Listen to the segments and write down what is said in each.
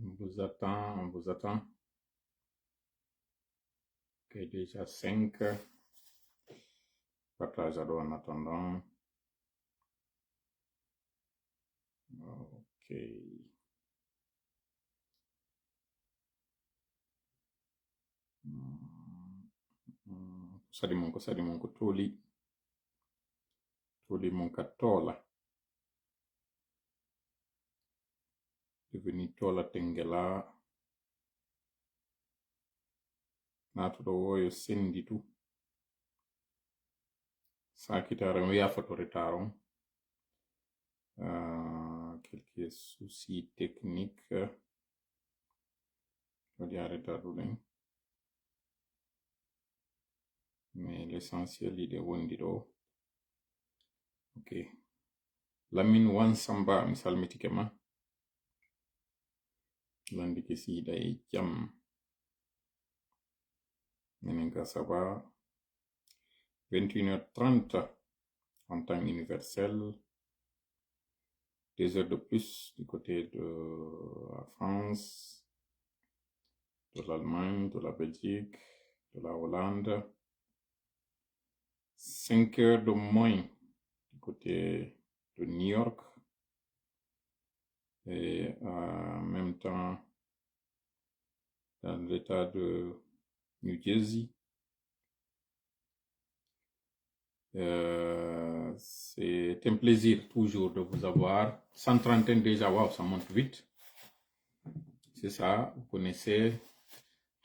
On vous attend, on vous attend. Ok, déjà 5. Partage à en attendant. Ok. Sadi mon ko toli mon ka tola. Deveni tola tengela. Natuɗo woyo sendi tu. Sakitare mo yafatore taron. Quelques soucis techniques. Waɗi arrêtaɗuɗen. Mais l'essentiel ide wondi ɗo. Ok. Lamin wan samba mi salmitike ma. Landike siida e jam. Minen ka ça va 21h30 en temps universel. 2 heures de plus du côté de la France, de l'Allemagne, de la Belgique, de la Hollande. 5 heures de moins du côté de New York. Et en même temps, dans l'état de New Jersey. C'est un plaisir toujours de vous avoir. 131 déjà, waouh, ça monte vite. C'est ça, vous connaissez.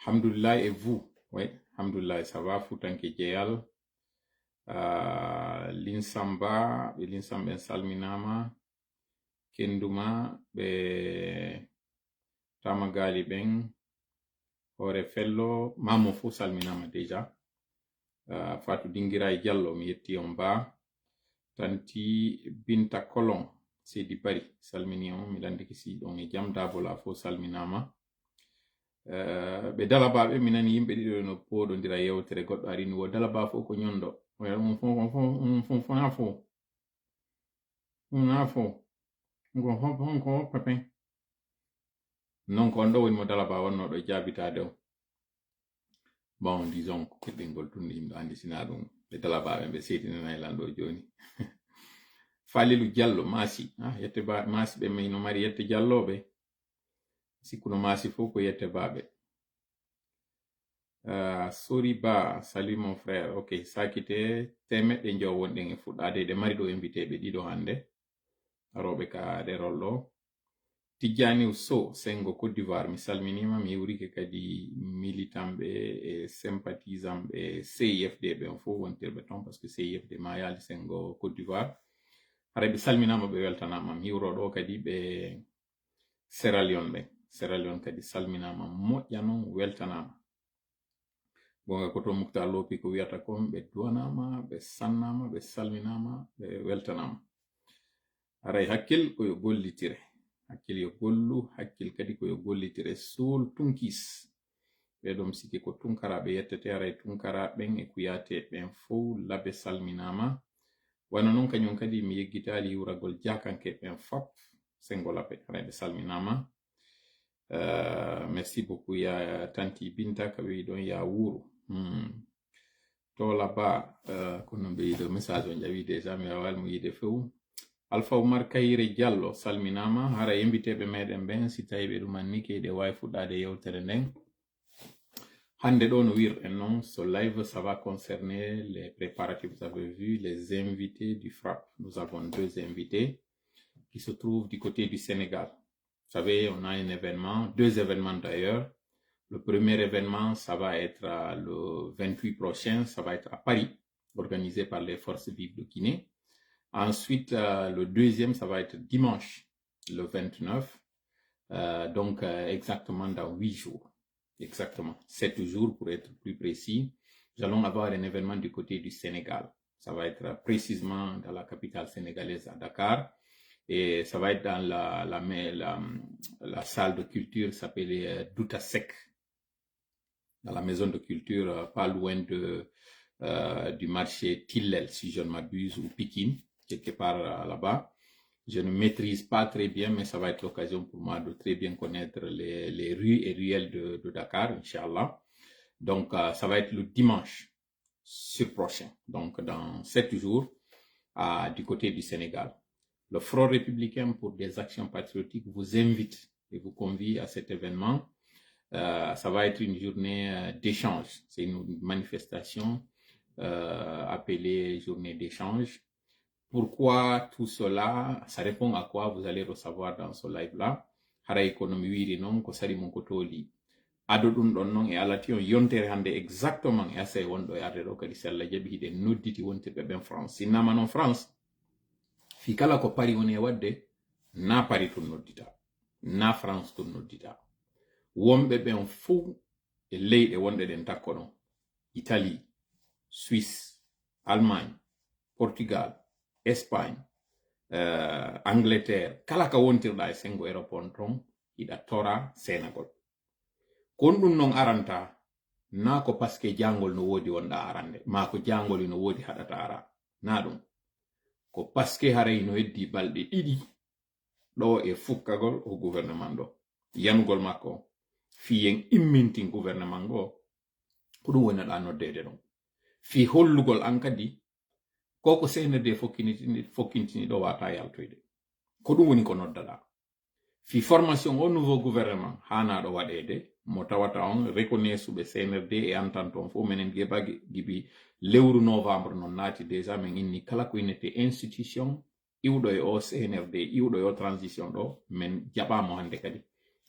Hamdoullah et vous. Oui, Hamdoullah, ça va, Foutanke Djeyal. Linsamba, Linsamba Salminama. Kenduma, Tamagali Ben. Orefello, Mamo Fou Salminama déjà. Fatou Dingiray Diallo mi yetti on ba tanti Binta Kolon Seydi Bari salmini on mi landiki si ɗon e jam dabola fo salminama ɓe dalabaɓe mi nani yimɓe ɗiɗo no poɗodira yewtere goɗɗo ari no wo dalaba fo ko ñondo ko pepin non ko on ɗo woni mo dalaba wonnoɗo jaabitade o. Bon, disons que bengol tunde yimɓe andi sina ɗum ɓe dalabaɓe ɓe seydinanayi lanɗo joni. Falilu Diallo Masi, yette ba Masi ɓe mayno mari yette Dialloɓe sikkuno Masi fof ko yette baɓe. Sori Ba, salut mon frère. Ok, sakite temeɗɗe jow wonɗen e fuɗɗade ɗe mari ɗo invité ɓe ɗiɗo hande aroɓe ka ɗerol ɗo. Tidjani So Sengo Côte d'Ivoire mi salminima mi yewrike kadi militant ɓe e sympathisant ɓe CIFD ɓe on fof wontirɓe ton parce que CIFD ma yaali Sengo Côte d'Ivoire hara ɓe salminama ɓe weltanama mi hiwro ɗo kadi ɓe Sierra Leone kadi salminama moƴƴa noon weltanama gonga ko to Moukhtar Lopi ko wiyata kon ɓe duwanama ɓe sannama ɓe salminama ɓe weltanama haray hakkil koyo gollitire hakkil yo gollu hakkil kadi ko yo gollitire suul tunkis ɓeɗom siki ko tunkaraɓe yettete aray tunkaraɓen e kuyate ɓen fof labe salminama wano noon kañum kadi mi yeggitali yiwragol jakanke ɓen fop sengo labe aray ɓe salminama. Merci beaucoup ya tanti Binta ka wi ɗon ya wuro tola ba kono ɓe yiɗo message on jawi déjà mi wawal mo yide few. Alpha Oumar Kayire Diallo salminama hara yembiteɓe meɗen ɓen si tawi ɓe ɗumanni keyɗe wawi fuɗɗade yewtere nden hande ɗo no wirɗen noon so live ça va concerner les préparatifs. Vous avez vu les invités du FRAPP. Nous avons 2 invités qui se trouvent du côté du Sénégal. Vous savez, on a un événement, 2 événements d'ailleurs. Le premier événement, ça va être le 28 prochain, ça va être à Paris, organisé par les forces vives de Guinée. Ensuite, le deuxième, ça va être dimanche, le 29, donc exactement dans 8 jours, exactement 7 jours pour être plus précis. Nous allons avoir un événement du côté du Sénégal. Ça va être précisément dans la capitale sénégalaise à Dakar. Et ça va être dans la salle de culture s'appelait Douta Sec, dans la maison de culture pas loin du marché Tillel, si je ne m'abuse, ou Pikine, quelque part là-bas. Je ne maîtrise pas très bien, mais ça va être l'occasion pour moi de très bien connaître les rues et ruelles de Dakar, Inch'Allah. Donc, ça va être le dimanche sur prochain, donc dans 7 jours, du côté du Sénégal. Le Front républicain pour des actions patriotiques vous invite et vous convie à cet événement. Ça va être une journée d'échange. C'est une manifestation appelée journée d'échange. Pourquoi tout cela? Ça répond à quoi vous allez recevoir dans ce live-là. Hara économie wiri non ko sari mon ko toli. Ado ɗum ɗon non e alati on yontere hande exactement e asa e wonɗo e arde ɗo kadi si Allah jaɓi hiɗen nodditi wontirɓe ɓen France sinnama non France fi kala ko pari woni e wadde na pari tun noddita na France tun noddita wonɓe ɓen fuu e leyɗe wonɗe ɗen takko ɗon Italie, Suisse, Allemagne, Portugal, Espagne, Angleterre, kala ka wontirɗa e sengo Europe on ton hiɗa tora senagol kon ɗum non aranta na ko paske jangol no wodi wonɗa arande ma ko jangol no wodi haɗata ara na ɗum ko paske haray no heddi balɗe ɗiɗi ɗo e fukkagol o gouvernement ɗo yanugol makko fiyen immintin gouvernement go ko ɗum woni ɗa noddede ɗon fi hollugol an kadi koko CNRD fokkintini ɗo wata yaltoyde ko ɗum woni ko noddaɗa fi formation au nouveau gouvernement hanaɗo waɗede mo tawata on reconnaisse ɓe CNRD e entente on fof menen gebagi gibi lewru novembre non naati déjà min inni kala ko innete institution iwɗo e o CNRD iwɗo e o transition ɗo min jaɓamo hande kadi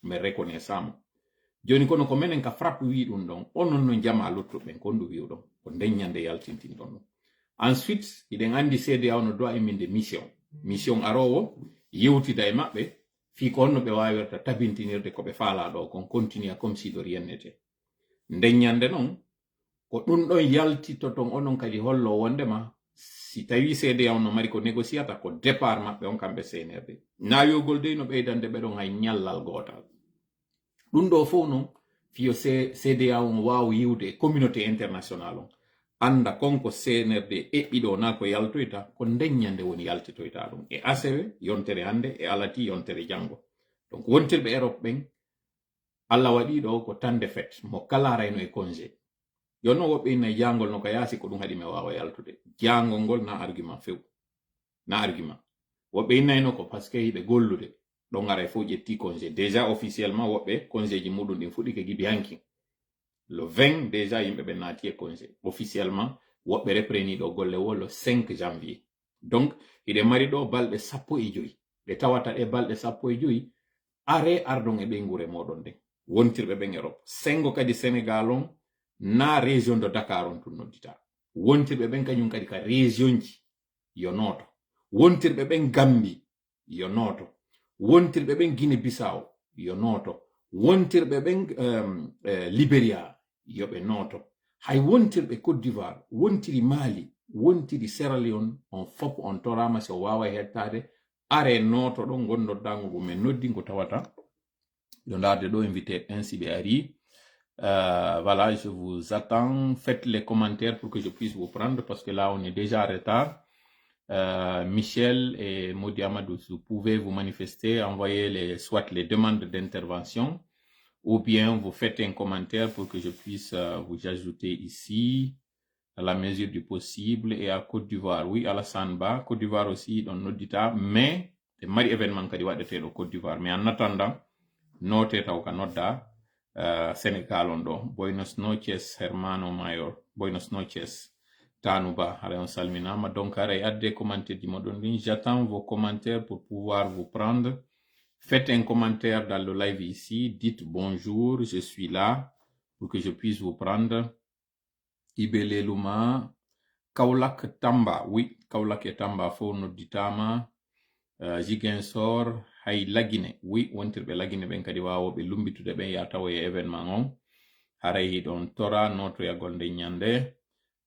min reconnaissamo joni kono ko menen ka frappe wi ɗum ɗon onon no jama luttuɓen ko ndu wiwɗon ko ndeññande yaltintinɗon ɗum ensuite iɗen andi CEDEAO no doa eminde mission arowo yewtida e maɓɓe fi ko honno ɓe wawirta tabintinirde ko ɓe faala ɗo kon continue comme si de rien n'était ndeññande noon ko ɗum ɗon yaltito ton onon kadi hollo wondema si tawi CEDEAO no mari ko négociata ko départ maɓɓe on kamɓe CNRD nawiyogol dey no ɓeydande ɓeɗon hay ñallal gotal ɗum ɗo fof noon fiyo CEDEAO on wawa yiwde e communauté international on anda konko CNRD eɓɓiɗo na ko yaltoyta ko ndeññande woni yaltitoyta ɗum e asewe yontere hande e alati yontere jango donc wontirɓe Europe ɓen Allah waɗi ɗo ko tande fet mo kala rayno e congé jonno woɓɓe inna jangol no ko yaasi ko ɗum haɗi mi wawa yaltude jangol ngol na argument few na argument woɓɓe innayno ko parce que yiɓe gollude ɗon ngara e fof ƴetti congé déjà officiellement woɓɓe congé ji muɗum ɗin fuɗi ke gibi hanki le 20 déjà yimɓe ɓe naati e congé officiellement woɓɓe repreni ɗo golle wo le 5 janvier donc hiɗe mari ɗo balɗe 15 ɓe tawata ɗe balɗe 15 are ardon e ɓeygure moɗon nden wontirɓe ɓen Europe sengo kadi Sénégal on na région de Dakar on tun noddita wontirɓe ɓen kañum kadi ka région ji yo noto wontirɓe ɓen Gambie yo noto wontirɓe ɓen Guinée Bissau yo noto wontirɓe ɓen Libéria yoɓe noto hay wontirɓe Côte d'Ivoire wontiri Mali wontiri Sierra Leone on fop on torama so wawa hettade are noto ɗon gondoddango go men noddi ko tawata yo darde ɗo invité ainsi ɓe ari voilà, je vous attends. Faites les commentaires pour que je puisse vous prendre parce que là, on est déjà en retard. Michel et Modi Amadou, vous pouvez vous manifester, envoyer soit les demandes d'intervention ou bien vous faites un commentaire pour que je puisse vous ajouter ici à la mesure du possible. Et à Côte d'Ivoire, oui, Alassane Ba, Côte d'Ivoire aussi, dans notre dita, mais des mari événements qui doivent être au Côte d'Ivoire. Mais en attendant, note au Canada. Sénégal on ɗo Buenos noches hermano mayor Buenos noches Tanuba ara on salminama donc aray adde commentaire ji moɗon ɗin j'attends vos commentaires pour pouvoir vous prendre. Faites un commentaire dans le live ici, dites bonjour, je suis là pour que je puisse vous prendre. Ibele Luma Kaulak Tamba, oui, Kaulak et Tamba fo nodditama. Ziguinchor hay lagine oui wontirɓe lagine ɓen kadi wawoɓe lumbitude ɓen ya tawa e événement on haray ɗon tora notoyagol nde ñande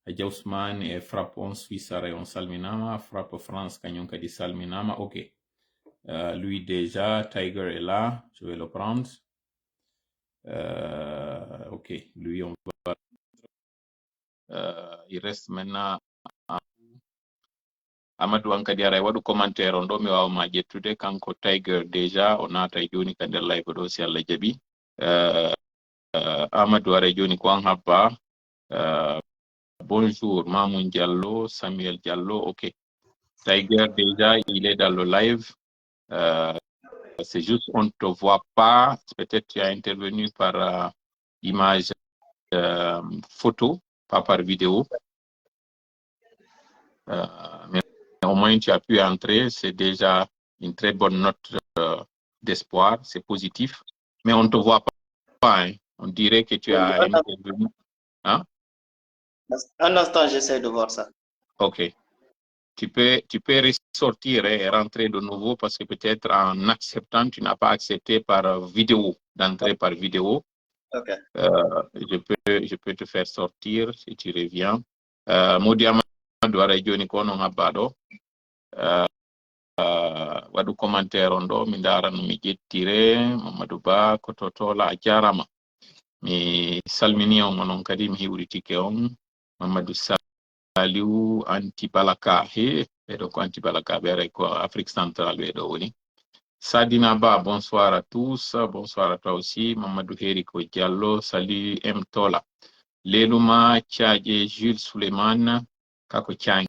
Jawsman e frappe on Suisse haray on salminama frappe France kañum kadi salminama ok lui déjà Tiger est là je vais le prendre ok lui on va il reste maintenant Amadou Ankadi aray waɗu commentaire on ɗo mi wawma ƴettude kanko Tiger déjà o naata joni ka nder live ɗo si Allah jaɓi Amadou aray joni ko an habba bonjour Mamoun Diallo Samuel Diallo ok Tiger déjà il est dans le live c'est juste on ne te voit pas peut-être tu as intervenu par image photo pas par vidéo mais au moins tu as pu entrer, c'est déjà une très bonne note d'espoir, c'est positif. Mais on ne te voit pas, hein. On dirait que tu as intervenu. Hein? Un instant, j'essaie de voir ça. Ok. Tu peux ressortir et rentrer de nouveau parce que peut-être en acceptant, tu n'as pas accepté par vidéo, d'entrer par vidéo. Ok. Je peux te faire sortir si tu reviens. Modiama doit joni ko non habado. Waɗu commentaire on ɗo mi ndara no mi ƴettire Mamadou Ba ko totola a jarama mi salmini on onon kadi mi hiwritike on Mamadou Saliou Antibalaka ɓeɗo ko Antibalaka ɓe aray ko Afrique centrale ɓeɗo woni Sadina Ba bonsoir à tous bonsoir à toi aussi Mamadou Heriko Diallo salut M Tola Leluma Thiaje Jules Souleymane kako Thiange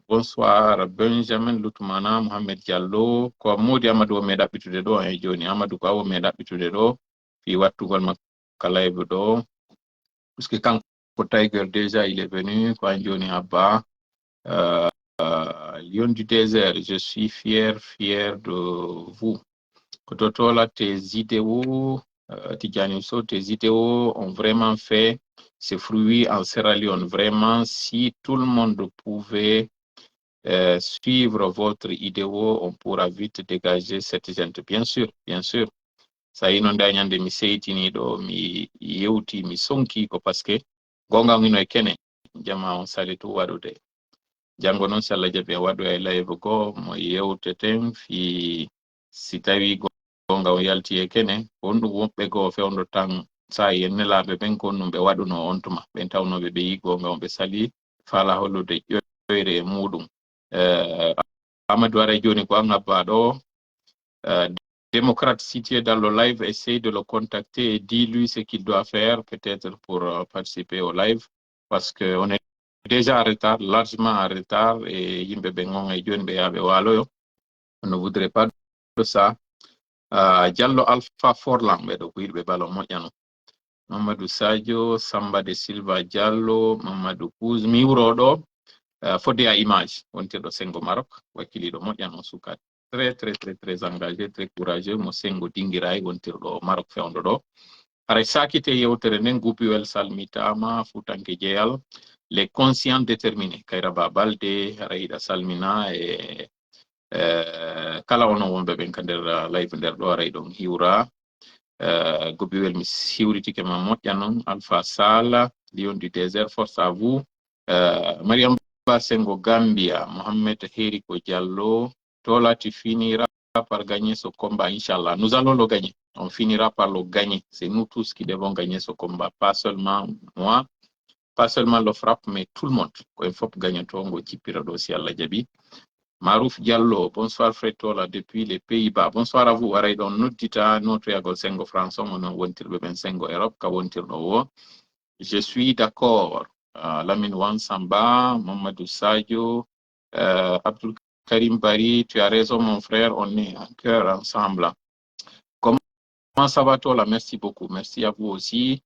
bonsoir Benjamin Lutumana Mohamed Diallo ko modi Amadou me ɗaɓɓitude ɗo e joni Amadou ko awo me ɗaɓɓitude ɗo fi wattugol makko live ɗo puisque kanko Tiger déjà il est venu ko an joni habba Lion du désert je suis fier de vous ko totola tes idéaux Tidjani So tes idéaux ont vraiment fait ses fruits en Sierra Leone vraiment si tout le monde pouvait suivre votre idéo, on pourra vite dégager cette gente. Bien sûr. Ça y non dañande mi seytini do mi yewti mi sonki ko paske gonga ngino e kene jama on salitu wadude. Jango non si Allah jabe wadu ay live go mo yewteten fi si tawi gonga o yalti e kene on dum wobbe go fewndo tan sa yenne laabe ben ko no be waduno on tuma ben tawnobe be yi gonga on be sali fala hollude ƴoyre e mudum Amadou Aray joni ko an habba ɗo démocrate si tu es dans le live essaye de le contacter et dis-lui ce qu'il doit faire peut-être pour participer au live parce que on est déjà en retard largement en retard et yimɓe ɓe gon e joni ɓe yaɓe waloyo on ne voudrait pas de ça Diallo Alpha Forlan ɓeɗo ko yiɗɓe balo moƴƴano Mamadou Sadio Samba de Silva Diallo Mamadou Kouz mi wuro ɗo fodde à image wontirɗo sengo Maroc wakkiliɗo moƴƴan on suka très engagé très courageux mo sengo dinguiray wontirɗo Maroc fewndo ɗo aray sakite yewtere nden gupiwel salmitama futanke jeyal les conscients déterminés Kayraba Balde aɗa yiɗa salmina e kala onon wonɓe ɓen ka nder live nder ɗo aray ɗon hiwra gupiwel mi hiwritike ma moƴƴan on Alpha Sala Lion du désert force à vous Mariam Sengo Gambia, Mohamed Heriko Diallo, Tola, tu finiras par gagner ce combat, Inch'Allah. Nous allons le gagner. On finira par le gagner. C'est nous tous qui devons gagner ce combat. Pas seulement moi, pas seulement le frappe, mais tout le monde. Il faut gagner tout le monde. Marouf Diallo, bonsoir frère Tola, depuis les Pays-Bas. Bonsoir à vous. Araydon, nous dit à notre Yago Sengo France, on a un Sengo Europe, je suis d'accord. Lamine Wansamba, Mamadou Sadio, Abdul Karim Bari, tu as raison mon frère, on est en cœur ensemble. Comment ça va toi là? Merci beaucoup, merci à vous aussi.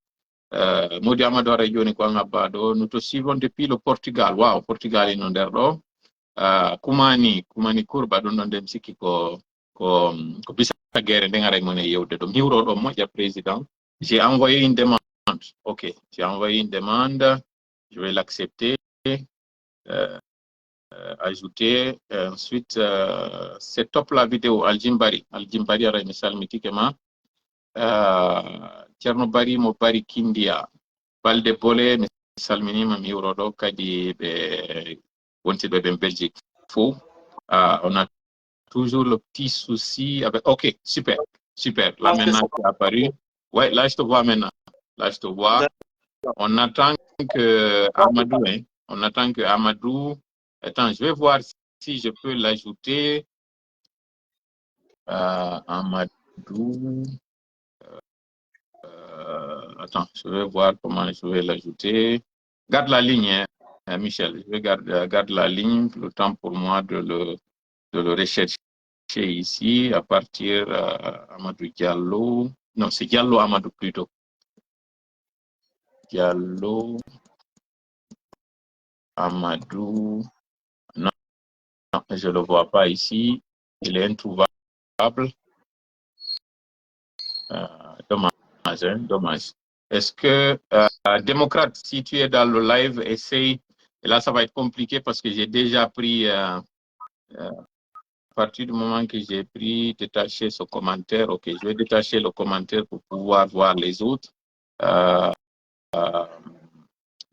Modi Amadou Rayoni Kwangabado, nous te suivons depuis le Portugal. Wow, Portugal est non Kumani Kurba don dem siki ko bisa guerre ndengare mone yewde dum hiwro do moja président. J'ai envoyé une demande. Ok, j'ai envoyé une demande. Je vais l'accepter. Ajouter. Ensuite, c'est top la vidéo. Aljimbari aray misal mitikema. Tierno Bari mo Bari Kindia. Balde Bole misal minima mi eurodo kadi be wonti be Belgique. Faux. On a toujours le petit souci avec. Ok, super. Là maintenant c'est apparu. Ouais, là je te vois maintenant. Là je te vois. On attend que Amadou, On attend que Amadou... Attends, je vais voir si je peux l'ajouter. Amadou... attends, je vais voir comment je vais l'ajouter. Garde la ligne, hein, Michel. Je vais garde la ligne, le temps pour moi de le rechercher ici à partir Amadou Diallo. Non, c'est Diallo Amadou plutôt. Diallo Amadou. Non, je ne le vois pas ici. Il est introuvable. Dommage, hein, dommage. Est-ce que, démocrate, si tu es dans le live, essaye. Et là, ça va être compliqué parce que j'ai déjà pris, à partir du moment que j'ai pris, détacher ce commentaire. OK, je vais détacher le commentaire pour pouvoir voir les autres.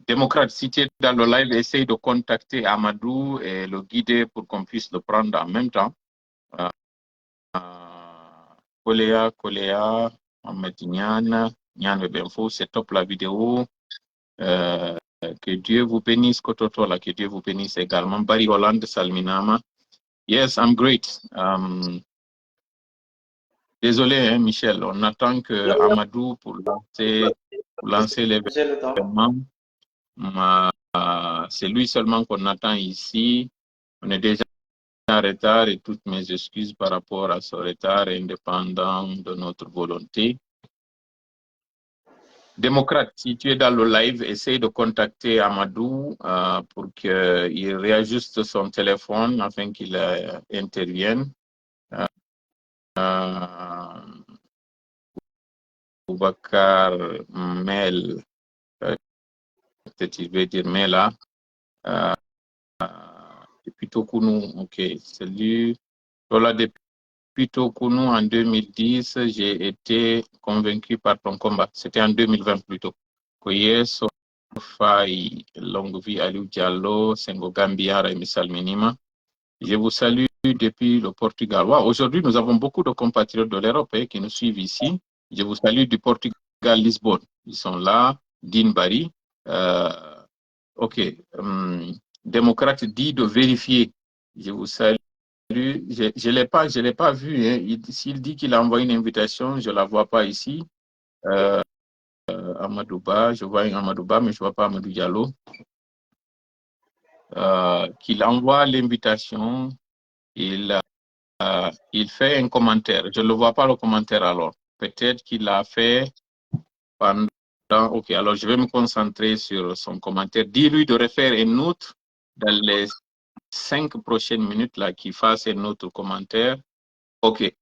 Démocrate, si tu es dans le live, essaye de contacter Amadou et le guider pour qu'on puisse le prendre en même temps. Koléa, Ahmed Nyan Benfo, c'est top la vidéo. Que Dieu vous bénisse, Kototola, que Dieu vous bénisse également. Barry Hollande, Salminama. Yes, I'm great. Désolé, hein, Michel, on attend que Amadou pour lancer l'événement. C'est lui seulement qu'on attend ici. On est déjà en retard et toutes mes excuses par rapport à ce retard indépendant de notre volonté. Démocrate, si tu es dans le live, essaye de contacter Amadou pour qu'il réajuste son téléphone afin qu'il intervienne. Boubacar Mel, peut-être il veut dire Mela. Depuis Tokounou, ok, salut. Voilà, depuis Tokounou en 2010, j'ai été convaincu par ton combat. C'était en 2020 plutôt. Koye Sofai, longue vie Aliou Diallo, Sengo Gambia, Misal Minima. Je vous salue depuis le Portugal. Wow, aujourd'hui, nous avons beaucoup de compatriotes de l'Europe qui nous suivent ici. Je vous salue du Portugal, Lisbonne. Ils sont là. Dean Barry. OK. Démocrate dit de vérifier. Je vous salue. Je ne l'ai pas vu. Hein. S'il dit qu'il a envoyé une invitation, je ne la vois pas ici. Amadouba, je vois Amadouba, mais je ne vois pas Amadou Diallo. Qu'il envoie l'invitation. Il fait un commentaire. Je ne le vois pas le commentaire alors. Peut-être qu'il a fait pendant... OK, alors je vais me concentrer sur son commentaire. Dis-lui de refaire une note dans les 5 prochaines minutes là, qu'il fasse un autre commentaire. OK.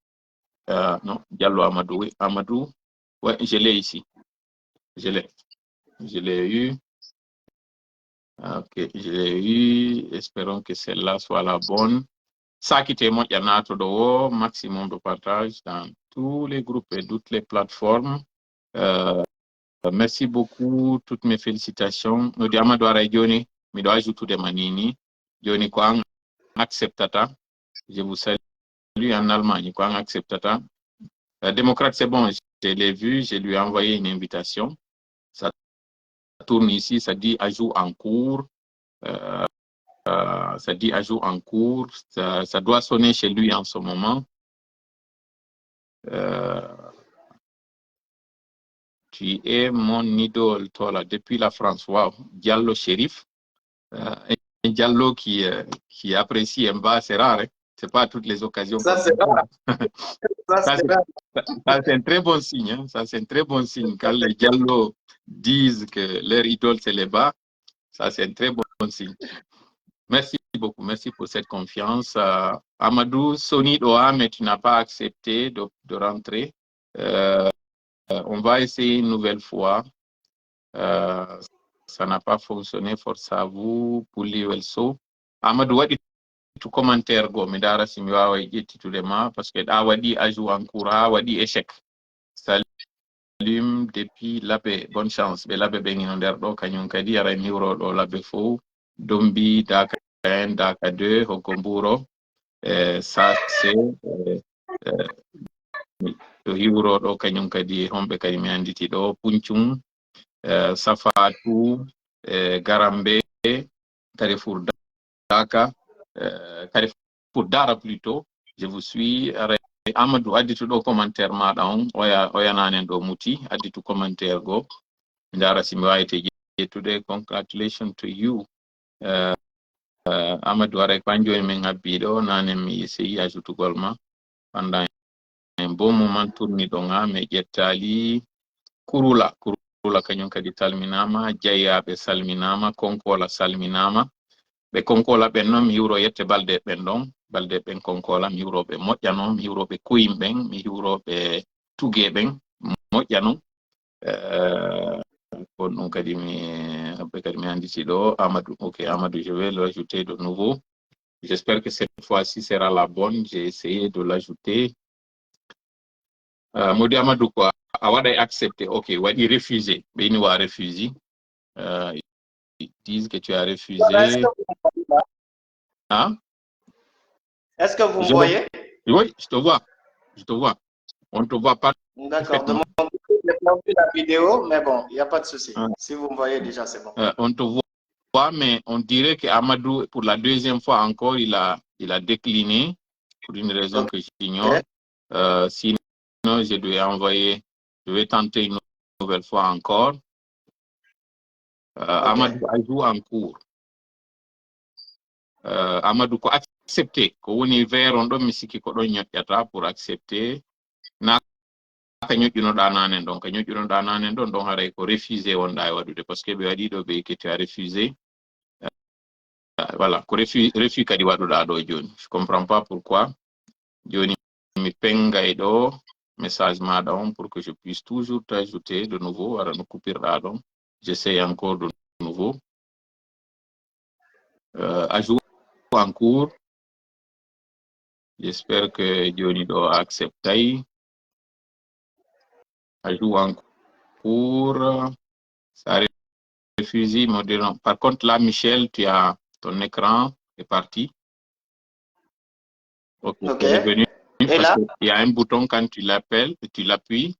Non, Diallo Amadou. Oui, Amadou. Ouais, je l'ai ici. Je l'ai eu. OK, je l'ai eu. Espérons que celle-là soit la bonne. Ça qui témoigne, il y en a trop de maximum de partage dans tous les groupes et toutes les plateformes. Merci beaucoup, toutes mes félicitations. Nous disons que Johnny, mais dois ajouter des manini. Johnny Kwang acceptata. Je vous salue en Allemagne. Kwang acceptata. Démocrate, c'est bon, je l'ai vu, je lui ai envoyé une invitation. Ça tourne ici, ça dit ajout en cours. Ça dit ajout en cours. Ça doit sonner chez lui en ce moment. Tu es mon idole, toi, là, depuis la France. Wow. Diallo Shérif. Un Diallo qui apprécie Mba, c'est rare. Hein? Ce n'est pas à toutes les occasions. Ça, c'est rare. Ça, c'est un très bon signe. Hein? Ça, c'est un très bon signe. Quand les Diallo disent que leur idole, c'est les bas, ça, c'est un très bon signe. Merci beaucoup. Merci pour cette confiance. Amadou, Sony Doha, mais tu n'as pas accepté de rentrer. On va essayer une nouvelle fois. Ça n'a pas fonctionné, force à vous, pour l'IELSO. Amadou, wadi tout commentaire go, mais dara si mi wawa yettitudema, parce que a wadi ajout en cours, a wadi échec. Salut depuis l'abbé, bonne chance. Be l'abbé ben nder do kanyum kadi ara niwro do l'abbé fo, dombi daka 1, daka 2, hokomburo. Ça c'est to hiwro do kanyum kadi hombe kadi mi anditi do puncum. Safatu, Garambe, Carrefour Daka, Carrefour Dara plutôt. Je vous suis. Amadou addi to commentaire maɗa on oya nanen ɗo muti addi to commentaire go ndara simi wawite ƴettude. Congratulations to you. Amadou aray ko joni min habbi ɗo nanen mi essayi ajutugol ma pendant un bon moment tourni ɗo nga mi ƴettali. Kurula kañum kadi salminama, Jeyaɓe salminama, Konkola salminama. Ɓe Konkola ɓen noon mi hiwro yette balde ɓen ɗon, balde ɓen Konkola mi hiwroɓe moƴƴa noon, mi hiwroɓe Koyim ɓen, mi hiwroɓe Tuge ɓen moƴƴa noon. Kon ɗum kadi mi anditi ɗo. Amadou, ok, Amadou, je vais l'ajouter de nouveau. J'espère que cette fois-ci sera la bonne. J'ai essayé de l'ajouter. Modi Amadou quoi, a waɗay accepté, ok, waɗi refusé, ɓeyni wa refusé. Ils disent que tu as refusé. Hein? Est-ce que vous me voyez? Oui, je te vois. On ne te voit pas. D'accord. De mon côté, j'ai perdu la vidéo, mais bon, il n'y a pas de souci. Si vous me voyez déjà, c'est bon. On te voit, mais on dirait qu'Amadou, pour la deuxième fois encore, il a décliné pour une raison que j'ignore. Sinon, je vais tenter une nouvelle fois encore. Amadou a joué en cours. Amadou ko accepté ko woni vert on ɗon mi sikki ko ɗon ñoƴƴata pour accepter na ka ñoƴƴunoɗa nanen ɗon ka ñoƴƴunoɗa nanen ɗon haray ko refusé wonɗa e waɗude par ce que ɓe waɗi ɗo ɓe que tu as refusé. Voilà ko refus kadi waɗuɗa ɗo joni. Je comprends pas pourquoi joni mi pengay ɗo message maɗa on pour que je puisse toujours t'ajouter de nouveau. Ara no coupirɗa ɗon, j'essaie encore de nouveau. Ajoute en cours. J'espère que Johnny doit accepter. Ajoute en cours. Ça refuse modérant. Par contre, là, Michel, tu as ton écran est parti. Ok. C'est revenu. Et là? Il y a un bouton quand tu l'appelles, tu l'appuies,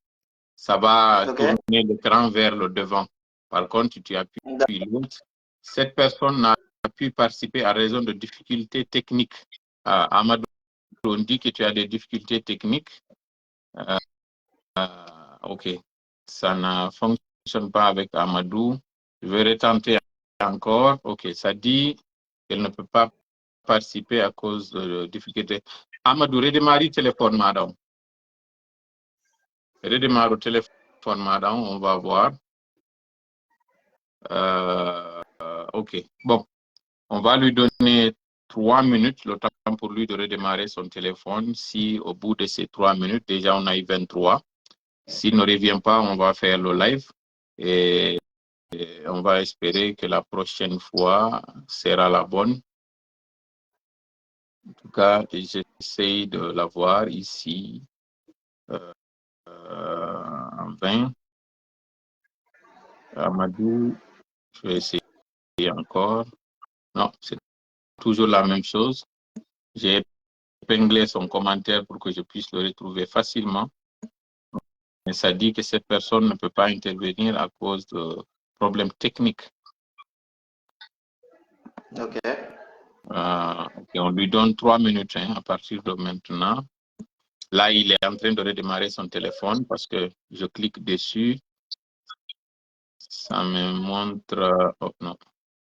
ça va tourner l'écran vers le devant. Par contre, tu appuies l'autre. Cette personne n'a pu participer à raison de difficultés techniques. Amadou, on dit que tu as des difficultés techniques. Ok, ça ne fonctionne pas avec Amadou. Je vais retenter encore. Ok, ça dit qu'elle ne peut pas participer à cause de difficultés. Amadou, redémarre le téléphone, madame. Redémarre le téléphone, madame, on va voir. Ok, bon. On va lui donner 3 minutes, le temps pour lui de redémarrer son téléphone. Si au bout de ces 3 minutes, déjà on a eu 23. S'il ne revient pas, on va faire le live et on va espérer que la prochaine fois sera la bonne. En tout cas, j'essaie de l'avoir ici en 20. Amadou, je vais essayer encore. Non, c'est toujours la même chose. J'ai épinglé son commentaire pour que je puisse le retrouver facilement. Mais ça dit que cette personne ne peut pas intervenir à cause de problèmes techniques. Ok. Okay, on lui donne 3 minutes à partir de maintenant. Là, il est en train de redémarrer son téléphone parce que je clique dessus. Ça me montre... Oh, non.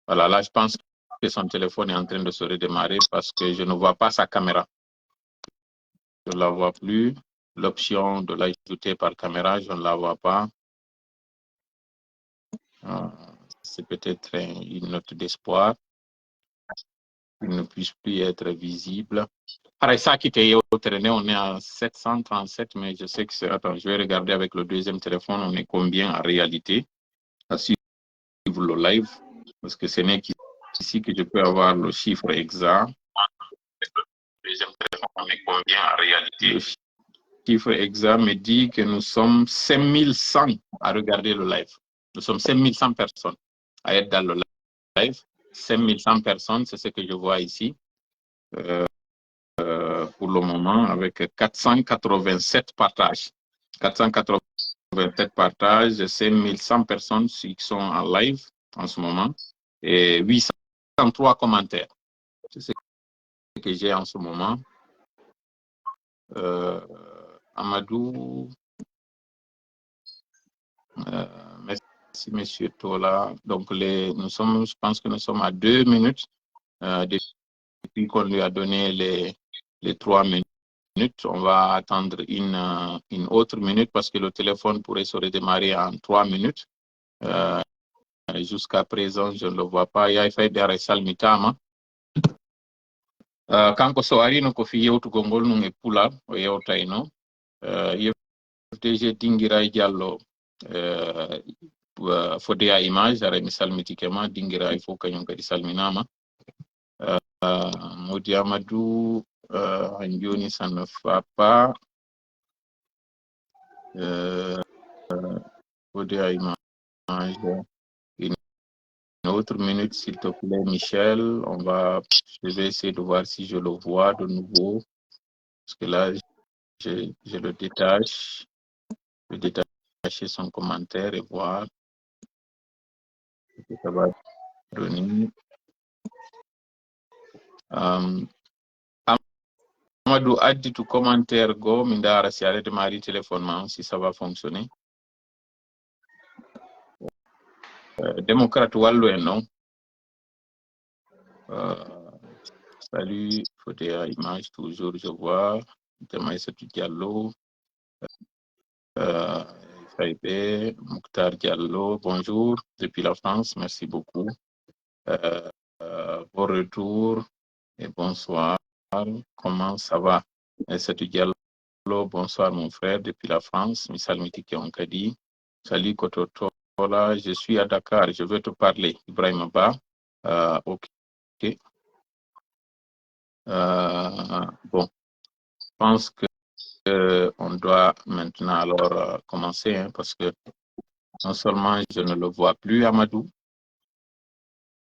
Voilà, là, je pense que son téléphone est en train de se redémarrer parce que je ne vois pas sa caméra. Je ne la vois plus. L'option de l'ajouter par caméra, je ne la vois pas. C'est peut-être une note d'espoir. Il ne puisse plus être visible. On est à 737, mais je sais que c'est... Attends, je vais regarder avec le deuxième téléphone, on est combien en réalité à suivre le live, parce que ce n'est qu'ici que je peux avoir le chiffre exact. Le deuxième téléphone, on est combien en réalité? Le chiffre exact me dit que nous sommes 5100 à regarder le live. Nous sommes 5100 personnes à être dans le live. 5100 personnes, c'est ce que je vois ici. Pour le moment, avec 487 partages. 487 partages, 5100 personnes qui sont en live en ce moment et 800 3 commentaires. C'est ce que j'ai en ce moment. Amadou, merci Monsieur Tola. Donc je pense que nous sommes à 2 minutes depuis qu'on lui a donné les 3 minutes. On va attendre une autre minute parce que le téléphone pourrait se redémarrer en 3 minutes. Jusqu'à présent, je ne le vois pas. Il y a fait des salmitama. Kanko so arino ko fi yewtugo ngol nun e pula o yewtayno yewteje dingira Diallo fode a image ara mi salmitike ma dingira il faut kañum kadi salminama Modi Amadou Anjoni ça ne va pas fode a image une autre minute s'il te plaît Michel je vais essayer de voir si je le vois de nouveau parce que là je le détache. Je vais détacher son commentaire et voir ce que ça va donner. Amadou, addi tout commentaire go, mindara si arrête mari téléphone si ça va fonctionner. Démocrate Wallo non. Salut, photo image toujours, je vois. Demaïsa Diallo. Mokhtar Diallo, bonjour, depuis la France, merci beaucoup. Bon retour et bonsoir, comment ça va? Salut Diallo, bonsoir mon frère, depuis la France, Misal Mitiki Onkadi. Salut Kototola, je suis à Dakar, je veux te parler, Ibrahim Abba. Ok. Bon, je pense que on doit maintenant alors commencer parce que non seulement je ne le vois plus, Amadou,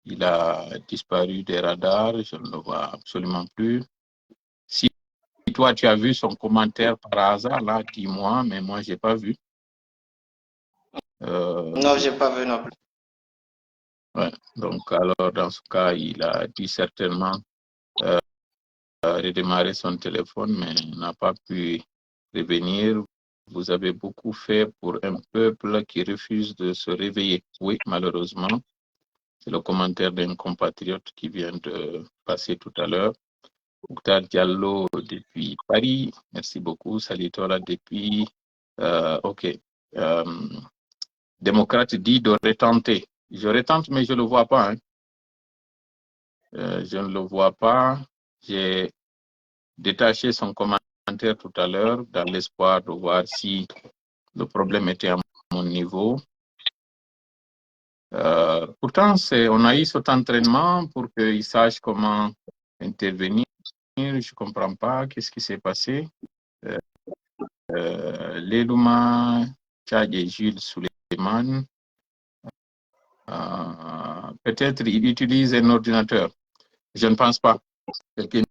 il a disparu des radars, je ne le vois absolument plus. Si toi tu as vu son commentaire par hasard, là, dis-moi, mais moi je n'ai pas vu. Non, je n'ai pas vu non plus. Ouais, donc alors dans ce cas, il a dû certainement redémarrer son téléphone, mais n'a pas pu revenir. Vous avez beaucoup fait pour un peuple qui refuse de se réveiller. Oui, malheureusement, c'est le commentaire d'un compatriote qui vient de passer tout à l'heure. Mokhtar Diallo depuis Paris, merci beaucoup. Salitola depuis... ok. Démocrate dit de retenter. Je retente, mais je ne le vois pas. Hein. Je ne le vois pas. J'ai détaché son commentaire tout à l'heure dans l'espoir de voir si le problème était à mon niveau. Pourtant, on a eu cet entraînement pour qu'il sache comment intervenir. Je ne comprends pas qu'est-ce qui s'est passé. Lelouma Tchadje Jules Suleiman, peut-être il utilise un ordinateur. Je ne pense pas. Quelqu'un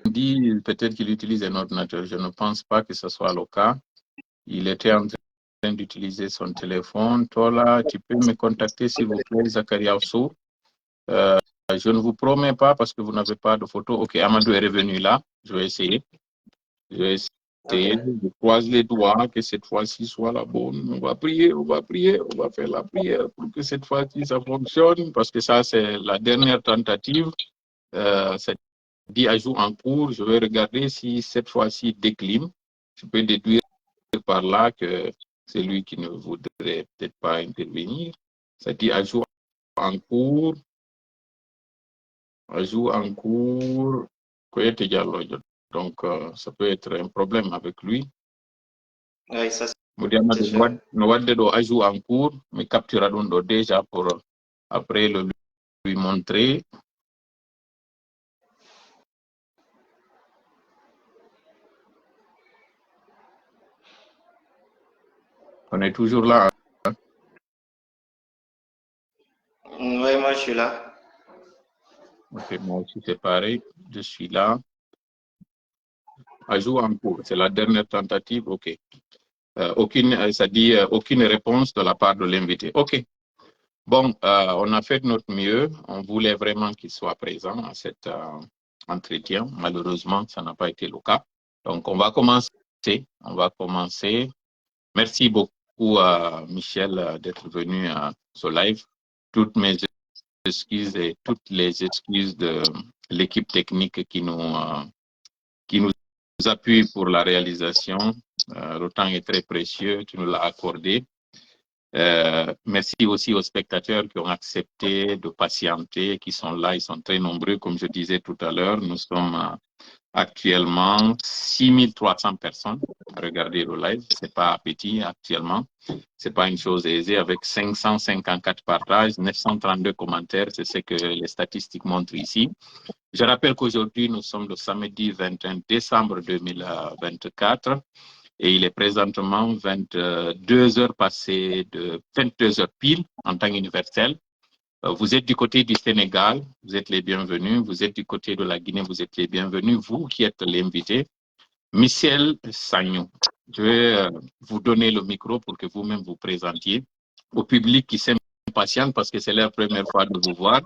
dit peut-être qu'il utilise un ordinateur. Je ne pense pas que ce soit le cas. Il était en train d'utiliser son téléphone. Tola, tu peux me contacter s'il vous plaît, Zakaria Osso. Je ne vous promets pas parce que vous n'avez pas de photo. Ok, Amadou est revenu là. Je vais essayer. Je croise les doigts que cette fois-ci soit la bonne. On va prier, on va faire la prière pour que cette fois-ci ça fonctionne parce que ça c'est la dernière tentative. Ça dit ajout en cours. Je vais regarder si cette fois-ci décline. Je peux déduire par là que c'est lui qui ne voudrait peut-être pas intervenir. Ça dit ajout en cours. Ajout en cours. Donc, ça peut être un problème avec lui. Oui, ça c'est no wadde ɗo ajout en cours mi captura ɗum ɗo déjà pour après le lui montrer. On est toujours là. Hein? Oui, moi je suis là. Ok, moi aussi c'est pareil, je suis là. Ajout en cours, c'est la dernière tentative, ok. Ça dit aucune réponse de la part de l'invité. Ok. Bon, on a fait de notre mieux. On voulait vraiment qu'il soit présent à cet entretien. Malheureusement, ça n'a pas été le cas. Donc, on va commencer. Merci beaucoup à Michel d'être venu à ce live. Toutes mes excuses et toutes les excuses de l'équipe technique qui nous appuie pour la réalisation. Le temps est très précieux, tu nous l'as accordé. Merci aussi aux spectateurs qui ont accepté de patienter, qui sont là, ils sont très nombreux. Comme je disais tout à l'heure, nous sommes actuellement 6300 personnes à regarder le live. C'est pas petit actuellement. C'est pas une chose aisée avec 554 partages, 932 commentaires. C'est ce que les statistiques montrent ici. Je rappelle qu'aujourd'hui, nous sommes le samedi 21 décembre 2024 et il est présentement 22 heures passées de 22 heures pile en temps universel. Vous êtes du côté du Sénégal, vous êtes les bienvenus. Vous êtes du côté de la Guinée, vous êtes les bienvenus. Vous qui êtes l'invité, Michel Sagnou, je vais vous donner le micro pour que vous-même vous présentiez au public qui s'impatiente parce que c'est leur première fois de vous voir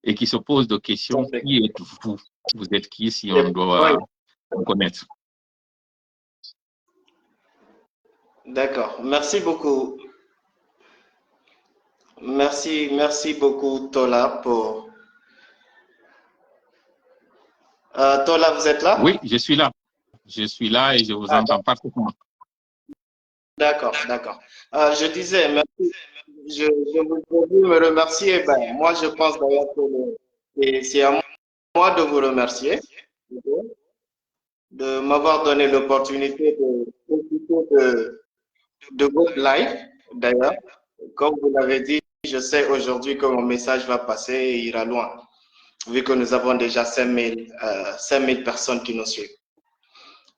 et qui se pose des questions. Qui êtes-vous? Vous êtes qui si on doit vous connaître? D'accord. Merci beaucoup. Merci beaucoup, Tola, pour... Tola, vous êtes là? Oui, je suis là. Je suis là et je vous entends parfaitement. D'accord. Je disais, merci. Je veux me remercier. Ben, moi, je pense d'ailleurs que c'est à moi de vous remercier de m'avoir donné l'opportunité de profiter de votre live. D'ailleurs, comme vous l'avez dit, je sais aujourd'hui que mon message va passer et ira loin, vu que nous avons déjà 5000 personnes qui nous suivent.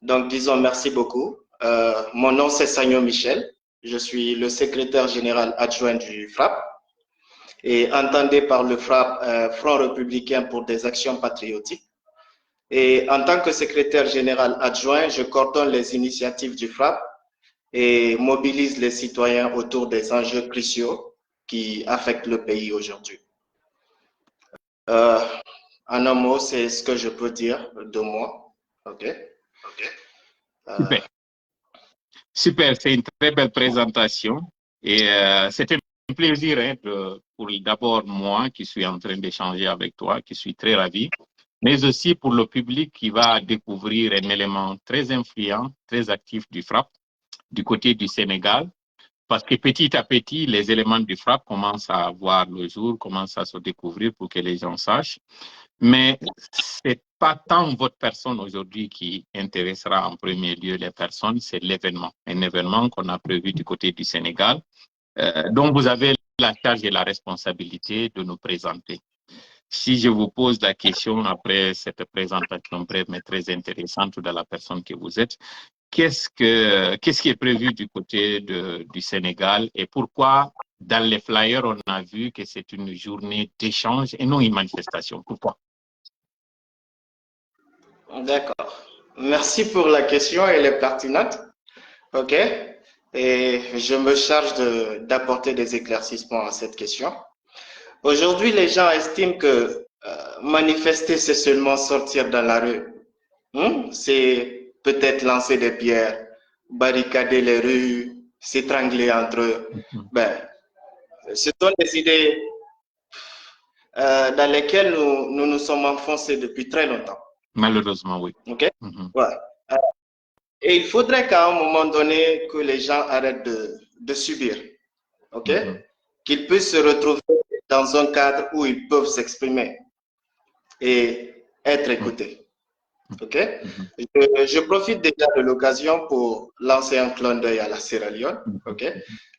Donc, disons merci beaucoup. Mon nom, c'est Sagnou Michel. Je suis le secrétaire général adjoint du FRAPP. Et entendez par le FRAPP, Front républicain pour des actions patriotiques. Et en tant que secrétaire général adjoint, je coordonne les initiatives du FRAPP et mobilise les citoyens autour des enjeux cruciaux qui affectent le pays aujourd'hui. En un mot, c'est ce que je peux dire de moi. OK. Super. Super, c'est une très belle présentation. Et c'était un plaisir pour d'abord moi qui suis en train d'échanger avec toi, qui suis très ravi, mais aussi pour le public qui va découvrir un élément très influent, très actif du FRAPP du côté du Sénégal. Parce que petit à petit, les éléments du FRAPP commencent à voir le jour, commencent à se découvrir pour que les gens sachent. Mais ce n'est pas tant votre personne aujourd'hui qui intéressera en premier lieu les personnes, c'est l'événement. Un événement qu'on a prévu du côté du Sénégal, dont vous avez la charge et la responsabilité de nous présenter. Si je vous pose la question après cette présentation brève mais très intéressante de la personne que vous êtes, qu'est-ce qui est prévu du côté du Sénégal et pourquoi dans les flyers on a vu que c'est une journée d'échange et non une manifestation? Pourquoi? D'accord. Merci pour la question, elle est pertinente. OK. Et je me charge d'apporter des éclaircissements à cette question. Aujourd'hui, les gens estiment que manifester, c'est seulement sortir dans la rue. C'est peut-être lancer des pierres, barricader les rues, s'étrangler entre eux. Ben, ce sont des idées dans lesquelles nous nous sommes enfoncés depuis très longtemps. Malheureusement, oui. OK? Ouais. Et il faudrait qu'à un moment donné, que les gens arrêtent de subir. OK? Qu'ils puissent se retrouver dans un cadre où ils peuvent s'exprimer et être écoutés. OK? Je profite déjà de l'occasion pour lancer un clin d'œil à la Sierra Leone, OK?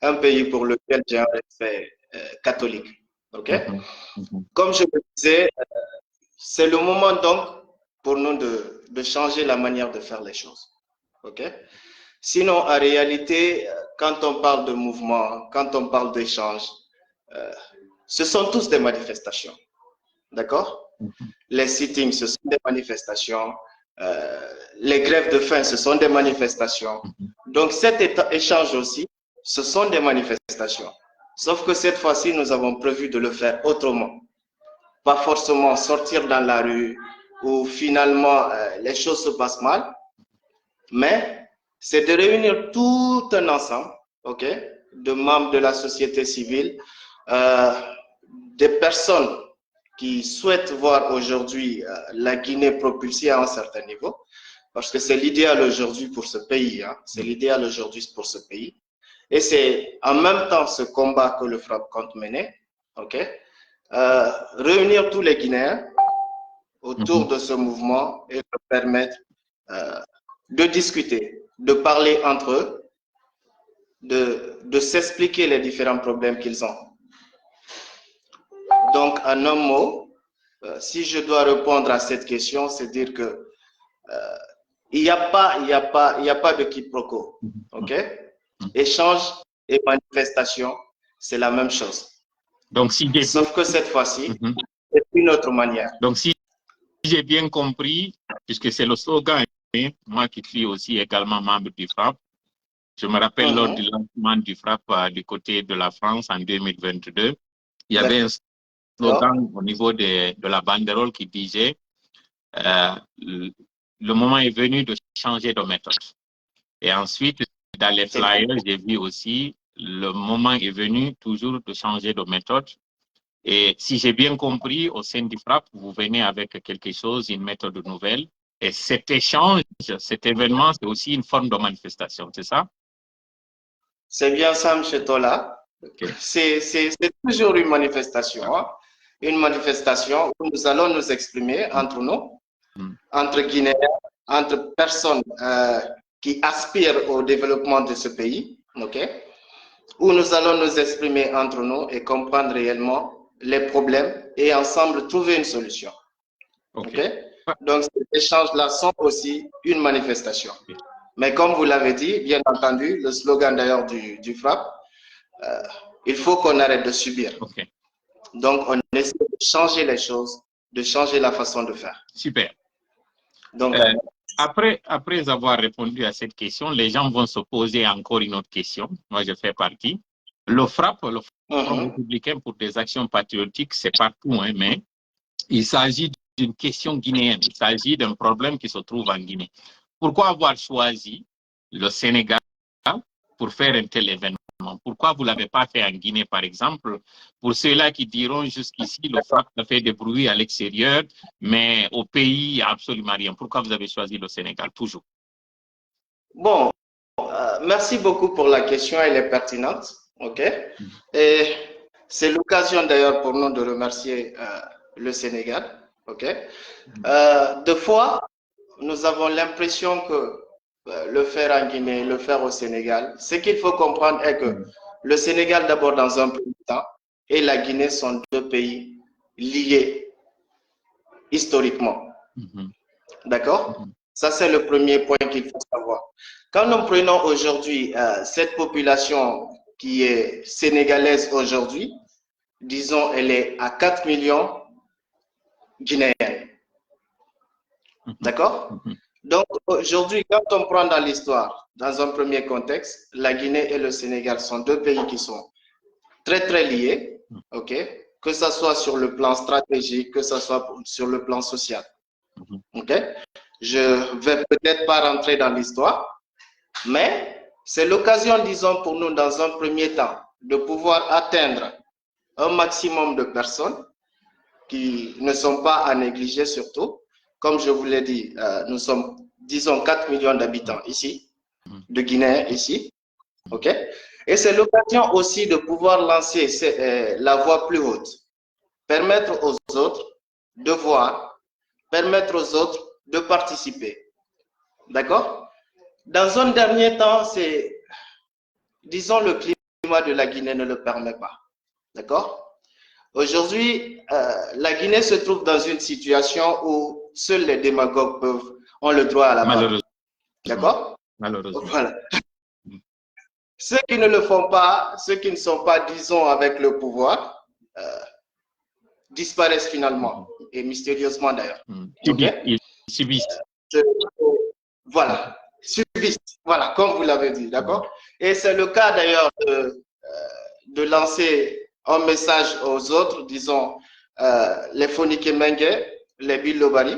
Un pays pour lequel j'ai un respect catholique. OK? Comme je le disais, c'est le moment donc pour nous de changer la manière de faire les choses. OK? Sinon, en réalité, quand on parle de mouvement, quand on parle d'échange, ce sont tous des manifestations. D'accord? Les sittings, ce sont des manifestations. Les grèves de faim, ce sont des manifestations. Donc, cet échange aussi, ce sont des manifestations. Sauf que cette fois-ci, nous avons prévu de le faire autrement. Pas forcément sortir dans la rue où finalement les choses se passent mal, mais c'est de réunir tout un ensemble, ok, de membres de la société civile, des personnes qui souhaitent voir aujourd'hui la Guinée propulsée à un certain niveau, parce que c'est l'idéal aujourd'hui pour ce pays, hein, c'est l'idéal aujourd'hui pour ce pays. Et c'est en même temps ce combat que le FRAPP compte mener, ok, réunir tous les Guinéens autour de ce mouvement et leur permettre de discuter, de parler entre eux, de s'expliquer les différents problèmes qu'ils ont. Donc, en un mot, si je dois répondre à cette question, c'est dire que il n'y a pas de quiproquo, ok? Échange et manifestation, c'est la même chose. Donc, si sauf que cette fois-ci, c'est une autre manière. Donc, si j'ai bien compris, puisque c'est le slogan, moi qui suis aussi également membre du FRAPP, je me rappelle lors du lancement du FRAPP du côté de la France en 2022, il y avait un slogan au niveau de la banderole qui disait le moment est venu de changer de méthode. Et ensuite, dans les flyers, j'ai vu aussi le moment est venu toujours de changer de méthode. Et si j'ai bien compris, au sein du FRAPP, vous venez avec quelque chose, une méthode nouvelle. Et cet échange, cet événement, c'est aussi une forme de manifestation, c'est ça? C'est bien ça, M. Tola. Okay. C'est toujours une manifestation. Hein? Une manifestation où nous allons nous exprimer entre nous, entre Guinéens, entre personnes qui aspirent au développement de ce pays, okay? Où nous allons nous exprimer entre nous et comprendre réellement les problèmes et ensemble trouver une solution. Okay? Donc, ces échanges-là sont aussi une manifestation. Mais comme vous l'avez dit, bien entendu, le slogan d'ailleurs du FRAPP, il faut qu'on arrête de subir. Donc, on essaie de changer les choses, de changer la façon de faire. Super. Donc, après avoir répondu à cette question, les gens vont se poser encore une autre question. Moi, je fais partie. Le FRAPP, le Front républicain pour des actions patriotiques, c'est partout, hein, mais il s'agit d'une question guinéenne. Il s'agit d'un problème qui se trouve en Guinée. Pourquoi avoir choisi le Sénégal pour faire un tel événement? Pourquoi vous ne l'avez pas fait en Guinée, par exemple? Pour ceux-là qui diront jusqu'ici, le FRAPP a fait des bruits à l'extérieur, mais au pays, il n'y a absolument rien. Pourquoi vous avez choisi le Sénégal, toujours? Bon, merci beaucoup pour la question, elle est pertinente. OK? Et c'est l'occasion d'ailleurs pour nous de remercier le Sénégal. OK? Deux fois, nous avons l'impression que le faire en Guinée, le faire au Sénégal, ce qu'il faut comprendre est que le Sénégal, d'abord, dans un premier temps, et la Guinée sont deux pays liés historiquement. D'accord? Ça, c'est le premier point qu'il faut savoir. Quand nous prenons aujourd'hui cette population qui est sénégalaise aujourd'hui, disons, elle est à 4 millions guinéennes. D'accord? Donc, aujourd'hui, quand on prend dans l'histoire, dans un premier contexte, la Guinée et le Sénégal sont deux pays qui sont très, très liés, ok? Que ce soit sur le plan stratégique, que ce soit sur le plan social. Ok? Je ne vais peut-être pas rentrer dans l'histoire, mais c'est l'occasion, disons, pour nous, dans un premier temps, de pouvoir atteindre un maximum de personnes qui ne sont pas à négliger surtout. Comme je vous l'ai dit, nous sommes, disons, 4 millions d'habitants ici, de Guinéens ici. OK? Et c'est l'occasion aussi de pouvoir lancer la voie plus haute. Permettre aux autres de voir, permettre aux autres de participer. D'accord? Dans un dernier temps, c'est, disons, le climat de la Guinée ne le permet pas. D'accord? Aujourd'hui, la Guinée se trouve dans une situation où seuls les démagogues ont le droit à la parole. D'accord? Malheureusement. Voilà. Ceux qui ne le font pas, ceux qui ne sont pas, disons, avec le pouvoir, disparaissent finalement, et mystérieusement d'ailleurs. Ils subissent. Voilà, subissent, voilà, comme vous l'avez dit, d'accord? Et c'est le cas d'ailleurs de lancer un message aux autres, disons, les Fonike Mengue, les Bilobari,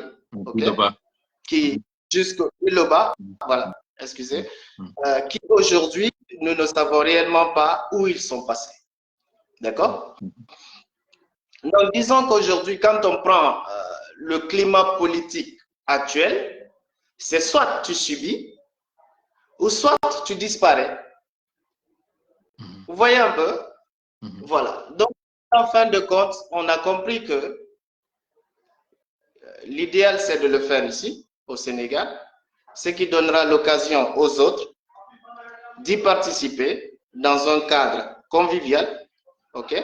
qui jusqu'au Biloba, voilà, excusez, qui aujourd'hui, nous ne savons réellement pas où ils sont passés. D'accord? Donc, disons qu'aujourd'hui, quand on prend le climat politique actuel, c'est soit tu subis, ou soit tu disparais. Vous voyez un peu? Voilà. Donc, en fin de compte, on a compris que l'idéal, c'est de le faire ici, au Sénégal, ce qui donnera l'occasion aux autres d'y participer dans un cadre convivial, ok?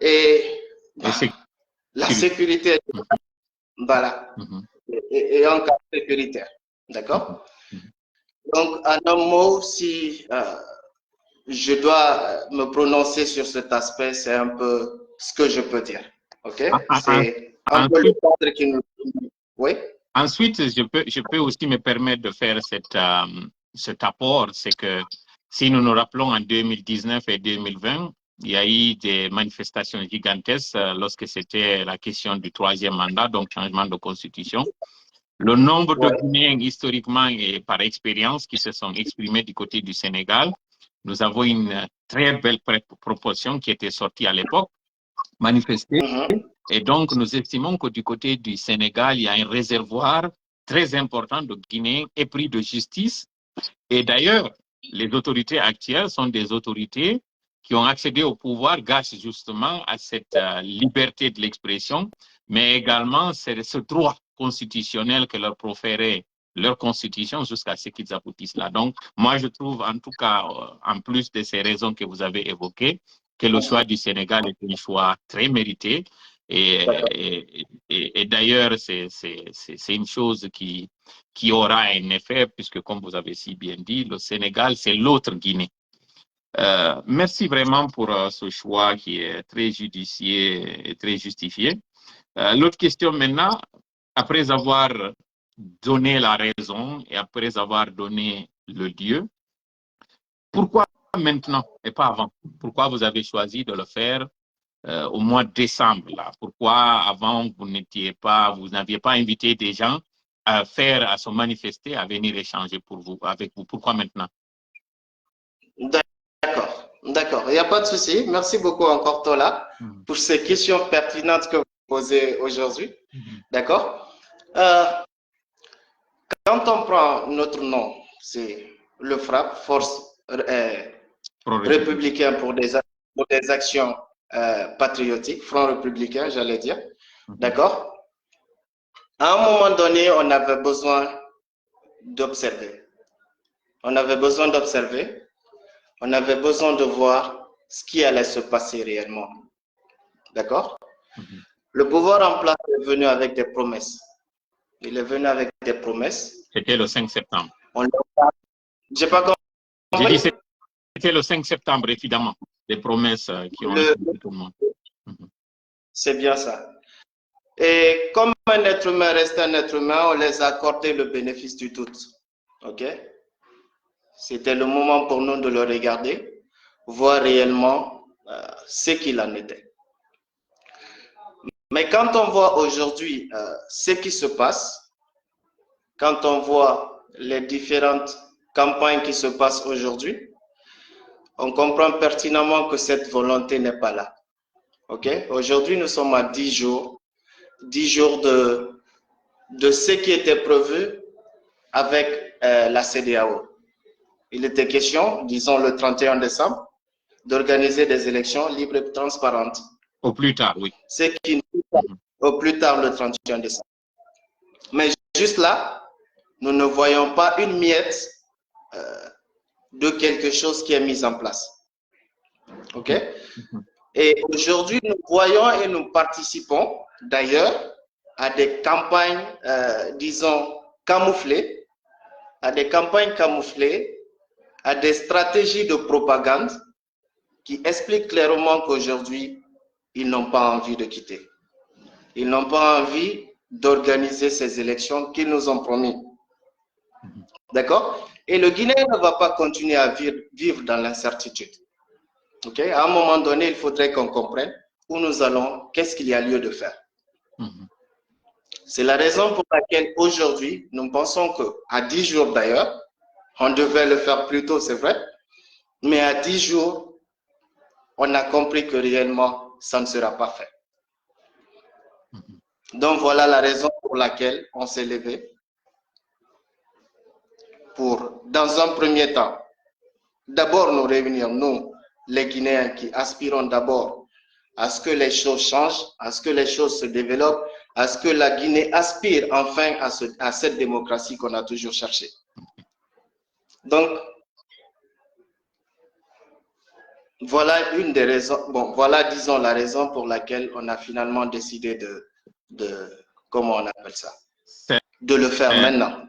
Et la sécurité, voilà, et un cadre sécuritaire, d'accord? Donc, en un mot, si je dois me prononcer sur cet aspect, c'est un peu ce que je peux dire, ok? C'est un peu le cadre qui nous... Oui? Ensuite, je peux aussi me permettre de faire cet apport, c'est que si nous nous rappelons en 2019 et 2020, il y a eu des manifestations gigantesques lorsque c'était la question du troisième mandat, donc changement de constitution. Le nombre de Guinéens historiquement et par expérience qui se sont exprimés du côté du Sénégal, nous avons une très belle proportion qui était sortie à l'époque, manifestée. Et donc, nous estimons que du côté du Sénégal, il y a un réservoir très important de Guinéens épris de justice. Et d'ailleurs, les autorités actuelles sont des autorités qui ont accédé au pouvoir grâce justement à cette liberté de l'expression, mais également c'est ce droit constitutionnel que leur proférait leur constitution jusqu'à ce qu'ils aboutissent là. Donc, moi, je trouve en tout cas, en plus de ces raisons que vous avez évoquées, que le choix du Sénégal est un choix très mérité. Et d'ailleurs, c'est une chose qui aura un effet, puisque comme vous avez si bien dit, le Sénégal, c'est l'autre Guinée. Merci vraiment pour ce choix qui est très judicieux et très justifié. L'autre question maintenant, après avoir donné la raison et après avoir donné le lieu, pourquoi maintenant et pas avant? Pourquoi vous avez choisi de le faire au mois de décembre là? Pourquoi avant vous n'aviez pas invité des gens à se manifester, à venir échanger avec vous? Pourquoi maintenant? D'accord, il n'y a pas de souci. Merci beaucoup encore Tola pour ces questions pertinentes que vous posez aujourd'hui. D'accord. Quand on prend notre nom, c'est le FRAPP, Force républicain pour des actions patriotiques, Front républicain, j'allais dire. D'accord. À un moment donné, on avait besoin d'observer. On avait besoin de voir ce qui allait se passer réellement. D'accord? Le pouvoir en place est venu avec des promesses. Il est venu avec des promesses. C'était le 5 septembre. J'ai pas compris. J'ai dit c'était le 5 septembre, évidemment. Des promesses qui ont été tout le monde. C'est bien ça. Et comme un être humain reste un être humain, on les a accordé le bénéfice du doute. OK? C'était le moment pour nous de le regarder, voir réellement ce qu'il en était. Mais quand on voit aujourd'hui ce qui se passe, quand on voit les différentes campagnes qui se passent aujourd'hui, on comprend pertinemment que cette volonté n'est pas là. OK? Aujourd'hui, nous sommes à 10 jours de ce qui était prévu avec la CEDEAO. Il était question, disons le 31 décembre, d'organiser des élections libres et transparentes. Au plus tard, oui. Au plus tard le 31 décembre. Mais juste là, nous ne voyons pas une miette de quelque chose qui est mis en place. OK? Et aujourd'hui, nous voyons et nous participons d'ailleurs à des campagnes, disons, camouflées, à des stratégies de propagande qui expliquent clairement qu'aujourd'hui, ils n'ont pas envie de quitter. Ils n'ont pas envie d'organiser ces élections qu'ils nous ont promis. D'accord? Et le Guinéen ne va pas continuer à vivre dans l'incertitude. Okay? À un moment donné, il faudrait qu'on comprenne où nous allons, qu'est-ce qu'il y a lieu de faire. C'est la raison pour laquelle aujourd'hui, nous pensons qu'à 10 jours d'ailleurs, on devait le faire plus tôt, c'est vrai, mais à 10 jours, on a compris que réellement, ça ne sera pas fait. Donc voilà la raison pour laquelle on s'est levé pour, dans un premier temps, d'abord nous réunir, nous, les Guinéens qui aspirons d'abord à ce que les choses changent, à ce que les choses se développent, à ce que la Guinée aspire enfin à cette démocratie qu'on a toujours cherchée. Donc, voilà une des raisons, bon, voilà, disons, la raison pour laquelle on a finalement décidé comment on appelle ça, de le faire maintenant.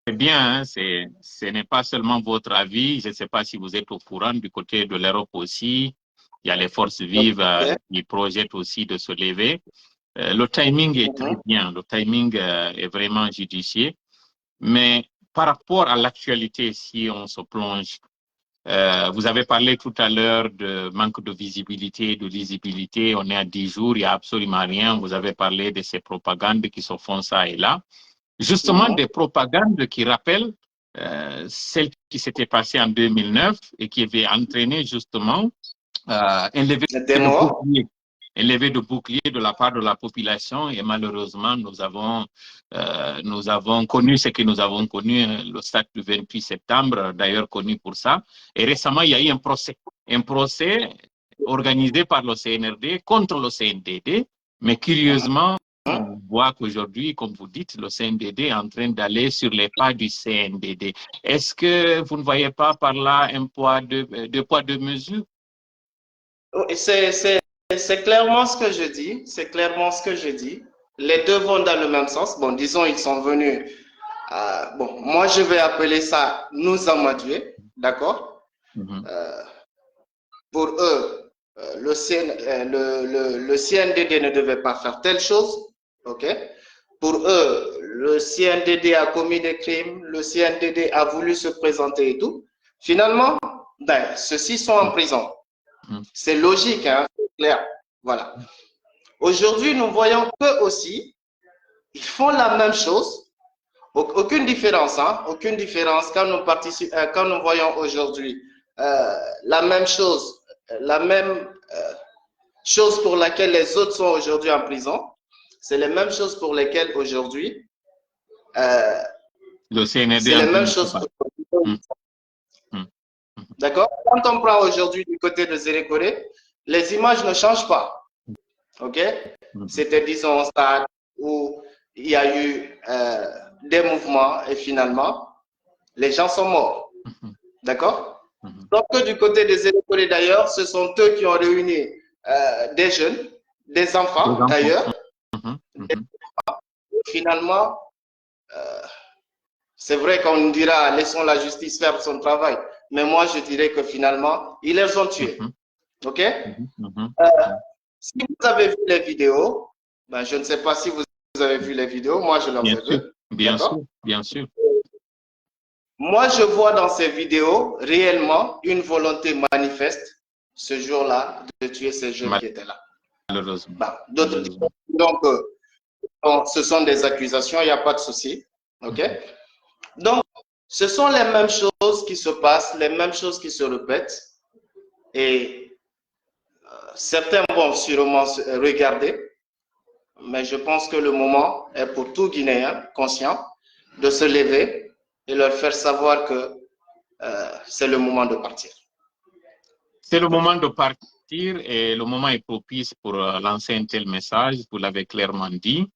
C'est bien, hein, ce n'est pas seulement votre avis, je ne sais pas si vous êtes au courant, du côté de l'Europe aussi, il y a les forces vives qui projettent aussi de se lever. Le timing est très bien, le timing est vraiment judicieux, mais par rapport à l'actualité, si on se plonge, vous avez parlé tout à l'heure de manque de visibilité, de lisibilité, on est à 10 jours, il n'y a absolument rien, vous avez parlé de ces propagandes qui se font ça et là. Justement, des propagandes qui rappellent celles qui s'étaient passées en 2009 et qui avaient entraîné justement un lever de bouclier de la part de la population. Et malheureusement, nous avons connu ce que nous avons connu, le stade du 28 septembre, d'ailleurs connu pour ça. Et récemment, il y a eu un procès organisé par le CNRD contre le CNDD, mais curieusement, on voit qu'aujourd'hui, comme vous dites, le CNDD est en train d'aller sur les pas du CNDD. Est-ce que vous ne voyez pas par là un poids de mesure? C'est clairement ce que je dis. C'est clairement ce que je dis. Les deux vont dans le même sens. Bon, disons, ils sont venus. Bon, moi, je vais appeler ça nous amadouer. D'accord? Pour eux, le CNDD ne devait pas faire telle chose. OK? Pour eux, le CNDD a commis des crimes, le CNDD a voulu se présenter et tout. Finalement, ben, ceux-ci sont en prison. C'est logique, hein, c'est clair. Voilà. Aujourd'hui, nous voyons qu'eux aussi, ils font la même chose. Aucune différence, hein, aucune différence quand nous voyons aujourd'hui la même chose pour laquelle les autres sont aujourd'hui en prison. C'est les mêmes choses pour lesquelles aujourd'hui le CNRD c'est les mêmes choses. D'accord? Quand on prend aujourd'hui du côté de Zéré Koré, les images ne changent pas. OK? C'était, disons, un stade où il y a eu des mouvements et finalement, les gens sont morts. D'accord? Donc, du côté de Zéré Koré, d'ailleurs, ce sont eux qui ont réuni des jeunes, des enfants, d'ailleurs. Finalement, c'est vrai qu'on dira, laissons la justice faire son travail. Mais moi, je dirais que finalement, ils les ont tués. OK? Si vous avez vu les vidéos, ben, je ne sais pas si vous avez vu les vidéos, moi, je les ai vues. Bien sûr, bien sûr. Moi, je vois dans ces vidéos réellement une volonté manifeste, ce jour-là, de tuer ces jeunes qui étaient là. Malheureusement. Donc, ce sont des accusations, il n'y a pas de souci. OK? Donc, ce sont les mêmes choses qui se passent, les mêmes choses qui se répètent. Et certains vont sûrement regarder, mais je pense que le moment est pour tout Guinéen conscient de se lever et leur faire savoir que c'est le moment de partir. C'est le moment de partir et le moment est propice pour lancer un tel message, vous l'avez clairement dit.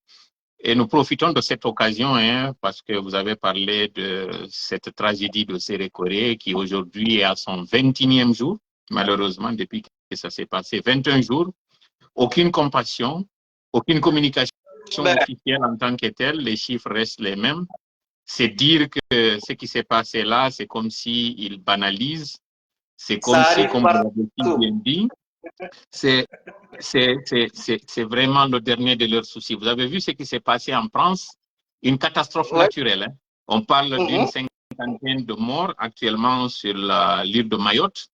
Et nous profitons de cette occasion, hein, parce que vous avez parlé de cette tragédie de Zéré Koré qui aujourd'hui est à son 21e jour, malheureusement, depuis que ça s'est passé. 21 jours, aucune compassion, aucune communication officielle en tant que telle, les chiffres restent les mêmes. C'est dire que ce qui s'est passé là, c'est comme s'ils banalisent, c'est comme si, comme vous l'avez bien dit, c'est vraiment le dernier de leurs soucis. Vous avez vu ce qui s'est passé en France, une catastrophe naturelle. Hein? On parle d'une cinquantaine de morts actuellement sur l'île de Mayotte.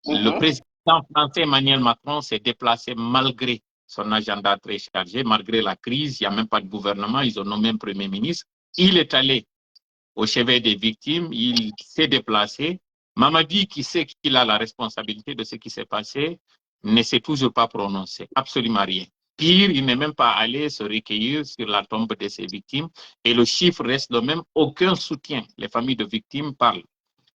Le président français Emmanuel Macron s'est déplacé malgré son agenda très chargé, malgré la crise. Il n'y a même pas de gouvernement. Ils ont nommé un premier ministre. Il est allé au chevet des victimes. Il s'est déplacé. Mamadi, qui sait qu'il a la responsabilité de ce qui s'est passé, ne s'est toujours pas prononcé. Absolument rien. Pire, il n'est même pas allé se recueillir sur la tombe de ses victimes. Et le chiffre reste le même. Aucun soutien. Les familles de victimes parlent.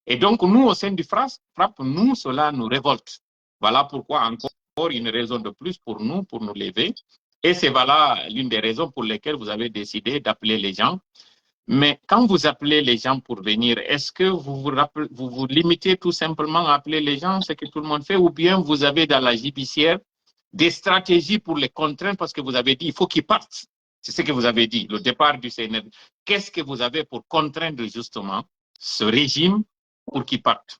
Et donc, nous, au sein du FRAPP, nous, cela nous révolte. Voilà pourquoi encore une raison de plus pour nous lever. Et c'est voilà l'une des raisons pour lesquelles vous avez décidé d'appeler les gens. Mais quand vous appelez les gens pour venir, est-ce que vous vous limitez tout simplement à appeler les gens, ce que tout le monde fait, ou bien vous avez dans la judiciaire des stratégies pour les contraindre parce que vous avez dit il faut qu'ils partent. C'est ce que vous avez dit, le départ du CNR. Qu'est-ce que vous avez pour contraindre justement ce régime pour qu'ils partent?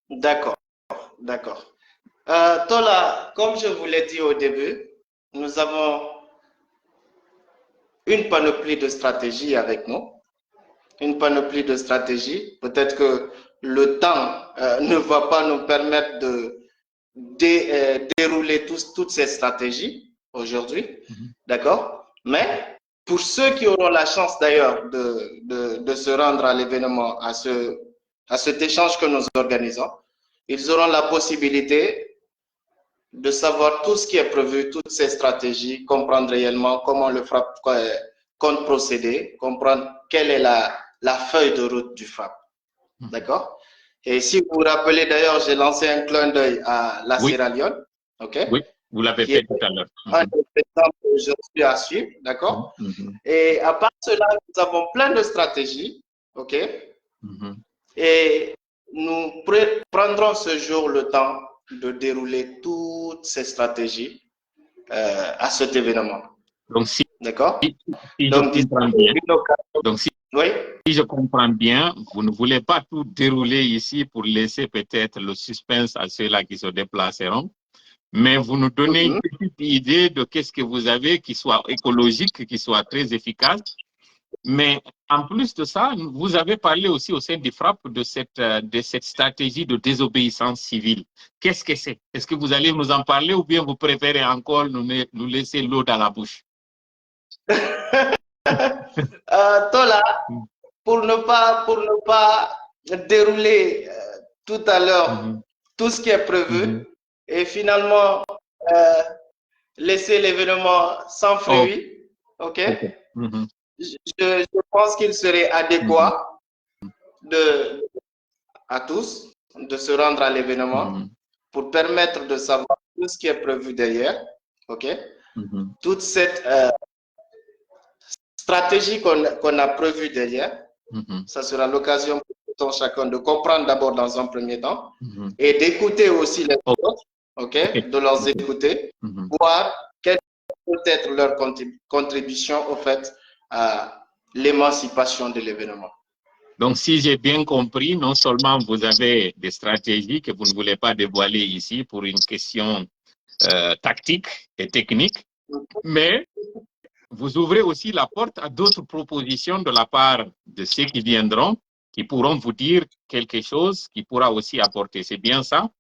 D'accord, d'accord. Tola, comme je vous l'ai dit au début, nous avons une panoplie de stratégies avec nous. Une panoplie de stratégies. Peut-être que le temps ne va pas nous permettre de dérouler toutes ces stratégies aujourd'hui. D'accord? Mais pour ceux qui auront la chance d'ailleurs de se rendre à l'événement, à cet échange que nous organisons, ils auront la possibilité de savoir tout ce qui est prévu, toutes ces stratégies, comprendre réellement comment le FRAPP compte procéder, comprendre quelle est la feuille de route du FRAPP. D'accord? Et si vous vous rappelez, d'ailleurs, j'ai lancé un clin d'œil à la Sierra Leone. Okay? Oui, vous l'avez fait tout à l'heure. Un des exemples que je suis à suivre. D'accord? Et à part cela, nous avons plein de stratégies. OK? Et nous prendrons ce jour le temps de dérouler toutes ces stratégies à cet événement. Donc, si, d'accord? si je comprends bien, donc si oui? je comprends bien, vous ne voulez pas tout dérouler ici pour laisser peut-être le suspense à ceux-là qui se déplaceront, mais vous nous donnez une petite idée de qu'est-ce que vous avez qui soit écologique, qui soit très efficace. Mais en plus de ça, vous avez parlé aussi au sein du FRAPP de cette stratégie de désobéissance civile. Qu'est-ce que c'est? Est-ce que vous allez nous en parler ou bien vous préférez encore nous laisser l'eau dans la bouche? Tola, pour ne pas dérouler tout à l'heure tout ce qui est prévu et finalement laisser l'événement sans fruit, ok? Je pense qu'il serait adéquat à tous de se rendre à l'événement pour permettre de savoir tout ce qui est prévu derrière, ok? Toute cette stratégie qu'on a prévue derrière, ça sera l'occasion pour tout chacun de comprendre d'abord dans un premier temps et d'écouter aussi les autres, ok? De leur écouter, voir quelle peut être leur contribution au fait à l'émancipation de l'événement. Donc, si j'ai bien compris, non seulement vous avez des stratégies que vous ne voulez pas dévoiler ici pour une question tactique et technique, mais vous ouvrez aussi la porte à d'autres propositions de la part de ceux qui viendront, qui pourront vous dire quelque chose qui pourra aussi apporter. C'est bien ça?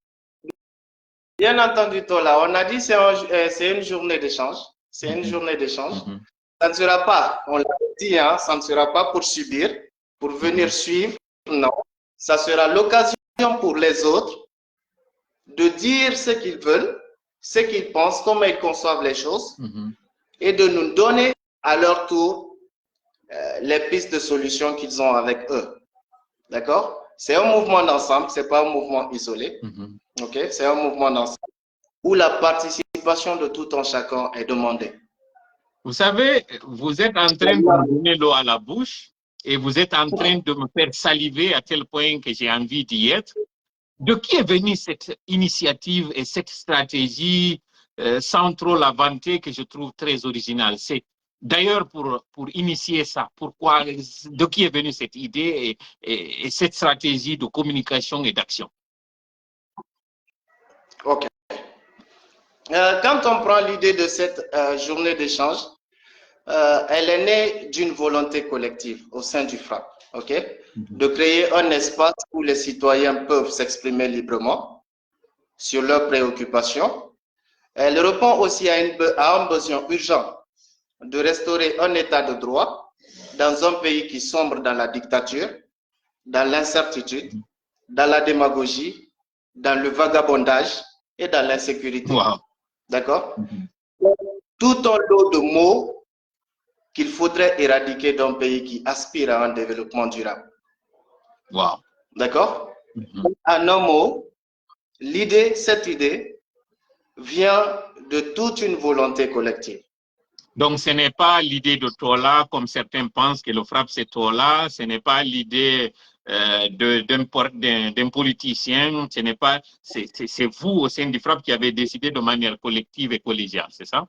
Bien entendu, Tola. On a dit que c'est une journée d'échange. C'est une journée d'échange. Ça ne sera pas, on l'a dit, hein, ça ne sera pas pour subir, pour venir suivre. Non. Ça sera l'occasion pour les autres de dire ce qu'ils veulent, ce qu'ils pensent, comment ils conçoivent les choses et de nous donner à leur tour les pistes de solutions qu'ils ont avec eux. D'accord? C'est un mouvement d'ensemble, ce n'est pas un mouvement isolé. Ok? C'est un mouvement d'ensemble où la participation de tout un chacun est demandée. Vous savez, vous êtes en train de me donner l'eau à la bouche et vous êtes en train de me faire saliver à tel point que j'ai envie d'y être. De qui est venue cette initiative et cette stratégie sans trop la vanter que je trouve très originale? C'est d'ailleurs pour initier ça. Pourquoi, de qui est venue cette idée et cette stratégie de communication et d'action? Ok. Quand on prend l'idée de cette journée d'échange, elle est née d'une volonté collective au sein du FRAPP, ok? De créer un espace où les citoyens peuvent s'exprimer librement, sur leurs préoccupations. Elle répond aussi à un besoin urgent de restaurer un état de droit dans un pays qui sombre dans la dictature, dans l'incertitude, dans la démagogie, dans le vagabondage et dans l'insécurité. Wow. D'accord? Tout un lot de mots qu'il faudrait éradiquer d'un pays qui aspire à un développement durable. Wow. D'accord? En un mot, cette idée vient de toute une volonté collective. Donc, ce n'est pas l'idée de Tola, comme certains pensent que le FRAPP c'est Tola, ce n'est pas l'idée d'un politicien, ce n'est pas, c'est vous au sein du FRAPP qui avez décidé de manière collective et collégiale, c'est ça?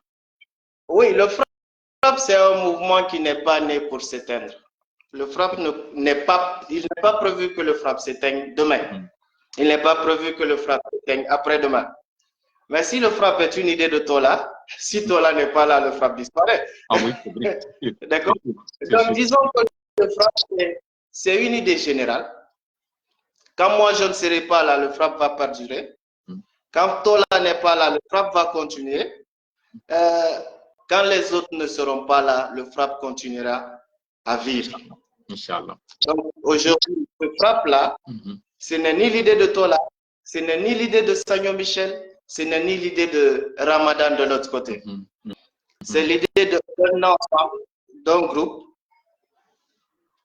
Oui, le FRAPP c'est un mouvement qui n'est pas né pour s'éteindre. Le FRAPP il n'est pas prévu que le FRAPP s'éteigne demain. Il n'est pas prévu que le FRAPP s'éteigne après-demain. Mais si le FRAPP est une idée de Tola, si Tola n'est pas là, le FRAPP disparaît. Ah oui, d'accord. Donc, disons que le FRAPP, c'est une idée générale. Quand moi, je ne serai pas là, le FRAPP va perdurer. Quand Tola n'est pas là, le FRAPP va continuer. Quand les autres ne seront pas là, le FRAPP continuera à vivre. Inch'Allah. Donc, aujourd'hui, ce FRAPP-là, ce n'est ni l'idée de Tola, ce n'est ni l'idée de Sagnon Michel, ce n'est ni l'idée de Ramadan de l'autre côté. C'est l'idée d'un ensemble, d'un groupe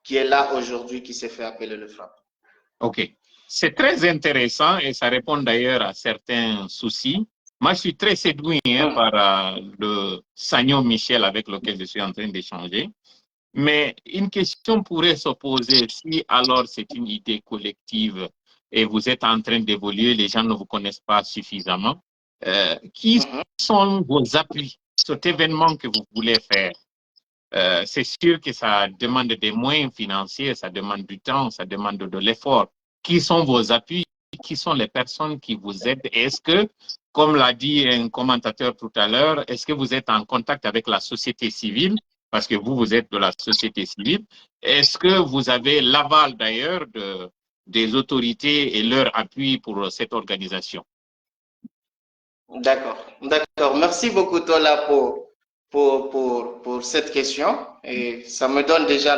qui est là aujourd'hui, qui s'est fait appeler le FRAPP. OK. C'est très intéressant et ça répond d'ailleurs à certains soucis. Moi, je suis très séduit par le Sagnon Michel avec lequel je suis en train d'échanger. Mais une question pourrait se poser si alors c'est une idée collective et vous êtes en train d'évoluer, les gens ne vous connaissent pas suffisamment. Qui sont vos appuis, cet événement que vous voulez faire? C'est sûr que ça demande des moyens financiers, ça demande du temps, ça demande de l'effort. Qui sont vos appuis? Qui sont les personnes qui vous aident? Est-ce que, comme l'a dit un commentateur tout à l'heure, est-ce que vous êtes en contact avec la société civile? Parce que vous êtes de la société civile. Est-ce que vous avez l'aval d'ailleurs des autorités et leur appui pour cette organisation? D'accord, d'accord. Merci beaucoup, Tola, pour cette question. Et ça me donne déjà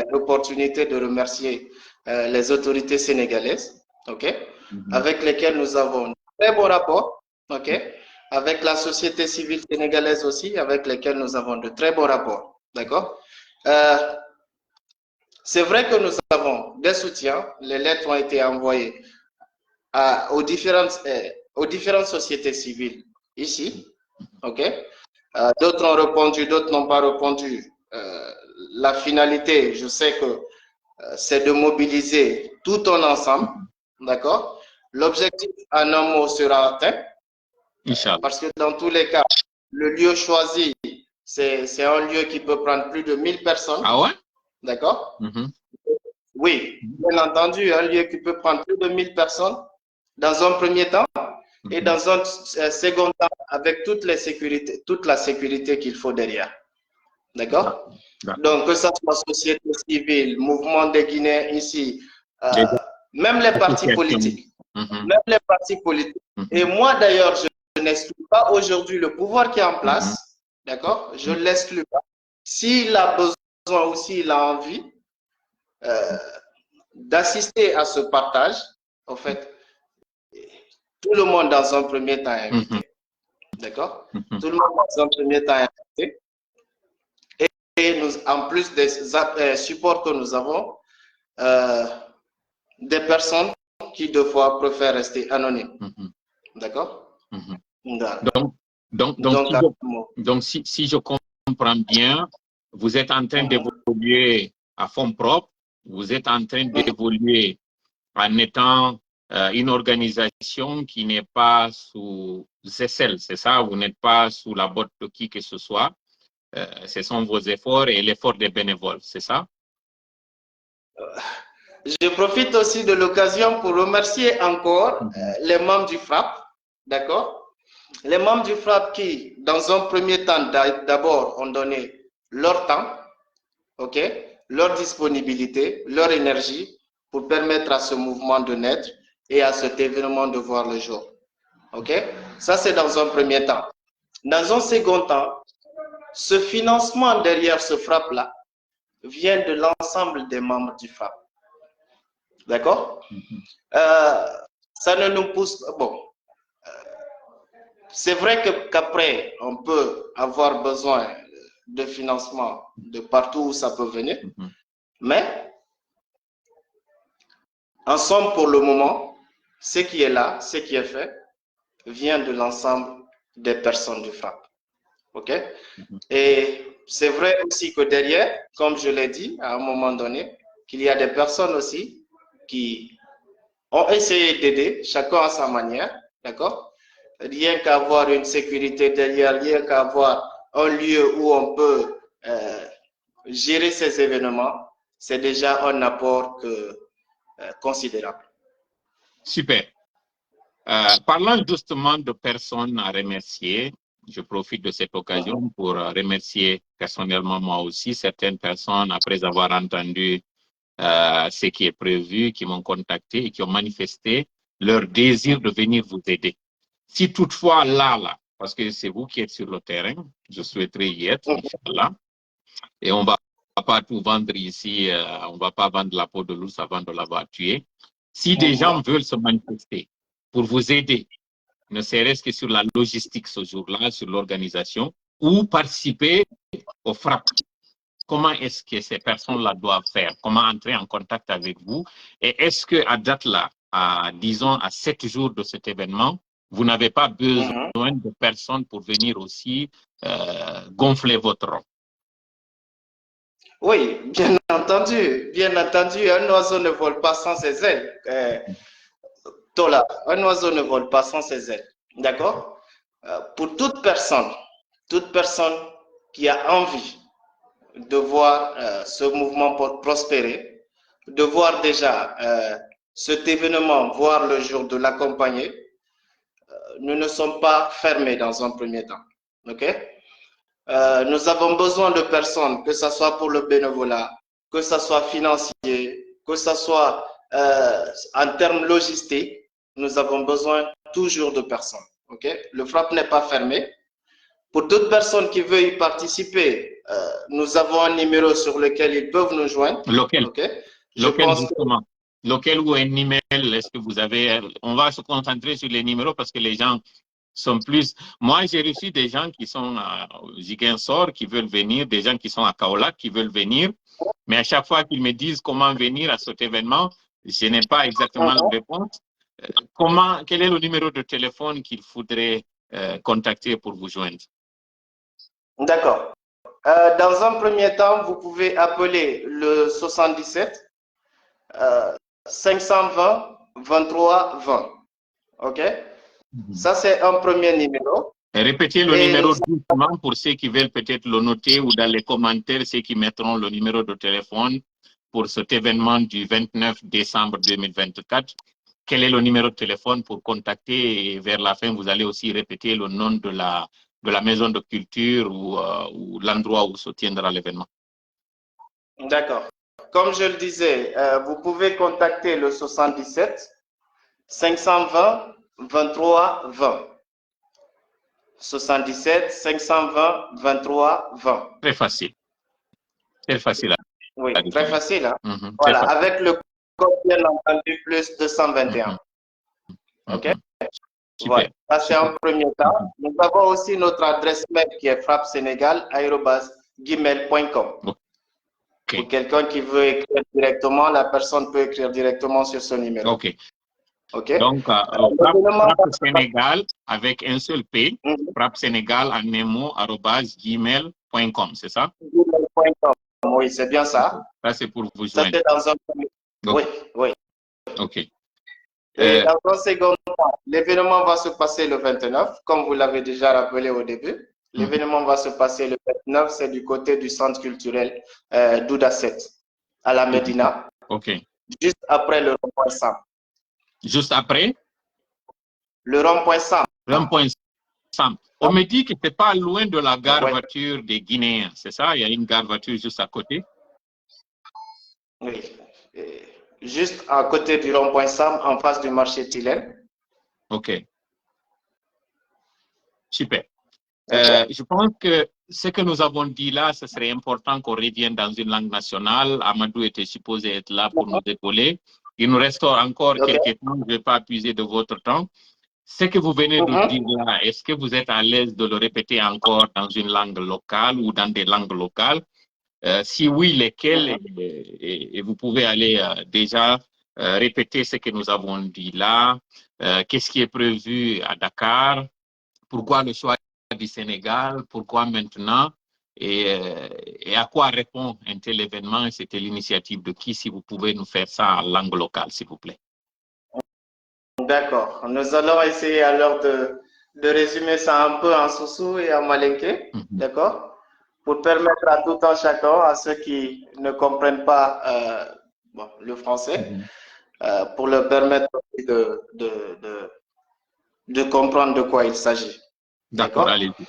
l'opportunité de remercier les autorités sénégalaises, avec lesquelles nous avons un très bon rapport, avec la société civile sénégalaise aussi, avec lesquelles nous avons de très bons rapports. D'accord. C'est vrai que nous avons des soutiens. Les lettres ont été envoyées aux différentes sociétés civiles ici. D'autres ont répondu, d'autres n'ont pas répondu. La finalité, je sais que c'est de mobiliser tout un ensemble. D'accord. L'objectif en un mot sera atteint. Parce que dans tous les cas, le lieu choisi, c'est un lieu qui peut prendre plus de 1000 personnes. Ah ouais? D'accord? Oui, bien entendu, un lieu qui peut prendre plus de 1000 personnes dans un premier temps et dans un second temps avec toute la sécurité qu'il faut derrière. D'accord? Donc, que ce soit société civile, mouvement des Guinéens ici, même les partis politiques. Même les partis politiques. Et moi, d'ailleurs, je n'exclus pas aujourd'hui le pouvoir qui est en place. D'accord? Je ne l'exclus pas. S'il a besoin ou s'il a envie d'assister à ce partage, en fait, tout le monde dans un premier temps est invité. D'accord? Tout le monde dans un premier temps est invité. Et nous, en plus des supports que nous avons, des personnes qui, deux fois, préfèrent rester anonymes. D'accord? Donc, si je comprends bien, vous êtes en train d'évoluer à fond propre, vous êtes en train d'évoluer en étant une organisation qui n'est pas sous aisselles, c'est ça? Vous n'êtes pas sous la botte de qui que ce soit. Ce sont vos efforts et l'effort des bénévoles, c'est ça? Je profite aussi de l'occasion pour remercier encore les membres du FRAPP, d'accord? Les membres du FRAPP qui, dans un premier temps, d'abord, ont donné leur temps, leur disponibilité, leur énergie pour permettre à ce mouvement de naître et à cet événement de voir le jour. OK? Ça, c'est dans un premier temps. Dans un second temps, ce financement derrière ce FRAP-là vient de l'ensemble des membres du FRAP. D'accord? Ça ne nous pousse... Bon, c'est vrai qu'après, on peut avoir besoin de financement de partout où ça peut venir, mais en somme, pour le moment, ce qui est là, ce qui est fait, vient de l'ensemble des personnes du FRAP. OK? Et c'est vrai aussi que derrière, comme je l'ai dit à un moment donné, qu'il y a des personnes aussi qui ont essayé d'aider, chacun à sa manière, d'accord? Rien qu'avoir une sécurité derrière, rien qu'avoir un lieu où on peut gérer ces événements, c'est déjà un apport considérable. Super. Parlant justement de personnes à remercier, je profite de cette occasion pour remercier personnellement moi aussi certaines personnes après avoir entendu ce qui est prévu, qui m'ont contacté et qui ont manifesté leur désir de venir vous aider. Si toutefois là, parce que c'est vous qui êtes sur le terrain, je souhaiterais y être, Inch'Allah, et on va pas tout vendre ici, on va pas vendre la peau de l'ours avant de l'avoir tué. Si des gens veulent se manifester pour vous aider, ne serait-ce que sur la logistique ce jour-là, sur l'organisation, ou participer au FRAP, comment est-ce que ces personnes-là doivent faire? Comment entrer en contact avec vous? Et est-ce qu'à date-là, disons à 7 jours de cet événement, vous n'avez pas besoin de personnes pour venir aussi gonfler votre rang? Oui, bien entendu. Bien entendu, un oiseau ne vole pas sans ses ailes. Tola, un oiseau ne vole pas sans ses ailes. D'accord? Pour toute personne qui a envie de voir ce mouvement prospérer, de voir déjà cet événement, voir le jour, de l'accompagner, nous ne sommes pas fermés dans un premier temps. OK? Nous avons besoin de personnes, que ce soit pour le bénévolat, que ce soit financier, que ce soit en termes logistiques, nous avons besoin toujours de personnes. Okay? Le FRAP n'est pas fermé. Pour toute personne qui veut y participer, nous avons un numéro sur lequel ils peuvent nous joindre. Lequel? Okay? Lequel justement? Lequel ou un email? Est-ce que vous avez... On va se concentrer sur les numéros parce que les gens sont plus... Moi, j'ai reçu des gens qui sont à Ziguinchor, qui veulent venir, des gens qui sont à Kaolack, qui veulent venir. Mais à chaque fois qu'ils me disent comment venir à cet événement, je n'ai pas exactement la réponse. Quel est le numéro de téléphone qu'il faudrait contacter pour vous joindre? D'accord. Dans un premier temps, vous pouvez appeler le 77 520 23 20. OK? Ça, c'est un premier numéro. Répétez le numéro doucement pour ceux qui veulent peut-être le noter ou dans les commentaires, ceux qui mettront le numéro de téléphone pour cet événement du 29 décembre 2024. Quel est le numéro de téléphone pour contacter et vers la fin, vous allez aussi répéter le nom de la maison de culture ou l'endroit où se tiendra l'événement. D'accord. Comme je le disais, vous pouvez contacter le 77 520 23 20. 77 520 23 20. Très facile. Très facile. Oui, très facile. Hein? Voilà, très facile. Avec le code bien entendu plus 221. OK? Voilà. Ça, c'est un premier temps. Nous avons aussi notre adresse mail qui est frappsenegal@gmail.com. Pour quelqu'un qui veut écrire directement, la personne peut écrire directement sur ce numéro. OK. Donc, Frappe Sénégal avec un seul P, Frappe Sénégal en un mot, @gmail.com, c'est ça? Gmail.com, oui, c'est bien ça. Ça, c'est pour vous joindre. Oui, oui. OK. Et dans un second temps, l'événement va se passer le 29, comme vous l'avez déjà rappelé au début. L'événement va se passer le 29, c'est du côté du centre culturel d'Oudasset, à la Médina. OK. Juste après le rond-point Sam. Juste après? Le rond-point Sam. Rond-point Sam. On me dit que ce n'est pas loin de la gare voiture des Guinéens, c'est ça? Il y a une gare voiture juste à côté? Oui. Juste à côté du rond-point Sam, en face du marché Tilène. OK. Super. Ok. Je pense que ce que nous avons dit là, ce serait important qu'on revienne dans une langue nationale. Amadou était supposé être là pour nous épauler. Il nous reste encore Ok. quelques temps. Je ne vais pas abuser de votre temps. Ce que vous venez de dire là, est-ce que vous êtes à l'aise de le répéter encore dans une langue locale ou dans des langues locales? Si oui, lesquelles? Et vous pouvez aller déjà répéter ce que nous avons dit là. Qu'est-ce qui est prévu à Dakar? Pourquoi le choix du Sénégal? Pourquoi maintenant? Et à quoi répond un tel événement? C'était l'initiative de qui? Si vous pouvez nous faire ça en langue locale, s'il vous plaît. D'accord. Nous allons essayer alors de résumer ça un peu en Soussou et en Malinké. D'accord? Pour permettre à tout un chacun, à ceux qui ne comprennent pas le français, pour leur permettre de comprendre de quoi il s'agit. D'accord, allez-y.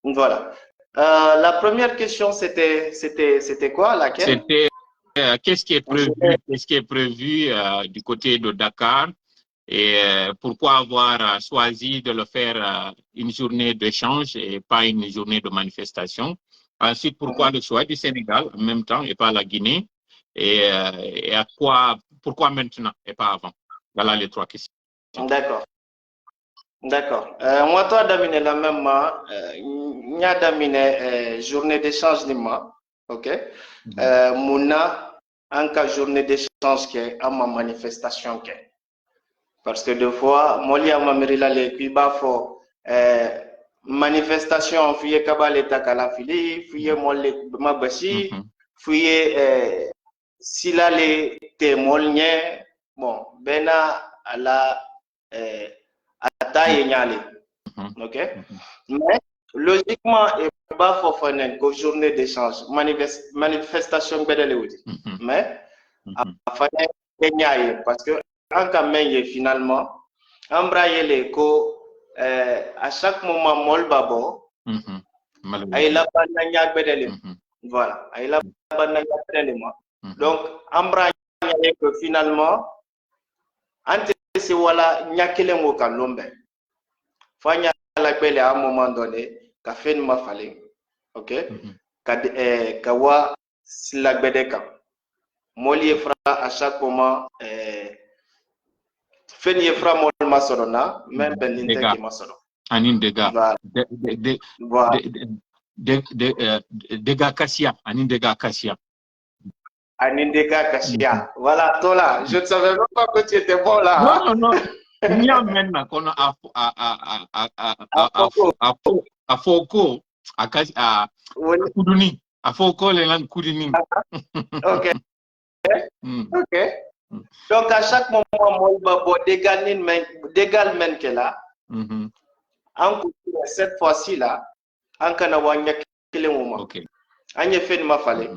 Voilà. La première question, c'était quoi, laquelle? C'était qu'est-ce qui est prévu du côté de Dakar et pourquoi avoir choisi de le faire une journée d'échange et pas une journée de manifestation. Ensuite, pourquoi le choix du Sénégal en même temps et pas la Guinée et pourquoi maintenant et pas avant? Voilà les trois questions. D'accord. D'accord. Moi, toi, Damine, la même, n'y a Damine, journée d'échange, Nima. OK? Mouna, en cas journée d'échange, qui est à ma manifestation, qui parce que des fois, moi, il y a ma mérila, les Cuba, faut, manifestation, fouillé Kabale Takala Fili, fouillé Molé Mabashi, fouillé Sila les témoignés, bon, Bena, à la taille nyale. OK? Mais logiquement, il va falloir faire une journée d'échange, manifestation bedeleudi. Mais à faire parce que en Kameye finalement, embrayer les co à chaque moment mol babo. Aïe la bananya bedele. Voilà, aïe la bananya bedele. Donc embrayer que finalement ante se wala nyakele mo kalombe. Fanya la belle à un moment donné, ka fen ma fale. OK? Kawa la bedeka. Moli fra à chaque moment fen ye fra mol masona, même ben l'intérêt masona. Anin dega. Voilà. Dega Kassia. Anin dega Kassia. Anindega Kashia. Voilà, toi là, je ne savais même pas que tu étais bon là. Non, non, non. Il y a maintenant qu'on a à Foko, à Koudouni. À Foko, les langues Koudouni. OK. OK. Donc, à chaque moment, moi, dégal men que là, cette fois-ci là, en Kanawanya Kilema. OK. En effet, ma fallait.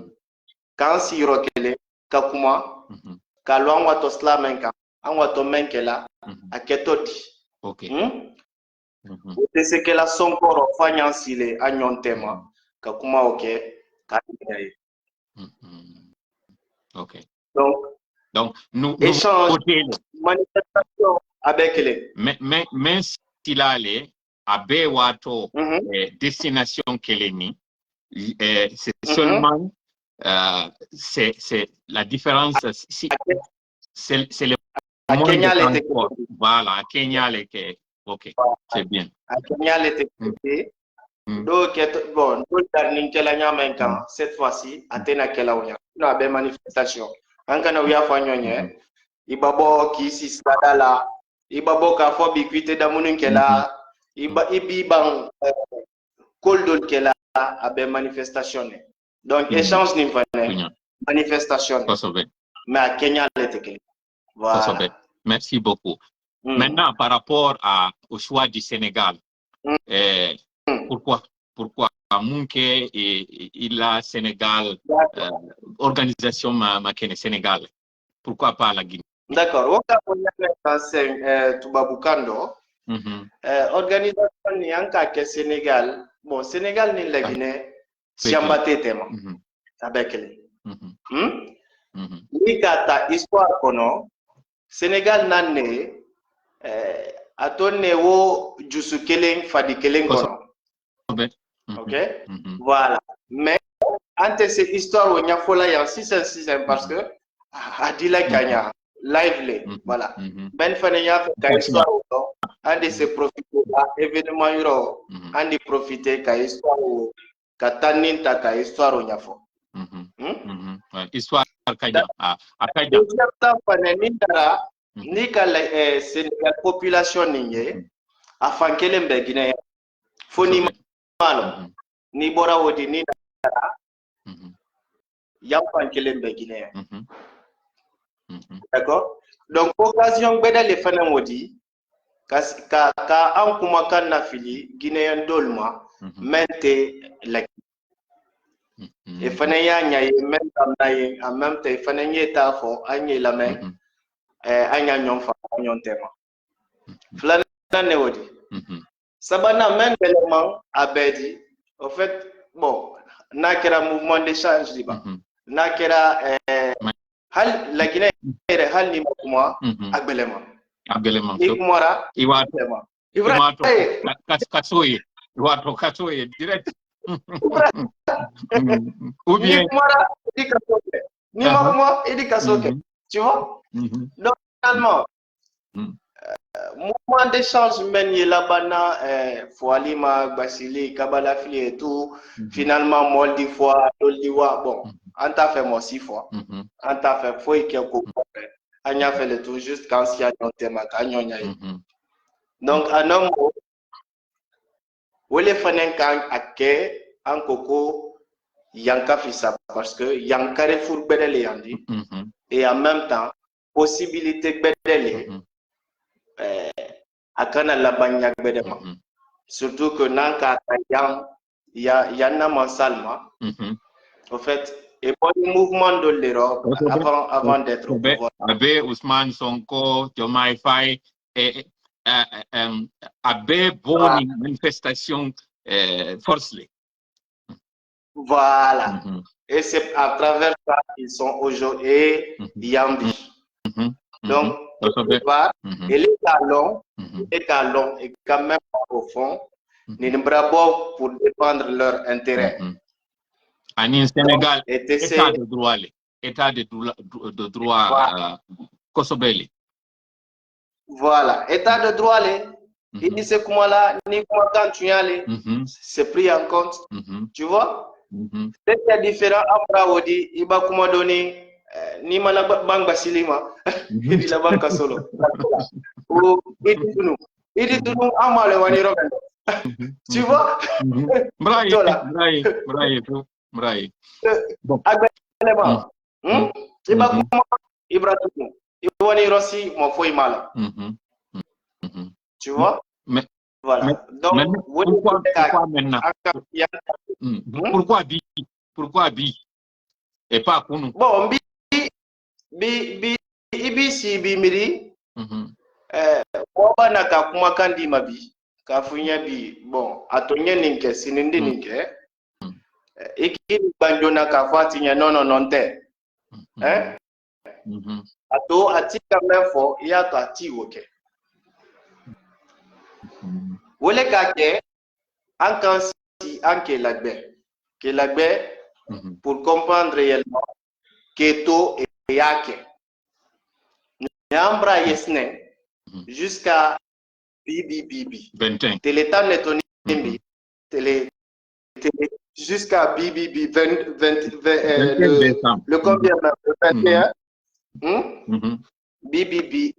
Quand si rokele, kakuma, kalwang wato slamenka, an wato menkela, a ketoti. OK. C'est que la son corps fanya sile a nyon tema, kakuma ok, kaliyaye. OK. Donc nous échange, manifestation avec les. Mais s'il allait à Bewato, destination Keleni, c'est seulement c'est la différence. C'est le à Kenya l'été. Voilà, à Kenya l'été. OK, c'est bien. À Kenya l'été. Donc, bon, cette fois-ci, Athéna Kelaounia, nous avons manifestation. En Canada, Fanyonye, Ibabo qui si sadala, Ibabo Kafo Bikwite Damununkela, Ibibang Koldol Kela, abe manifestation. Donc, échange n'importe manifestation. Mais à Kenya, l'été. Voilà. Merci beaucoup. Maintenant, par rapport au choix du Sénégal, pourquoi Munke et il a Sénégal, organisation Makene Sénégal, pourquoi pas la Guinée? D'accord. C'est Toubabukando. Organisation Nyanka ke Sénégal. Bon, Sénégal ni la Guinée, Siambate tema. Avec les. Ni kata histoire kono, Sénégal nané atone wo jusu keleng fadi keleng kono. Ok? Voilà. Mais ante cette histoire où il y a fola ya 6 parce que adila kanya live le voilà. Ben fane ya ka histoire où ande se profiter là événement yoro ande profiter ka histoire où ka tanin ta ka histoire où nyafo. Histoire kanya akanya. Certain fane nindara ni ka Sénégal population ninge afankele mbegine foni malo ni bora wodi ni yampankele mbegine. D'accord? Donc occasion beda le fana wodi ka an kuma kan na fili guinéen dolma mente la e fana ya nya e même tam na ye en même temps fana nyeta fo anye la main anya nyon fa nyon tema flana ne wodi sabana même élément abedi en fait bon nakera mouvement d'échange liba nakera hal la Guinée hal ni kuma agbelema ikumara iwato katsoye iwato katsoye direct ou bien ikumara idikasoke ni makuma idikasoke tu vois donc finalement mouvement d'échange meni labana Foualima Basili Kabala Fili et tout finalement moldi fois doldiwa bon on t'a fait moi 6 fois on t'a fait faut que on a fait le tout juste quand il y a un thème donc un homme où les fans quand ake en coco yanka fisa parce que yankare four bedele yandi et en même temps possibilité bedele akana la bagna bedema surtout que nanka yam yana mansalma en fait et pour le mouvement de l'Europe avant d'être au pouvoir Abe Ousmane Sonko Diomaye Faye et Abe bonne manifestation forcée. Voilà. Et c'est à travers ça qu'ils sont aujourd'hui Yambi. Donc, il est talon et quand même au fond, ils bravo pour défendre leurs intérêts. En Sénégal, état de droit, état de droit Kosobeli. Voilà, état de droit, il dit c'est comment là, ni comment quand tu y allais, c'est pris en compte. Tu vois? C'est différent. Après, on dit, il va comment donner, ni mal banque Basilima, il dit la banque solo. Ou il dit tout nous, amal wani rogan. Tu vois? Braille. Agréablement. Il va comment, il va tout nous. Il va wani rossi, mon fouille mal. Tu vois? Mais, voilà. Donc, pourquoi maintenant? Pourquoi Bi et pas Kounou? Bon, Ibi Miri, Waba Naka Kumakandi Mabi, Kafunya Bi, bon, Atonya Ninke, Sinindi Ninke, Eki Bandona Kafatinya non te. Hein? Ato Atika Mefo, Yato Ati Woke. Wole Kake, Ankansi, Anke Lagbe, pour comprendre réellement Keto et Yake. Nyambra Yesne jusqu'à Bibi. Télétan Netonimbi. Jusqu'à Bibi. Le combien même? Le 21. Bibi.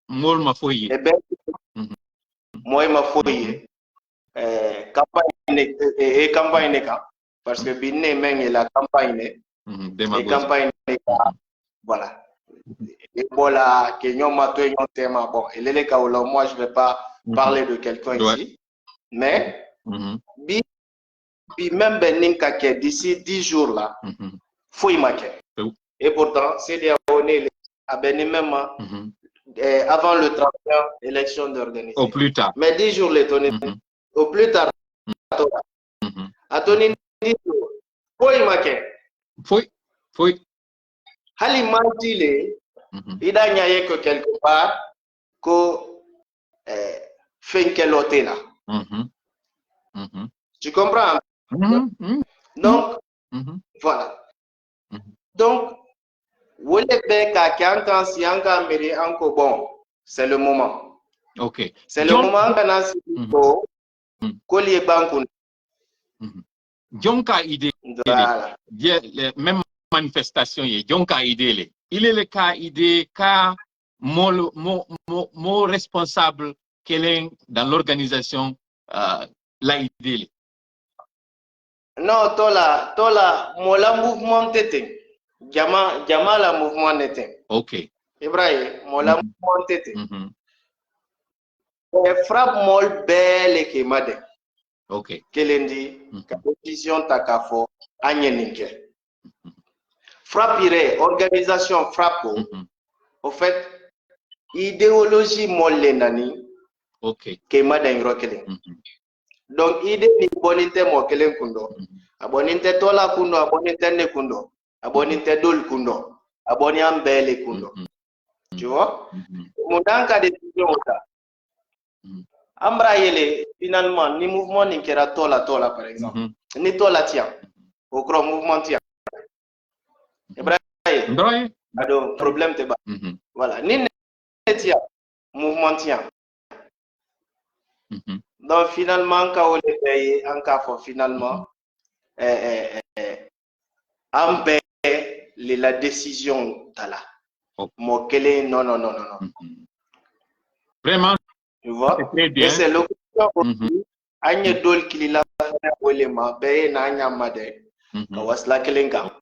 Mol ma foye. Eh bien, moi ma foye. Campagne parce que Biné mène la campagne et campagne voilà et voilà que nous matons un thème bon et les cas moi je vais pas parler de quelqu'un ici mais même Beninka qui d'ici 10 jours là faut y marquer et pourtant c'est des abonnés à Benin même avant le 31 élection d'organiser au plus tard mais 10 jours les tonner au plus tard à Tony faut y marquer faut Hali Mantile, il a que quelque part que Fenkelote là. Tu comprends? Donc, voilà. Donc, bon, c'est le moment. Ok. C'est le moment qu'on Jonka idée, voilà. les mêmes manifestations, Jonka idée. Il est le cas idée, cas mon responsable qu'elle est dans l'organisation, la idée. Non, tola, mola mouvement tete. Jama la mouvement nete. Ok. Ibrahim, mola mouvement tete. Frappe mol belle ke made. Ok. Kelendi, compétition takafo, anyeninke. Frappire, organisation frappe. Au fait, idéologie molle nani. Ok. Ke made rokele. Donc, idée ni bonite mo kelen kundo. Aboninte tola kundo, aboninte ne kundo. Aboninte dol kundo. Aboni ambele kundo. Tu vois? Mudanka décision ta. Ambra yele, finalement, ni mouvement ni kera tola par exemple. Ni tola tient. Au grand mouvement tient. Ibrahim. Ado, problème te ba. Voilà. Ni ne tient. Mouvement tient. Donc, finalement, quand on est payé, en cas finalement, la décision là. Non. Vraiment, tu vois? c'est très bien. C'est l'occasion aussi. Agne dol kilila olema be na anya made. Kawasla kelenga.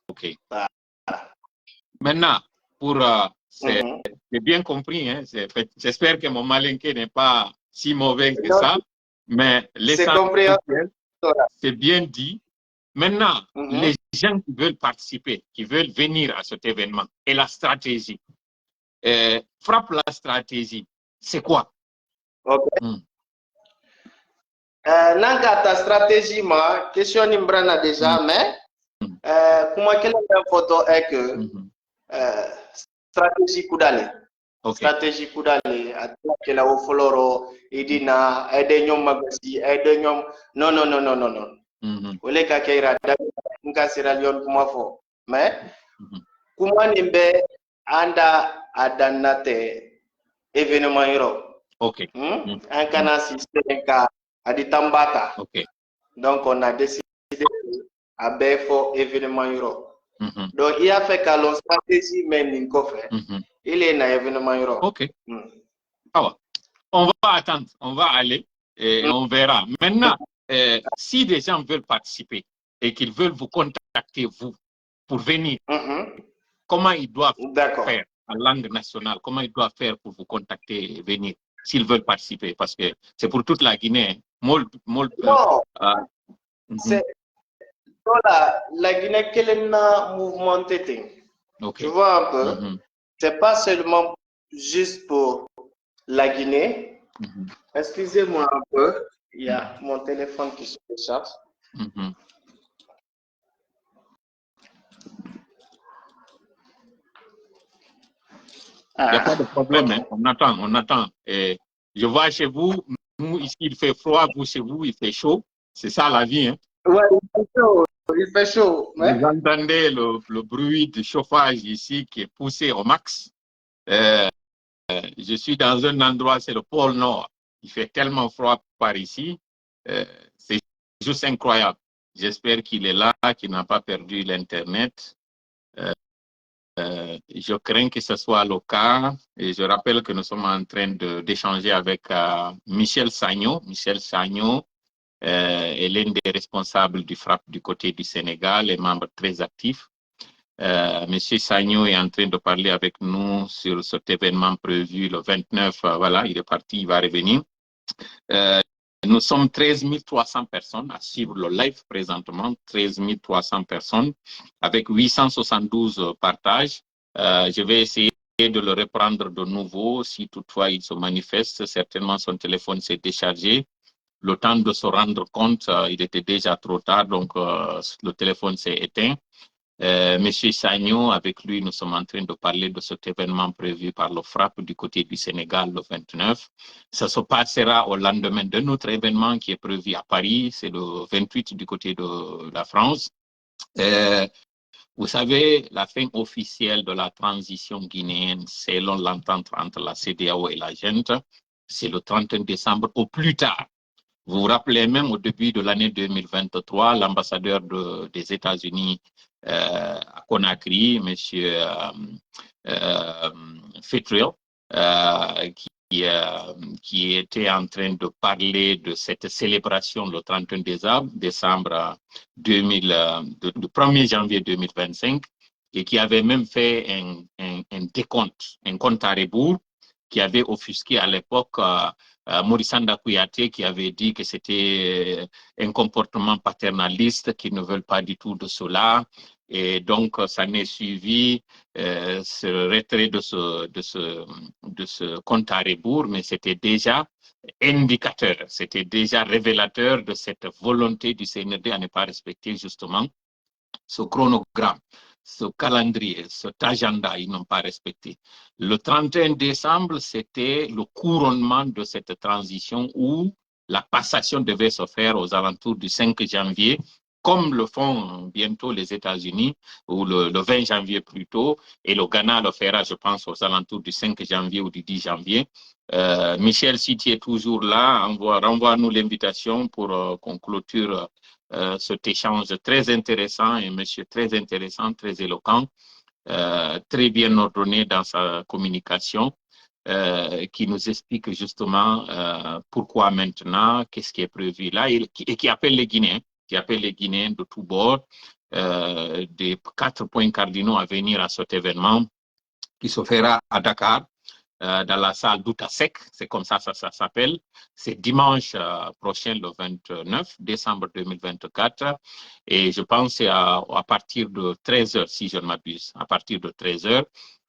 Ok. Maintenant, pour c'est bien compris, hein, j'espère que mon malinqué n'est pas si mauvais que ça, mais l'essentiel, c'est bien dit. Maintenant, les gens qui veulent participer, qui veulent venir à cet événement, et la stratégie, frappe la stratégie, c'est quoi? Ok. Nanga ta stratégie, ma question nimbrana déjà, mais comment quelle photo est que stratégie Koudale? Stratégie Koudale, à la au foloro, idina, aidenyom magasi, aidenyom, non. Ole ka keira nka Sierra Leone kuma fo mais kuma nimbe anda adanate événement yoro un kana système ka aditambata donc on a décidé à befo événement yoro donc il a fait que l'on stratégie mais ninko fait il est na événement yoro on va attendre, on va aller et on verra maintenant. Si des gens veulent participer et qu'ils veulent vous contacter, vous, pour venir, comment ils doivent faire en langue nationale? Comment ils doivent faire pour vous contacter et venir, s'ils veulent participer? Parce que c'est pour toute la Guinée. C'est la Guinée qui est mouvementée. Tu vois un peu? C'est pas seulement juste pour la Guinée. Excusez-moi un peu. Il y a mon téléphone qui se décharge. Il n'y a pas de problème, hein. On attend. Et je vois chez vous, nous ici il fait froid, vous chez vous il fait chaud. C'est ça la vie. Hein. Ouais, il fait chaud. Ouais. Vous entendez le bruit de chauffage ici qui est poussé au max. Je suis dans un endroit, c'est le pôle Nord. Il fait tellement froid par ici. C'est juste incroyable. J'espère qu'il est là, qu'il n'a pas perdu l'Internet. Je crains que ce soit le cas. Et je rappelle que nous sommes en train d'échanger avec Michel Sagno. Michel Sagno est l'un des responsables du FRAPP du côté du Sénégal et membre très actif. Monsieur Sagno est en train de parler avec nous sur cet événement prévu le 29. Voilà, il est parti, il va revenir. Nous sommes 13 300 personnes à suivre le live présentement, 13 300 personnes avec 872 partages. Je vais essayer de le reprendre de nouveau si toutefois il se manifeste. Certainement son téléphone s'est déchargé. Le temps de se rendre compte, il était déjà trop tard, donc le téléphone s'est éteint. Monsieur Sagno, avec lui, nous sommes en train de parler de cet événement prévu par le FRAPP du côté du Sénégal le 29. Ça se passera au lendemain de notre événement qui est prévu à Paris, c'est le 28 du côté de la France. Vous savez, la fin officielle de la transition guinéenne, selon l'entente entre la CEDEAO et la junte, c'est le 31 décembre au plus tard. Vous vous rappelez même au début de l'année 2023, l'ambassadeur des États-Unis à Conakry, M. Fétriel, qui était en train de parler de cette célébration le 31 décembre le 1er janvier 2025, et qui avait même fait un décompte, un compte à rebours, qui avait offusqué à l'époque Maurice Kouyaté, qui avait dit que c'était un comportement paternaliste, qu'ils ne veulent pas du tout de cela. Et donc, ça n'est suivi ce retrait de ce compte à rebours, mais c'était déjà indicateur, c'était déjà révélateur de cette volonté du CNRD à ne pas respecter justement ce chronogramme, ce calendrier, cet agenda, ils n'ont pas respecté. Le 31 décembre, c'était le couronnement de cette transition où la passation devait se faire aux alentours du 5 janvier, comme le font bientôt les États-Unis, ou le 20 janvier plutôt, et le Ghana le fera, je pense, aux alentours du 5 janvier ou du 10 janvier. Michel, si tu es toujours là, renvoie-nous l'invitation pour qu'on clôture cet échange très intéressant, et monsieur très intéressant, très éloquent, très bien ordonné dans sa communication, qui nous explique justement pourquoi maintenant, qu'est-ce qui est prévu là, et qui appelle les Guinéens, de tous bords, des 4 points cardinaux à venir à cet événement qui se fera à Dakar, dans la salle d'Outasek, c'est comme ça s'appelle. C'est dimanche prochain, le 29 décembre 2024. Et je pense c'est à partir de 13h, si je ne m'abuse, à partir de 13h.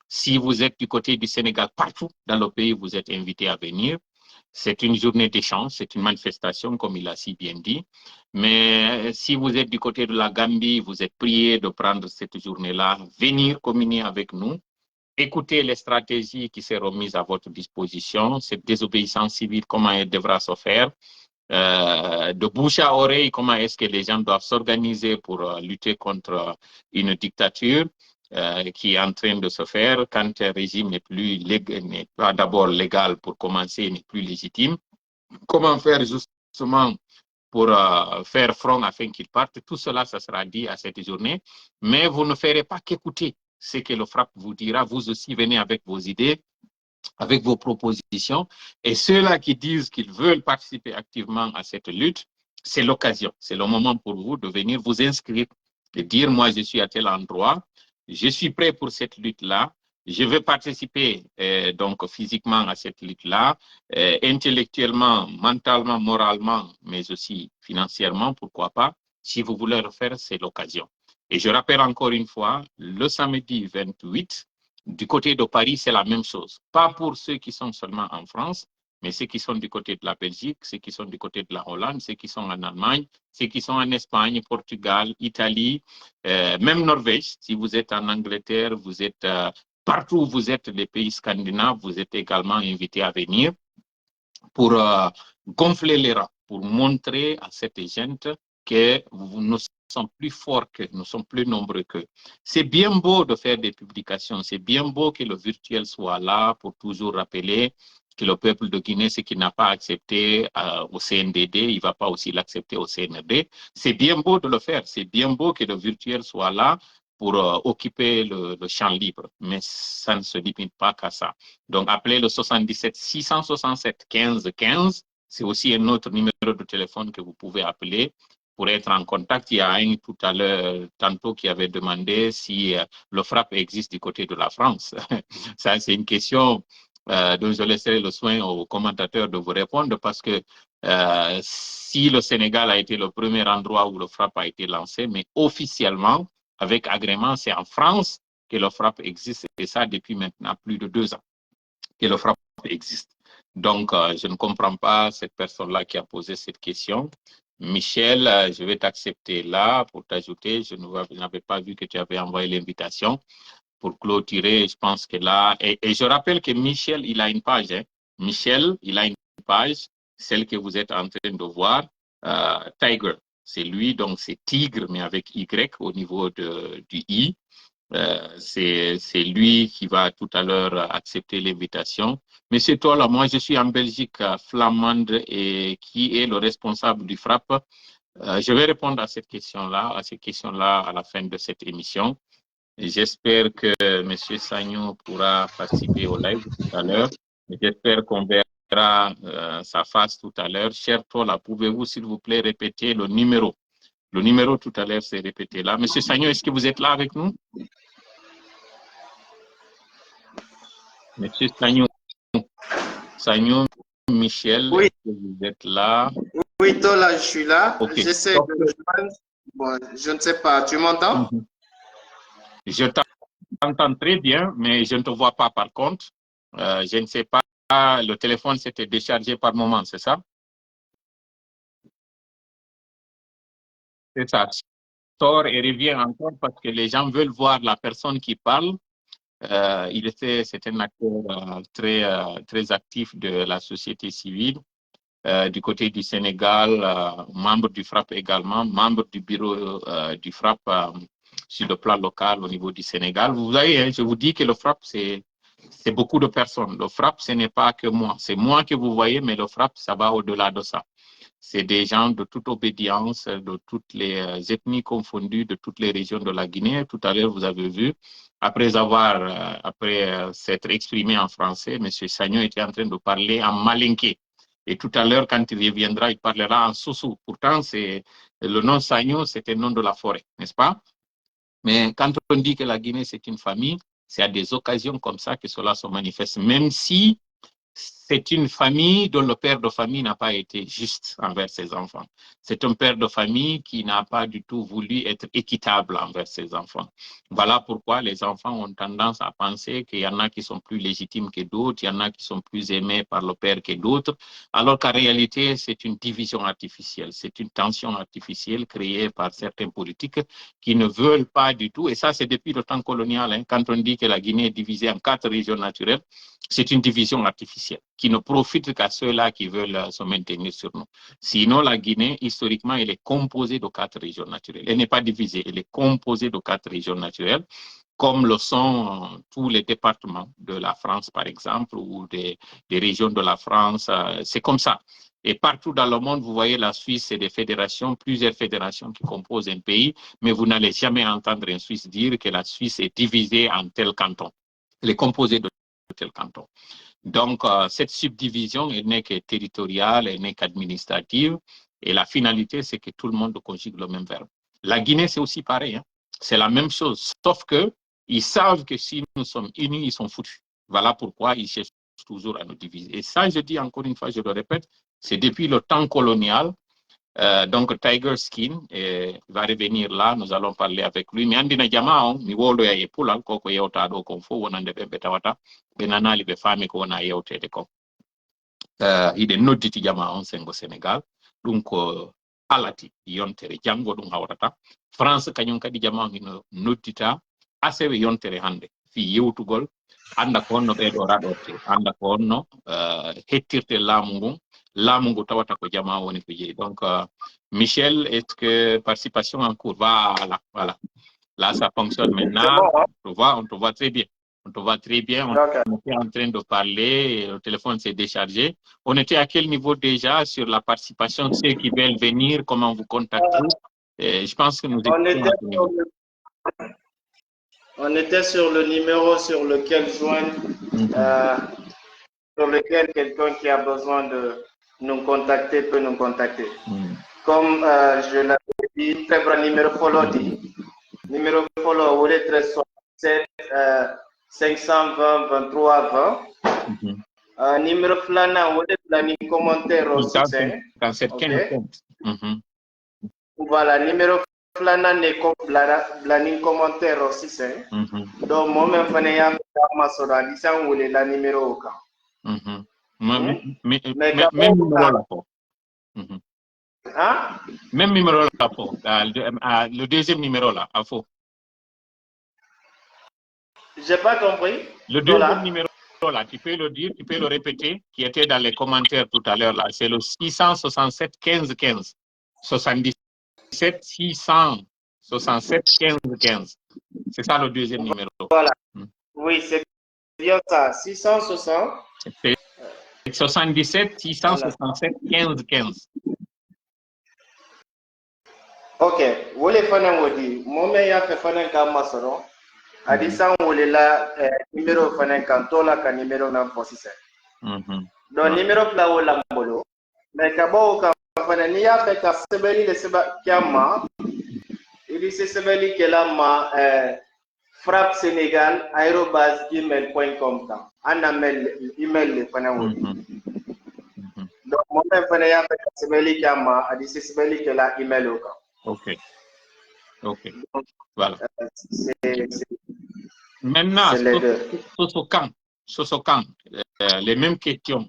Si vous êtes du côté du Sénégal, partout dans le pays, vous êtes invités à venir. C'est une journée d'échange, c'est une manifestation, comme il a si bien dit. Mais si vous êtes du côté de la Gambie, vous êtes priés de prendre cette journée-là, venir communier avec nous. Écoutez les stratégies qui seront mises à votre disposition, cette désobéissance civile, comment elle devra se faire, de bouche à oreille, comment est-ce que les gens doivent s'organiser pour lutter contre une dictature qui est en train de se faire quand un régime n'est pas d'abord légal pour commencer, n'est plus légitime. Comment faire justement pour faire front afin qu'il parte. Tout cela, ça sera dit à cette journée, mais vous ne ferez pas qu'écouter ce que le FRAPP vous dira. Vous aussi, venez avec vos idées, avec vos propositions. Et ceux-là qui disent qu'ils veulent participer activement à cette lutte, c'est l'occasion, c'est le moment pour vous de venir vous inscrire et dire, moi, je suis à tel endroit, je suis prêt pour cette lutte-là, je veux participer donc physiquement à cette lutte-là, intellectuellement, mentalement, moralement, mais aussi financièrement, pourquoi pas. Si vous voulez le faire, c'est l'occasion. Et je rappelle encore une fois, le samedi 28, du côté de Paris, c'est la même chose. Pas pour ceux qui sont seulement en France, mais ceux qui sont du côté de la Belgique, ceux qui sont du côté de la Hollande, ceux qui sont en Allemagne, ceux qui sont en Espagne, Portugal, Italie, même Norvège. Si vous êtes en Angleterre, vous êtes partout où vous êtes, les pays scandinaves, vous êtes également invités à venir pour gonfler les rangs, pour montrer à cette gente que nous sommes plus forts qu'eux, nous sommes plus nombreux qu'eux. C'est bien beau de faire des publications, c'est bien beau que le virtuel soit là pour toujours rappeler que le peuple de Guinée, ce qu'il n'a pas accepté au CNDD, il ne va pas aussi l'accepter au CNRD. C'est bien beau de le faire, c'est bien beau que le virtuel soit là pour occuper le champ libre, mais ça ne se limite pas qu'à ça. Donc, appelez le 77 667 15 15. C'est aussi un autre numéro de téléphone que vous pouvez appeler pour être en contact. Il y a un tout à l'heure, tantôt, qui avait demandé si le FRAPP existe du côté de la France. Ça, c'est une question dont je laisserai le soin aux commentateurs de vous répondre parce que si le Sénégal a été le premier endroit où le FRAPP a été lancé, mais officiellement, avec agrément, c'est en France que le FRAPP existe, et ça depuis maintenant plus de 2 ans que le FRAPP existe. Donc, je ne comprends pas cette personne-là qui a posé cette question. Michel, je vais t'accepter là pour t'ajouter. Je n'avais pas vu que tu avais envoyé l'invitation. Pour clôturer, je pense que là... Et je rappelle que Michel, il a une page. Hein. Michel, il a une page, celle que vous êtes en train de voir. Tiger, c'est lui, donc c'est Tigre, mais avec Y au niveau du I. C'est lui qui va tout à l'heure accepter l'invitation. Monsieur Tola, moi je suis en Belgique flamande et qui est le responsable du FRAPP. Je vais répondre à cette question-là, à la fin de cette émission. J'espère que monsieur Sagnon pourra participer au live tout à l'heure. J'espère qu'on verra sa face tout à l'heure. Cher Tola, pouvez-vous s'il vous plaît répéter le numéro? Le numéro tout à l'heure s'est répété là. Monsieur Sagnon, est-ce que vous êtes là avec nous? Monsieur Sagnon, Michel, oui. Est-ce que vous êtes là? Oui, Tola, je suis là. Okay. J'essaie de joindre. Bon, je ne sais pas, tu m'entends? Je t'entends très bien, mais je ne te vois pas par contre. Je ne sais pas, le téléphone s'était déchargé par moment, c'est ça? C'est ça. Sort et revient encore parce que les gens veulent voir la personne qui parle. C'est un acteur très actif de la société civile. Du côté du Sénégal, membre du FRAPP également, membre du bureau du FRAPP sur le plan local au niveau du Sénégal. Vous voyez, hein, je vous dis que le FRAPP, c'est beaucoup de personnes. Le FRAPP, ce n'est pas que moi. C'est moi que vous voyez, mais le FRAPP, ça va au-delà de ça. C'est des gens de toute obédience, de toutes les ethnies confondues, de toutes les régions de la Guinée. Tout à l'heure, vous avez vu, après s'être exprimé en français, M. Sagnon était en train de parler en malinké. Et tout à l'heure, quand il reviendra, il parlera en Soussou. Pourtant, le nom Sagnon, c'est un nom de la forêt, n'est-ce pas? Mais quand on dit que la Guinée, c'est une famille, c'est à des occasions comme ça que cela se manifeste, même si c'est une famille dont le père de famille n'a pas été juste envers ses enfants. C'est un père de famille qui n'a pas du tout voulu être équitable envers ses enfants. Voilà pourquoi les enfants ont tendance à penser qu'il y en a qui sont plus légitimes que d'autres, il y en a qui sont plus aimés par le père que d'autres, alors qu'en réalité, c'est une division artificielle, c'est une tension artificielle créée par certains politiques qui ne veulent pas du tout, et ça c'est depuis le temps colonial, hein, quand on dit que la Guinée est divisée en 4 régions naturelles, c'est une division artificielle qui ne profite qu'à ceux-là qui veulent se maintenir sur nous. Sinon, la Guinée, historiquement, elle est composée de 4 régions naturelles. Elle n'est pas divisée, elle est composée de 4 régions naturelles, comme le sont tous les départements de la France, par exemple, ou des régions de la France. C'est comme ça. Et partout dans le monde, vous voyez, la Suisse, c'est des fédérations, plusieurs fédérations qui composent un pays, mais vous n'allez jamais entendre un Suisse dire que la Suisse est divisée en tel canton. Elle est composée de tel canton. Donc, cette subdivision, elle n'est que territoriale, elle n'est qu'administrative, et la finalité, c'est que tout le monde conjugue le même verbe. La Guinée, c'est aussi pareil, hein? C'est la même chose, sauf que ils savent que si nous sommes unis, ils sont foutus. Voilà pourquoi ils cherchent toujours à nous diviser. Et ça, je dis encore une fois, je le répète, c'est depuis le temps colonial. Donc, Tiger Skin va revenir là, nous allons parler avec lui. Mais andina jamaa mi wolo ya epulal koko yewta do kon fo wonande be betawata be nanali be fami ko wona yewtede ko. Ide nodditi jamaa on sengo Sénégal. Donc alati yontere jango dum hawrata. France kanyum kadi jamaa hino noddita asewe yontere hande fi yewtugol anda ko onno be do radorte anda ko onno hettirte laamu ngun laamu ngu tawata ko jamaa woni ko jeyi. Donc Michel, est-ce que participation en cours? Voilà. Là, ça fonctionne maintenant. Bon, hein? On te voit très bien. On te voit très bien. On était en train de parler. Le téléphone s'est déchargé. On était à quel niveau déjà sur la participation? Ceux qui veulent venir, comment vous contacter? Je pense que nous étions... On était sur le numéro sur lequel joindre, sur lequel quelqu'un qui a besoin de nous contacter peut nous contacter. Comme je l'avais dit, très bon numéro follow dit. Numéro follow, vous êtes 67 520 23 20. Numéro flana, vous êtes planning commentaire aussi. Voilà, numéro flana n'est comme planning commentaire aussi. Donc, moi-même, je vais vous la numéro. Même numéro là. Hein? Même numéro là, le deuxième numéro là, à faux. J'ai pas compris. Le deuxième numéro là, tu peux le dire, tu peux le répéter, qui était dans les commentaires tout à l'heure là, c'est le 667 15 15. 77 667 15 15. C'est ça le deuxième numéro. Voilà. Oui, c'est bien ça. 660. C'est 77 667 15 15. Ok. Vous les fans wodi. Mon meilleur fait fan ka masoro. Adi san wole la numéro fan kan tola ka numéro nan posise. Donc numéro fla wala mbolo. Mais kabo ka fan ni ya fait ka sebeli le seba kiama. Il dit c'est sebeli que là ma frappe Sénégal @gmail.com ta. Ana mail email le fan wodi. Donc mon meilleur fan ya fait ka sebeli kiama adi c'est sebeli que là email au cas. Ok. Voilà. C'est Maintenant, Sosokan, les mêmes questions.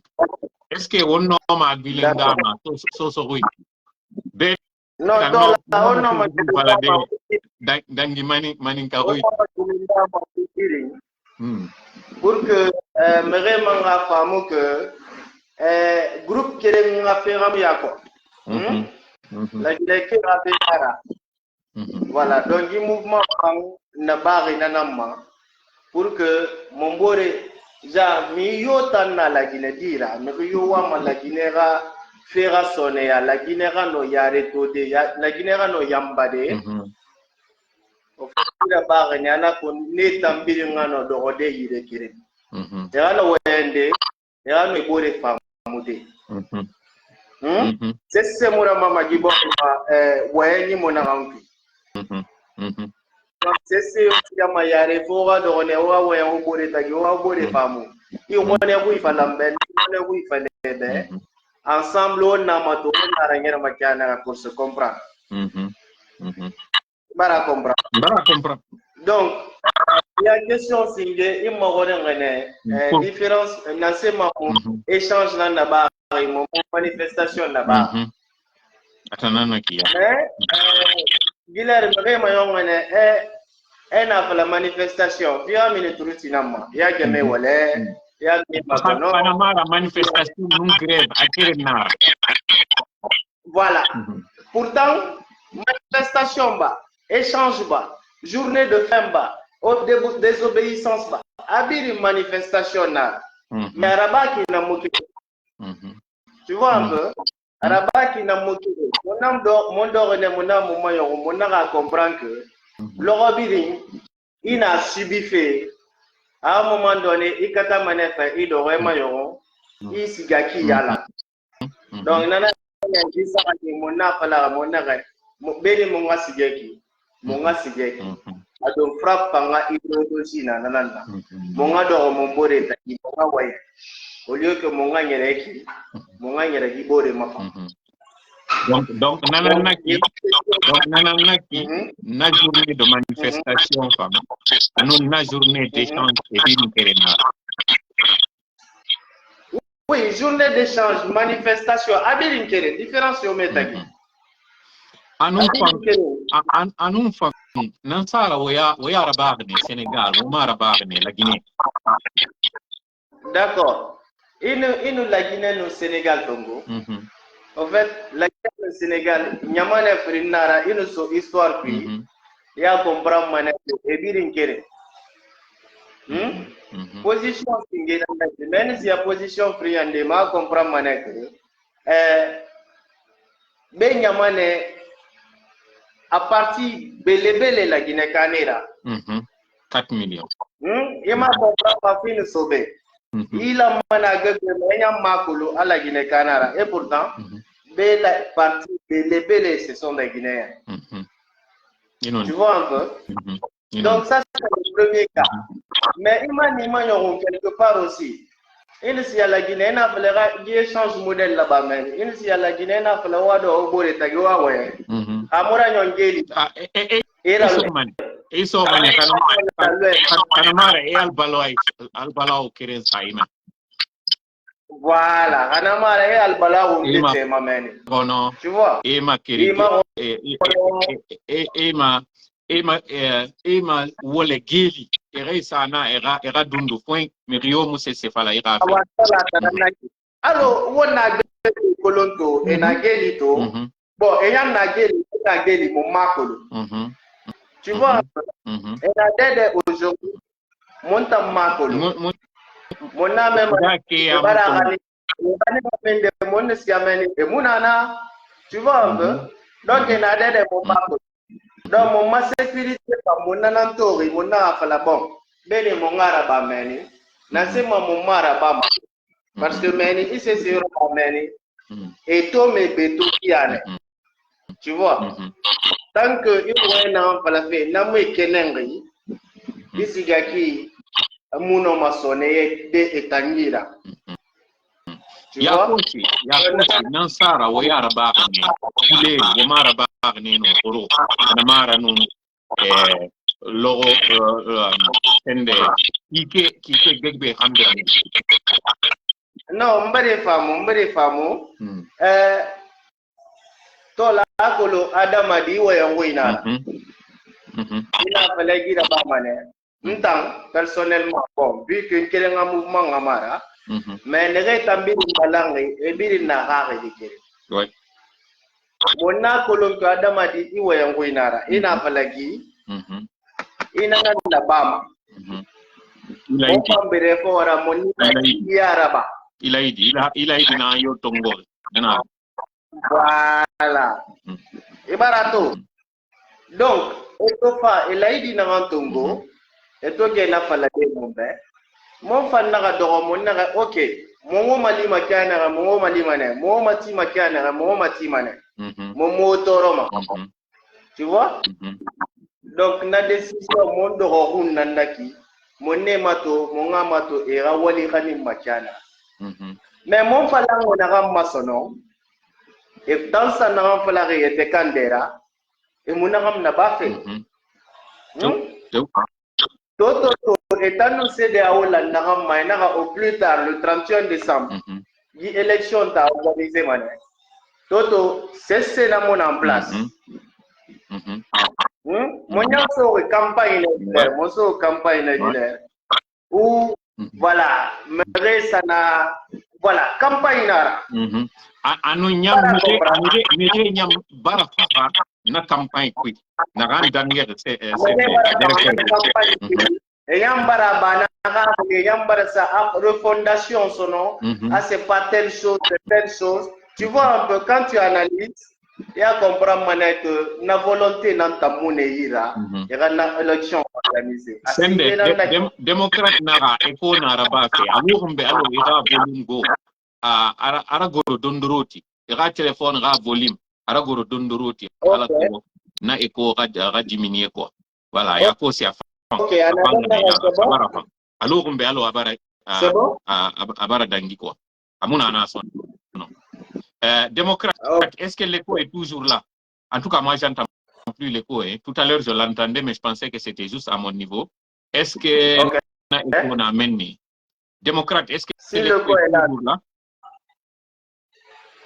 Est-ce que on nomme à Bilendama, Sosori? Non, on nomme Dangi Maninkaroui. Pour que vraiment la femme que groupe qui est en fait la Guinée voilà, donc le mouvement n'a pas pour que mon bore ja mi yota na la Guinée dira mais yo wa la Guinée fera sonner la Guinée no yare to de la Guinée no yambade au fait la barre nyana ko ne tambiri ngano do ode yire kire ya no wende ya no bore famude c'est mura mama gibo wayenyi mona nganki c'est yama yare fora do ne wa wa o bore tagi wa bore famu i wone ku ifalambe ne ku ifalebe ensemble on a mato na rangera makana pour se comprendre bara comprendre donc il y a question singe i mo ngene différence na sema échange na ba manifestation na ba atanana kia Guilherme vraiment yongene na la manifestation via minute tinama ya game wala ya magono la manifestation non grève à Kérénara. Voilà. Pourtant manifestation ba échange ba journée de faim ba désobéissance ba abiri manifestation na mais rabaki na moki tu vois un peu rabaki na moki mon dorene mon moyo mon a comprendre que l'orobiri il a subi fait à un moment donné il kata manefa il doit mayo il sigaki yala donc nana ngisa ati mona pala mona ga beli monga sigeki ado frappe panga idéologie na nana monga do mombore ta monga way au lieu que monga nyereki bore mafa donc nananaki na journée de manifestation femme nous na journée d'échange et d'intérénat. Oui, journée d'échange, manifestation, abirinkere, différence au métagi. Anum fa nansara oya rabarne Sénégal, oma rabarne la Guinée. D'accord. Inu la Guinée no Sénégal Congo. En fait, la Guinée no Sénégal, nyamane frinara inu so histoire puis ya comprendre mané ebirinkere. Position singena même si la position friande ma comprendre mané benyamane à partir belebele la Guinée canera 4 millions ima comprendre pas fin sauver il a managa que menyam makulu à la Guinée canara et pourtant belle partie belebele ce sont des Guinéens tu vois un peu donc ça c'est le premier cas. Mais il quelque part aussi. Il y a la Guinée, il échange modèle là-bas même. Il y a la Guinée, il y a au bord de Tagoua, ouais. Amora Nyongeli. Et so many Kanamara et Albalo Kirin Saima. Voilà. Hanamara et Albala ou Rono. tu vois? Ema Kiri. Ema Wole Geli. Ere Sana era Dundu Point. Mirio Mousse Sefala ira. Alors, on a Colonto et Nagelito. Bon, et un Nageli, mon Makolo. Tu vois? Et la dette aujourd'hui, mon tam Makolo. Mon âme même. Tu vois un peu? Donc, il y a des moments. Donc, mon sécurité, mon anantori, mon afala bon. Bene mon araba meni. Nase mon maraba. Parce que meni, il s'est sur meni. Et tout mes béto qui allait. Tu vois? Tant que il y a un enfant fait, n'amé kenengri. Ici, gaki. Muno masone de etangira. Yakosi, Nansara, Wayara Bagni, Kule, Womara Bagni, no Oro, Namara Nun, Logo, Sende, Kike Gegbe Hamdan. Non, mbere famu. Tola akolo Adamadi Wayangwina. Il a fallu dire à Bamane. Personnellement, bon, vu que quelqu'un a un mouvement Amara, mais les gens qui ont langue et bien n'a rare de mon akolon que Adam a dit, il a il a fallu il a la Bama. Il a dit, na yo tongo. Voilà. Et barato. Donc, il a dit na tongo. Et toi, tu as fait mon père. Mon fan n'a pas de ok. Mon mali makana, mon mali mané, mon mati makana, mon mati mané. Mon motoroma. Tu vois? Donc, na décision, mon dororun nandaki, mon nemato, mon amato, et rawali rani makana. Mais mon falang, on a ramassonné. Et dans sa n'a pas était candera. Et mon aram n'a pas fait. Toto est annoncé de Aoula au plus tard, le 31 décembre. L'élection t'a organisé, Toto, c'est la mon en place. Mon campagne où, voilà, mais ça n'a, voilà, campagne là. Anu nyam bara na campagne qui na ran dernière c'est Yambara bana yambara sa refondation son nom c'est pas telle chose. Tu vois un peu quand tu analyses et à comprendre que la volonté dans ta monnaie ira il y a une élection organisée. Démocrate nara eko nara ba fe alors mbe alors ira volumgo ara goro dondoroti ira téléphone ra volume ara goro dondoroti ala ko na eko ga diminuer quoi voilà ya ko si a OK alors mbe alors abara abara dangi quoi amuna na son non démocrate est-ce que l'écho est toujours là? En tout cas moi j'entends plus l'écho tout à l'heure je l'entendais mais je pensais que c'était juste à mon niveau. Est-ce que on a amené démocrate, est-ce que l'écho est toujours là?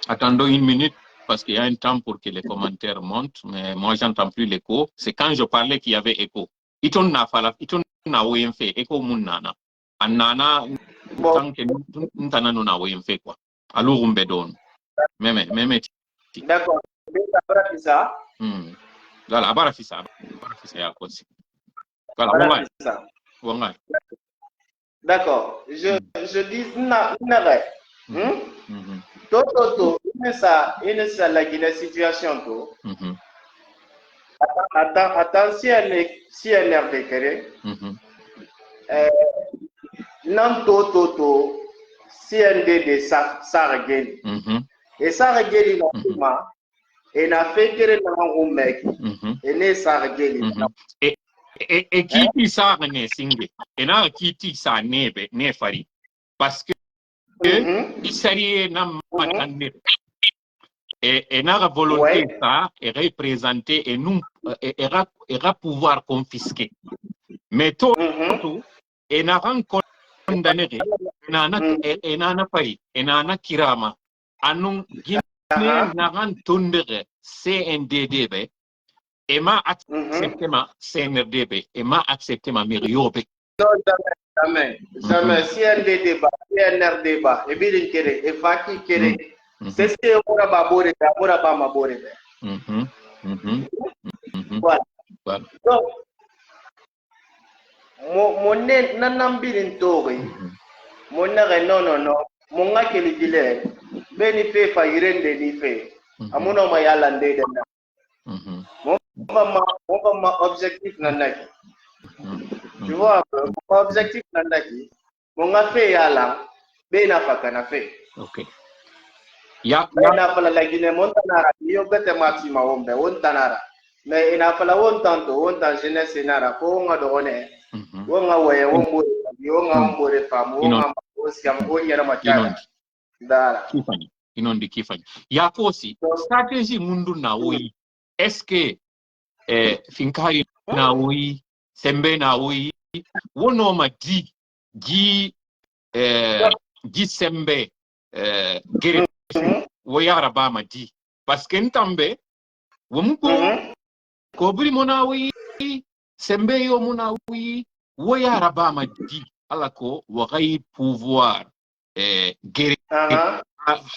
Attendons une minute parce qu'il y a un temps pour que les commentaires montent, mais moi j'entends plus l'écho. C'est quand je parlais qu'il y avait écho. Iton na fala, iton na fait écho munana. Anana tant que nous t'en na fait quoi. Alors on bedon. Même. D'accord. Ça. Voilà, abarafisa ya kosi. Voilà, on d'accord. Je dis n'arrête. Toto, il ça la Guinée situation tout. Attends, si elle est déclarée, non toto, si elle est de Sarageli. Et Sarageli normalement, et n'a fait que le mec, et n'est Sarageli. Et qui dit ça ne single, et n'a qui dit ça ne fari, parce que il s'agit d'un maternel. Et n'a volonté ça est représenté et nous et pouvoir confisquer. Mais tout et n'a rencontré condamné enana pay enana kirama anun Guinée naran tundere CNDD et m'a accepté ma CNRDB et m'a accepté ma Mériobe. Non, jamais. Jamais. CNDD, CNRD, et bien et Faki Kere. C'est ce que on a babore, on a pas ma bore. Voilà. Donc, mon nanambirin tori, mon non, mon a qu'elle dit, beni fait faillirende ni fait. Amuno mayalande de na. Mon objectif nanaki. Tu vois, mon objectif nanaki, mon a fait yala, bena fakana fait. Ok. Ina fala la Guinée montanara, yo bete maxima wombe, wontanara. Mais ina fala wontanto, wontan jeunesse inara, ko nga dogone. Wonga waye wombo, wonga wombore fam, wonga oskam onyera machara. Dara. Kifani. Inondi kifani. Yako aussi, stratégie mundu na oui. Est-ce que finkari na oui, sembe na oui, wono ma gi sembe gere woyara ba ma di parce que ntambe womuko kobri mona oui sembe yo mona oui woyara ba ma di alako wagai pouvoir gere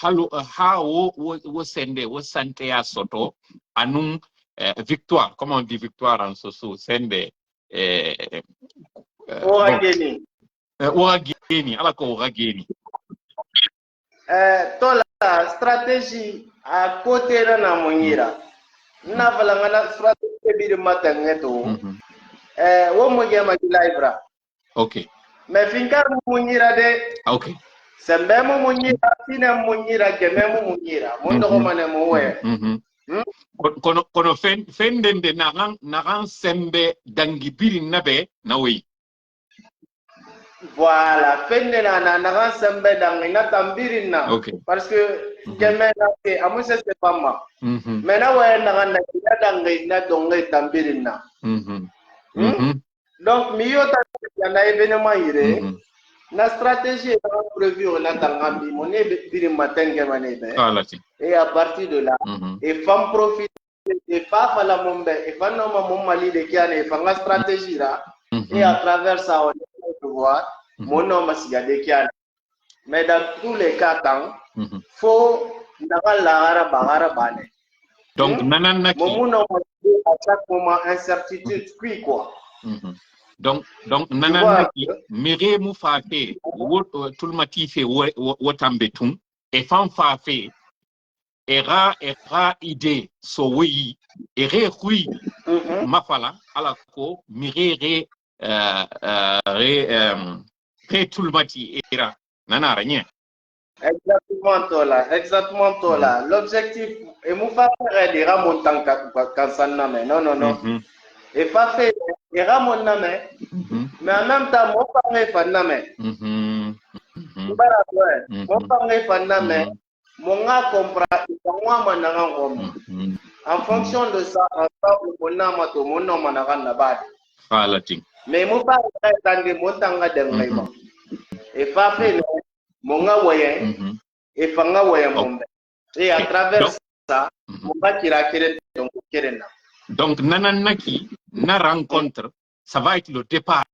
halo ha wo sende wo sante ya soto anun victoire, comment on dit victoire en soso sende Ouageni, ala ko Ouageni. Tola stratégie à côté de la monira. Na valanga stratégie bi de matangeto. Wo mo gema ki livra. OK. Mais finkar monira de. OK. Sembe mo monira, fina monira, geme mo monira. Mondo ko mane mo we. Kono fendende naran sembe dangibiri nabe na oui. Voilà, fendena naran sembe dangina tambirina. Okay. Parce que geme na ke amuse c'est pas ma. Mais na ouais naran na dangina dongai tambirina. Donc miyo ta na événement ire. La stratégie est prévue au Natangambi, mon biri matenge manebe. Et à partir de là, et femmes profitent, et femmes la mombe, et femmes non mali de kiane, et femmes la stratégie là, et à travers ça on peut pouvoir, mon nom siga de kiane. Mais dans tous les cas, faut d'avoir la bahara bane. Donc nananaki. Mon nom à chaque moment incertitude, puis quoi. Donc nananaki mere mu fafe tout le matife wotambetum et fan fafe era idée so oui ere hui mafala alako mere tout le mati era nanara nye. Exactement tola. L'objectif est mu fafe dira montant kansanna mais non. Et pas fait mon nom, mais en même temps, mon père est mon père est mon gars comprend, en fonction de ça, ensemble, mon nom, mais mon père est dans des montants et pas fait mon gars voyant, et fanga voyant, et à travers ça, mon gars qui raquette donc Donc, nananaki, na rencontre, ça va être le départ.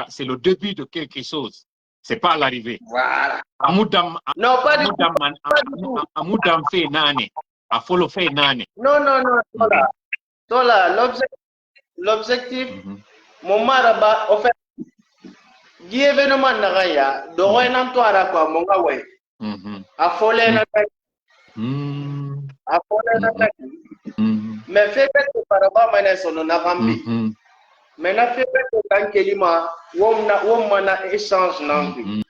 C'est le début de quelque chose. C'est pas l'arrivée. Voilà. Amoudam, non, pas du Amoudam fait nane. Afolo fait nane. Non. Tola, l'objectif, mon maraba, en fait, Guy événement nagaya, dorénavant toi à quoi, mon gars, ouais. Afolé mais fait que par rapport à son nagambi. Mais na fait que tant qu'il ma womana échange nambi.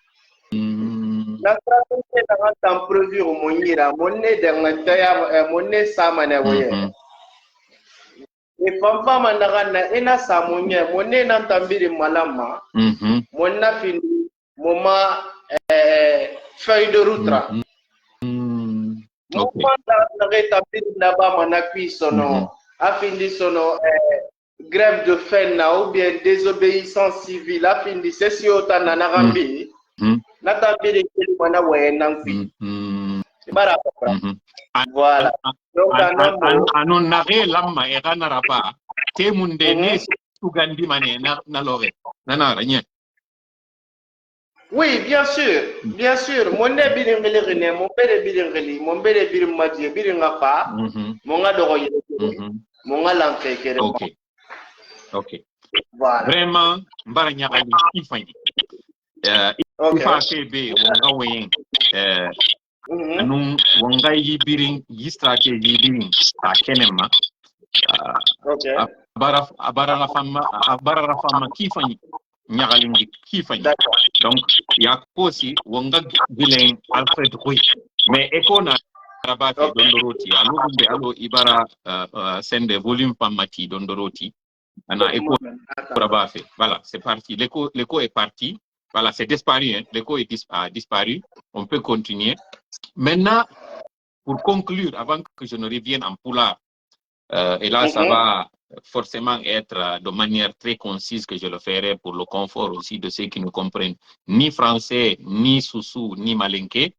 La stratégie dans temps prévu au monira, monnaie d'engagement, monnaie samane voye. Et pampa managana ena samonya, monnaie n'entambiri malama. Monna fini, moma feuille de route. Okay. Sono afindi sono grève de faim ou bien désobéissance civile a fin di sesio ta na nagambi na tambi de mana wayenang pi bara voilà donc anon nare lamma e ganara pa te munde ne sugandi mane na lore nana ranya. Oui, bien sûr. Mon ne birin ngeli mon père birin ngeli, mon père birin madie birin ngapa, mon nga doro yele, mon nga lanke kere. Ok. Voilà. Vraiment, mbara nyakali ifani. Ifa febe wonga wen. Anun wonga yi birin yi strategy birin ta kenema. Abara la fama kifani. Nyagalingi kifani. Donc il y a aussi wonga bilen Alfred Rouy mais ekona rabate dondoroti allo ibara sende volume pamati dondoroti ana eko rabafe. Voilà, c'est parti, l'écho est parti. Voilà, c'est disparu, hein. L'écho a disparu. On peut continuer. Maintenant, pour conclure, avant que je ne revienne en poulard, et là, ça va forcément être de manière très concise que je le ferai pour le confort aussi de ceux qui ne comprennent ni français, ni Soussou, ni Malinké.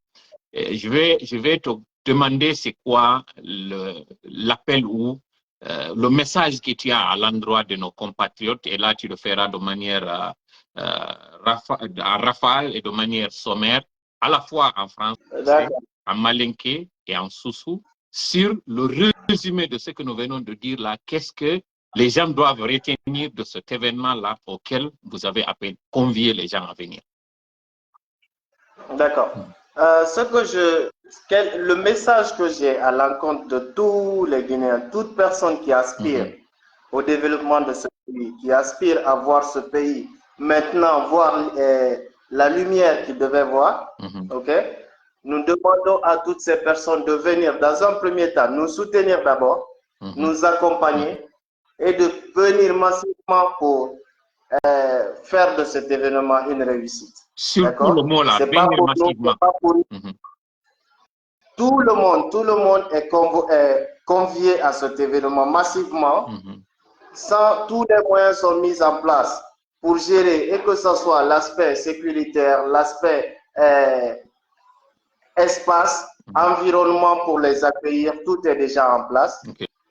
Je vais te demander c'est quoi l'appel ou le message que tu as à l'endroit de nos compatriotes, et là tu le feras de manière rafale et de manière sommaire, à la fois en français, en Malinké et en Soussou, sur le résumé de ce que nous venons de dire là. Qu'est-ce que les gens doivent retenir de cet événement-là auquel vous avez convié les gens à venir? D'accord. Le message que j'ai à l'encontre de tous les Guinéens, toute personne qui aspire au développement de ce pays, qui aspire à voir ce pays maintenant voir la lumière qu'il devait voir, nous demandons à toutes ces personnes de venir dans un premier temps, nous soutenir d'abord, nous accompagner et de venir massivement pour faire de cet événement une réussite. Surtout le mot là, venir massivement. Tout le monde est convié à cet événement massivement. Tous les moyens sont mis en place pour gérer, et que ce soit l'aspect sécuritaire, l'aspect espace, environnement pour les accueillir, tout est déjà en place.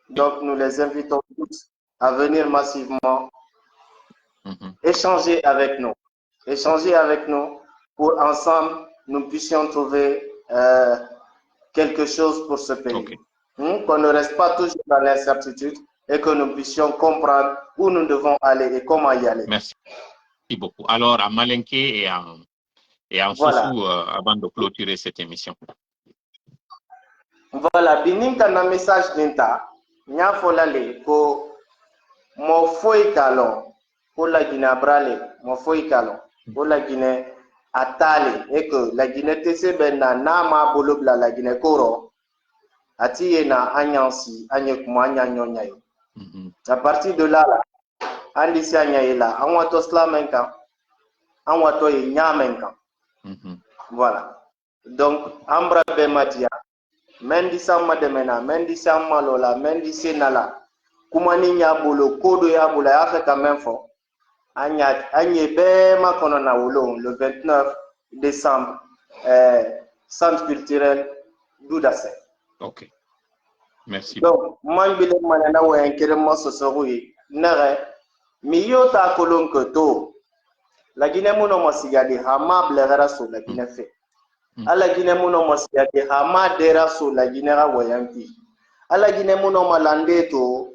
Donc nous les invitons tous à venir massivement échanger avec nous pour ensemble nous puissions trouver quelque chose pour ce pays. Qu'on ne reste pas toujours dans l'incertitude et que nous puissions comprendre où nous devons aller et comment y aller. Merci beaucoup. Alors à Malinké et en Soussou, avant de clôturer cette émission. Voilà, binim kana message d'inta, nya folale ko mo foi kalon, pour la Guinée abrale, mo foi kalon, pour la Guinée atale, et que la Guinée tese benna na ma bolobla la Guinée koro, ati na anyansi, anyek mo anyanyonya yo. À partir de là, andi si anyaye la, anwato slamenka, anwato ye nyamenka. Voilà. Donc, ambra bematia. Mendi sama demena, mendi sama lola, mendi senala. Kumani nyabolo, kodo yabula, yafe quand fo. Anye bema konona wolo, le 29 décembre, centre culturel d'Oudasek. Ok. Merci. Donc, moi, je suis manana ou inquiétement ce soir, nere, miyo ta kolon to. La Guinée mono mosigadi hama blegara so la Guinée fait. Ala Guinée mono mosigadi hama dera so la Guinée ra wayampi. Ala Guinée mono malande to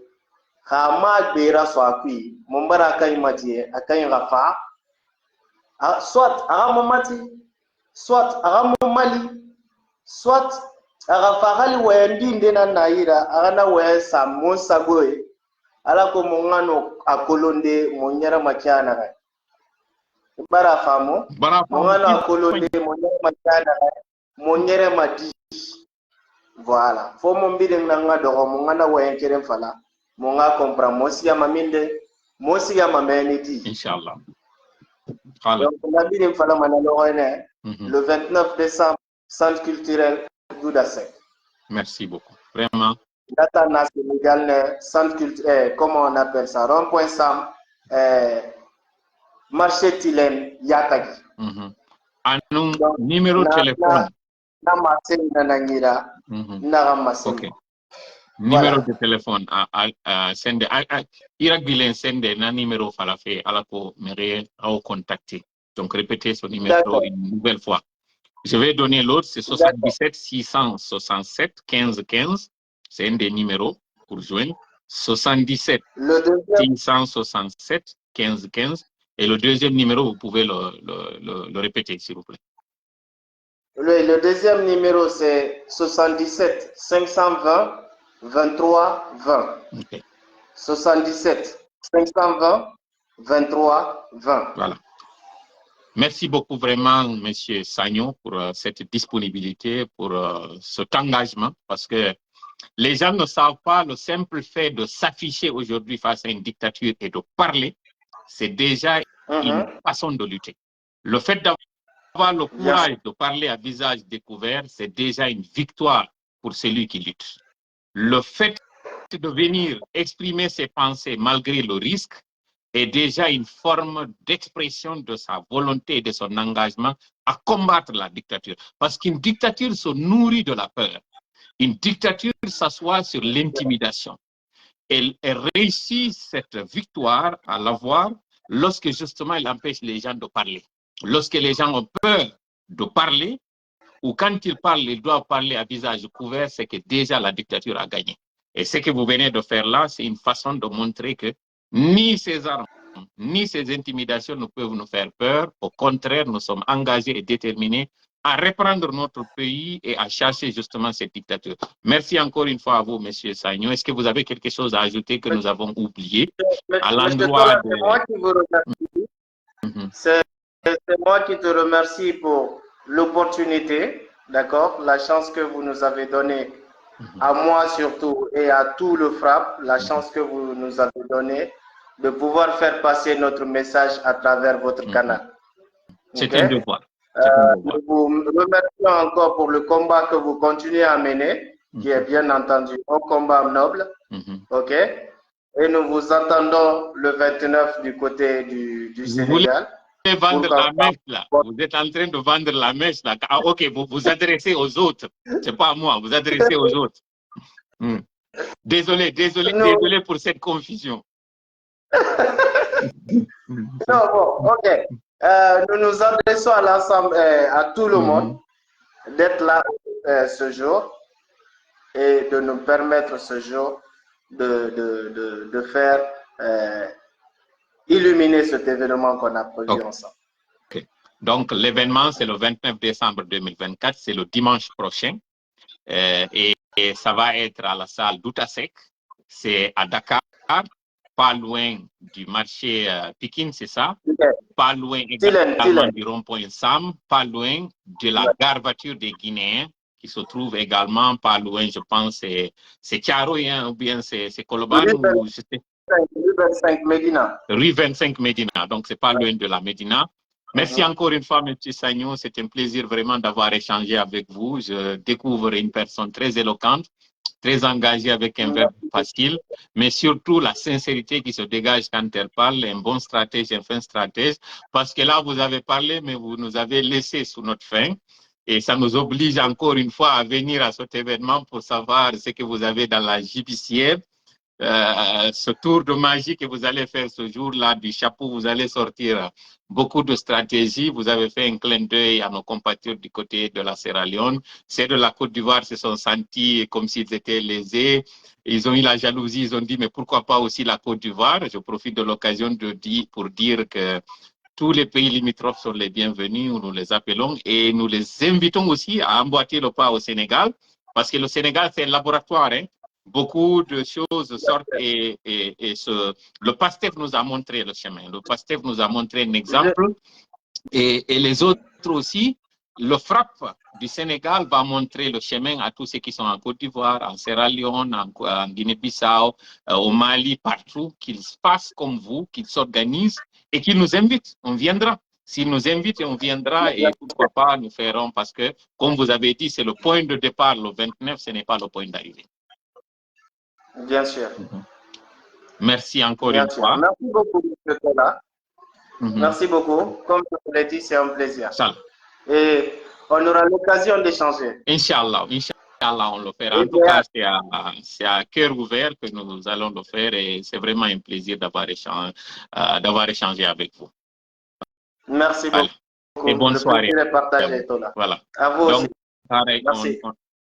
hama dera so akui. Mombara akai matie akai rafa. Soit aramo mati, soit aramo mali, soit arafahali wayandi ndena naira arana way samo sagoy. Ala ko mongano akolonde monyera makiana ga. Bara famo mongana kolonde monyere madi. Voilà, fo mon bideng nanga do mongana wayen kerem fala monga compra mosi ya maminde mosi ya mamenidi inshallah. Donc on a bideng fala manalo le 29 décembre centre culturel d'Oudasek. Merci beaucoup. Vraiment Gatana Sénégal, centre culturel, comment on appelle ça, rond-point Sam, marché Tilène, Yatagi. Anung numéro de téléphone. Ok. Numéro de téléphone sende Irak bilen sende na numéro falafé à la ko mere au contacter. Donc répétez son numéro une nouvelle fois. Je vais donner l'autre, c'est 77 667 15 15. C'est un des numéros pour joindre. 77 667 15 15. Et le deuxième numéro, vous pouvez le répéter, s'il vous plaît. Le deuxième numéro, c'est 77 520 23 20. Okay. 77 520 23 20. Voilà. Merci beaucoup vraiment, Monsieur Sagnon, pour cette disponibilité, pour cet engagement, parce que les gens ne savent pas le simple fait de s'afficher aujourd'hui face à une dictature et de parler, c'est déjà une façon de lutter. Le fait d'avoir le courage de parler à visage découvert, c'est déjà une victoire pour celui qui lutte. Le fait de venir exprimer ses pensées malgré le risque est déjà une forme d'expression de sa volonté et de son engagement à combattre la dictature. Parce qu'une dictature se nourrit de la peur. Une dictature s'assoit sur l'intimidation. Elle réussit cette victoire à l'avoir lorsque justement elle empêche les gens de parler. Lorsque les gens ont peur de parler, ou quand ils parlent, ils doivent parler à visage couvert, c'est que déjà la dictature a gagné. Et ce que vous venez de faire là, c'est une façon de montrer que ni ces armes, ni ces intimidations ne peuvent nous faire peur. Au contraire, nous sommes engagés et déterminés à reprendre notre pays et à chasser justement cette dictature. Merci encore une fois à vous, M. Sagnon. Est-ce que vous avez quelque chose à ajouter que nous avons oublié à l'endroit de... C'est moi qui vous remercie. C'est moi qui te remercie pour l'opportunité, d'accord, la chance que vous nous avez donnée, à moi surtout et à tout le FRAPP, la chance que vous nous avez donnée de pouvoir faire passer notre message à travers votre canal. C'est un devoir. Nous vous remercions encore pour le combat que vous continuez à mener, qui est bien entendu un combat noble. OK? Et nous vous attendons le 29 du côté du Sénégal. Vous voulez vendre la mèche là. Vous êtes en train de vendre la mèche là. Ah, OK, vous vous adressez aux autres. C'est pas à moi, vous adressez aux autres. Désolé pour cette confusion. Non, bon, OK. Nous nous adressons à l'ensemble, à tout le monde, d'être là ce jour et de nous permettre ce jour de faire illuminer cet événement qu'on a produit ensemble. Okay. Donc, l'événement, c'est le 29 décembre 2024, c'est le dimanche prochain. Et ça va être à la salle d'Outasek. C'est à Dakar, pas loin du marché Pikine, c'est ça? Pas loin également du rond-point Sam, pas loin de la gare voiture des Guinéens, qui se trouve également pas loin, je pense, c'est Tiaroy, hein, ou bien c'est Koloban, ou je sais. Rue 25 Médina. Rue 25 Médina, donc c'est pas loin de la Médina. Merci encore une fois, M. Sagnon. C'est un plaisir vraiment d'avoir échangé avec vous. Je découvre une personne très éloquente, très engagée avec un verbe facile, mais surtout la sincérité qui se dégage quand elle parle, un bon stratège, un fin stratège, parce que là, vous avez parlé, mais vous nous avez laissé sous notre faim. Et ça nous oblige encore une fois à venir à cet événement pour savoir ce que vous avez dans la judiciaire. Ce tour de magie que vous allez faire ce jour-là du chapeau, vous allez sortir beaucoup de stratégies. Vous avez fait un clin d'œil à nos compatriotes du côté de la Sierra Leone. Ceux de la Côte d'Ivoire se sont sentis comme s'ils étaient lésés. Ils ont eu la jalousie, ils ont dit mais pourquoi pas aussi la Côte d'Ivoire? Je profite de l'occasion pour dire que tous les pays limitrophes sont les bienvenus, nous les appelons, et nous les invitons aussi à emboîter le pas au Sénégal, parce que le Sénégal, c'est un laboratoire, hein. Beaucoup de choses sortent et le PASTEF nous a montré le chemin. Le PASTEF nous a montré un exemple et les autres aussi. Le FRAPP du Sénégal va montrer le chemin à tous ceux qui sont en Côte d'Ivoire, en Sierra Leone, en Guinée-Bissau, au Mali, partout, qu'ils fassent comme vous, qu'ils s'organisent et qu'ils nous invitent. On viendra. S'ils nous invitent, on viendra et pourquoi pas, nous ferons parce que, comme vous avez dit, c'est le point de départ le 29, ce n'est pas le point d'arrivée. Bien sûr. Merci encore Bien une sûr. fois. Merci beaucoup, M. Tola. Merci beaucoup. Comme je vous l'ai dit, c'est un plaisir. Et on aura l'occasion d'échanger. Inch'Allah, Inch'Allah, on le fera. En tout cas, c'est à cœur ouvert que nous allons le faire et c'est vraiment un plaisir d'avoir échangé avec vous. Merci beaucoup. Et bonne soirée. Le plaisir est partagé, Tola. Voilà. À vous aussi. Merci.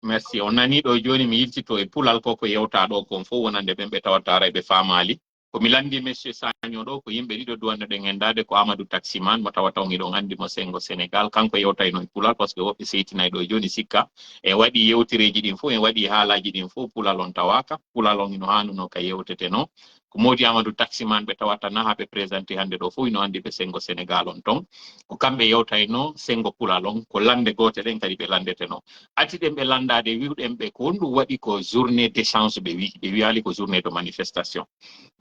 Merci. On nani ɗo joni mi yiltito e pulal ko yewta ɗo kon fof wonande ɓen ɓe tawata ɓe famali komi landi monsieur Sagno ɗo ko yimɓe ɗiɗo duwanno ɗen endade ko Amadou Taximan mo tawata on iɗon andi mo sengo Sénégal kanko yewtayno e pulal par ce que woɓɓe seytinay ɗo joni sikka en waɗi yewtireji ɗin fof en waɗi haalaji ɗin fof pulal on tawaka pulal on ino hannuno ka yewtete no ko modi Amadou Taximan ɓe tawata na ha ɓe présenté hande ɗo fof ino andi ɓe sengo Sénégal on ton ko kamɓe yewtayno sengo pulal on ko lande gote ɗen kadi ɓe landete no atiɗen ɓe landade wiwɗen ɓe ko honɗum waɗi ko journée d'échange ɓe wiyali ko journée de manifestation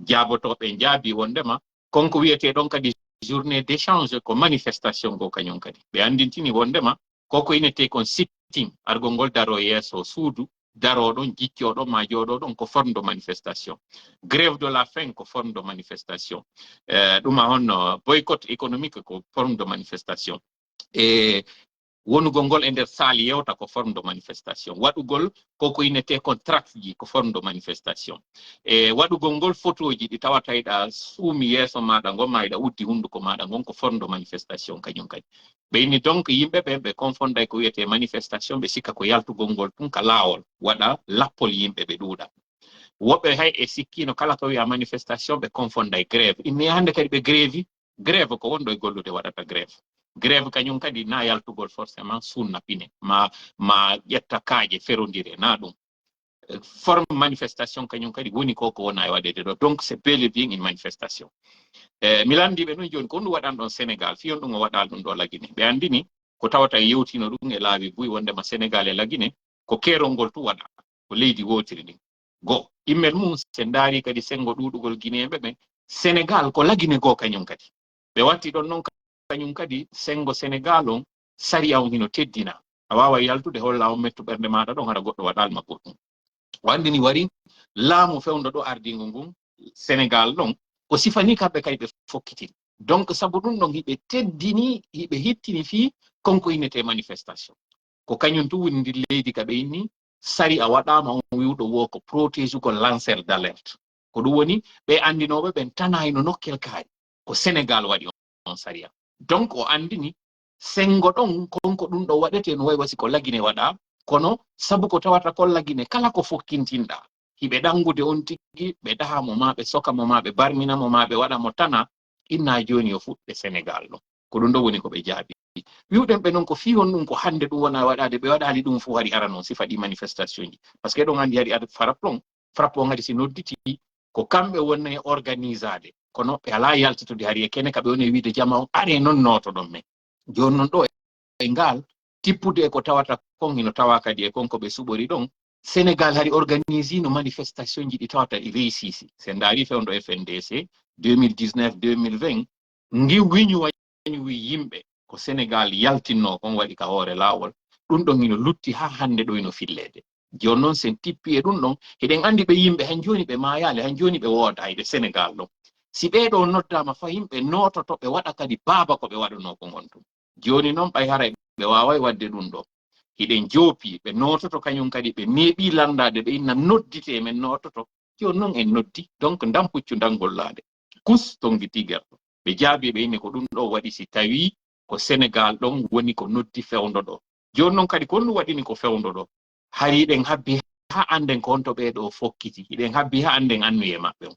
jaabotoɓe jaabi wondema konko wiyete ɗon kadi journée d'échange ko manifestation go kañum kadi ɓe andintini wondema koko inete kon sitting argol ngol daro yeeso suudu daroɗon jiccoɗon ma joɗoɗon ko forme de manifestation grève de la faim ko forme de manifestation ɗuma honno boycott économique ko forme de manifestation e wonugol ngol e nder saali yewta ko forme de manifestation waɗugol koko inete contract ji ko forme de manifestation e waɗugol ngol photo ji ɗi tawatayɗa suumi yeeso maɗa gon ma iɗa uddi hunduko maɗa gon ko forme de manifestation kañum kadi ɓeyni donc yimɓe ɓe confonday ko wiyete manifestation ɓe sikka ko yaltugol ngol tun ka laawol waɗa lappol yimɓe ɓe ɗuuɗa woɓɓe hay e sikkino kala ko wiya manifestation ɓe confonday grève inni hande kadi ɓe grève ko wonɗo e gollude waɗata grève kañum kadi na yaltugol forcément sunna pine ma ƴetta kaaje ferondire na ɗum forme manifestation kañum kadi woni koko wona e waɗede ɗo donc c'est bel et bien une manifestation mi landiɓe noon joni ko ɗum waɗan ɗon Sénégal fiyon ɗum o waɗal ɗum ɗo Laguine ɓe andini ko tawata yewtino ɗum e laawi buy wondema Sénégal e Laguine ko keerol ngol tu waɗa ko leydi wotiri ndin go immel mum se ndaari kadi sengo ɗuɗugol guinéɓe ɓe Sénégal ko Laguine goo kañum kadi ɓe watti ɗon noon kañum kadi sengo Sénégal on sariya on hino teddina a wawa yaltude holla on mettu ɓernde maɗa ɗon hara goɗɗo waɗalma goɗɗum o andini wari laamu fewndo ɗo ardingo ngun Sénégal ɗon o sifani kamɓe kadi ɓe fokkitini donc sabu ɗum ɗon hiɓe teddini hiɓe hittini fii konko innete manifestation ko kañum tu woni ndir leydi ka ɓe inni sari a waɗama on wiwɗo wo ko protège ugol lanceur d' alerte ko ɗum woni ɓe andinoɓe ɓen tanayno nokkel kaari ko Sénégal waɗi on sariya donc o andini sengo ɗon konko ɗum ɗo waɗete no wayi wasi ko Laguine waɗa kono sabu ko tawata ko Laguine kala ko fokkintinɗa hiɓe ɗangude on tigi ɓe ɗahamo ma ɓe sokamo ma ɓe barminamo ma ɓe waɗamo tana inna joni yo fuɗɗe Sénégal ɗo ko ɗum ɗo woni ko ɓe jaabi wiwɗen ɓe noon ko fi hon ɗum ko hande ɗum wona waɗade ɓe waɗali ɗum fu hari ara noon sifa ɗi manifestation ji par ce que ɗon andi hari ada frappe on hadi si nodditi ko kamɓe wonni e organisade kono ɓe ala yaltitude hari e kene kaɓe woni wiide jama on are noon noto ɗon men joni noon ɗo e ngal tippude e ko tawata kon hino tawa kadi e konko ɓe suɓori ɗon Sénégal hari organise no manifestation ji ɗi tawata ɗi réussisi se ndaari fewndo FNDC 2019-2020 ngi wiñu wañu yimɓe ko Sénégal yaltinno kon waɗi ka hoore laawol ɗum ɗon hino lutti ha hande ɗo ino fillede joni noon sen tippi e ɗum ɗon eɗen andi ɓe yimɓe han joni ɓe mayali han joni ɓe woodayde Sénégal ɗon si ɓeɗo noddama fa yimɓe nototo ɓe waɗa kadi baaba ko ɓe waɗano ko gontum joni noon ɓay haray ɓe wawai wadde ɗum ɗo hiɗen joopi ɓe nototo kañum kadi ɓe neeɓi landade ɓe inna noddite men nototo joni noon en noddi donc ndam puccu ndangollade kus tongi tigerɗo ɓe jaabi ɓe inni ko ɗum ɗo waɗi si tawi ko Sénégal ɗon woni ko noddi fewndo ɗo joni noon kadi ko ɗum waɗini ko fewndo ɗo hari ɗen habbi ha anden ko honto ɓeɗo fokkiti hiɗen habbi ha anden annuye maɓɓe on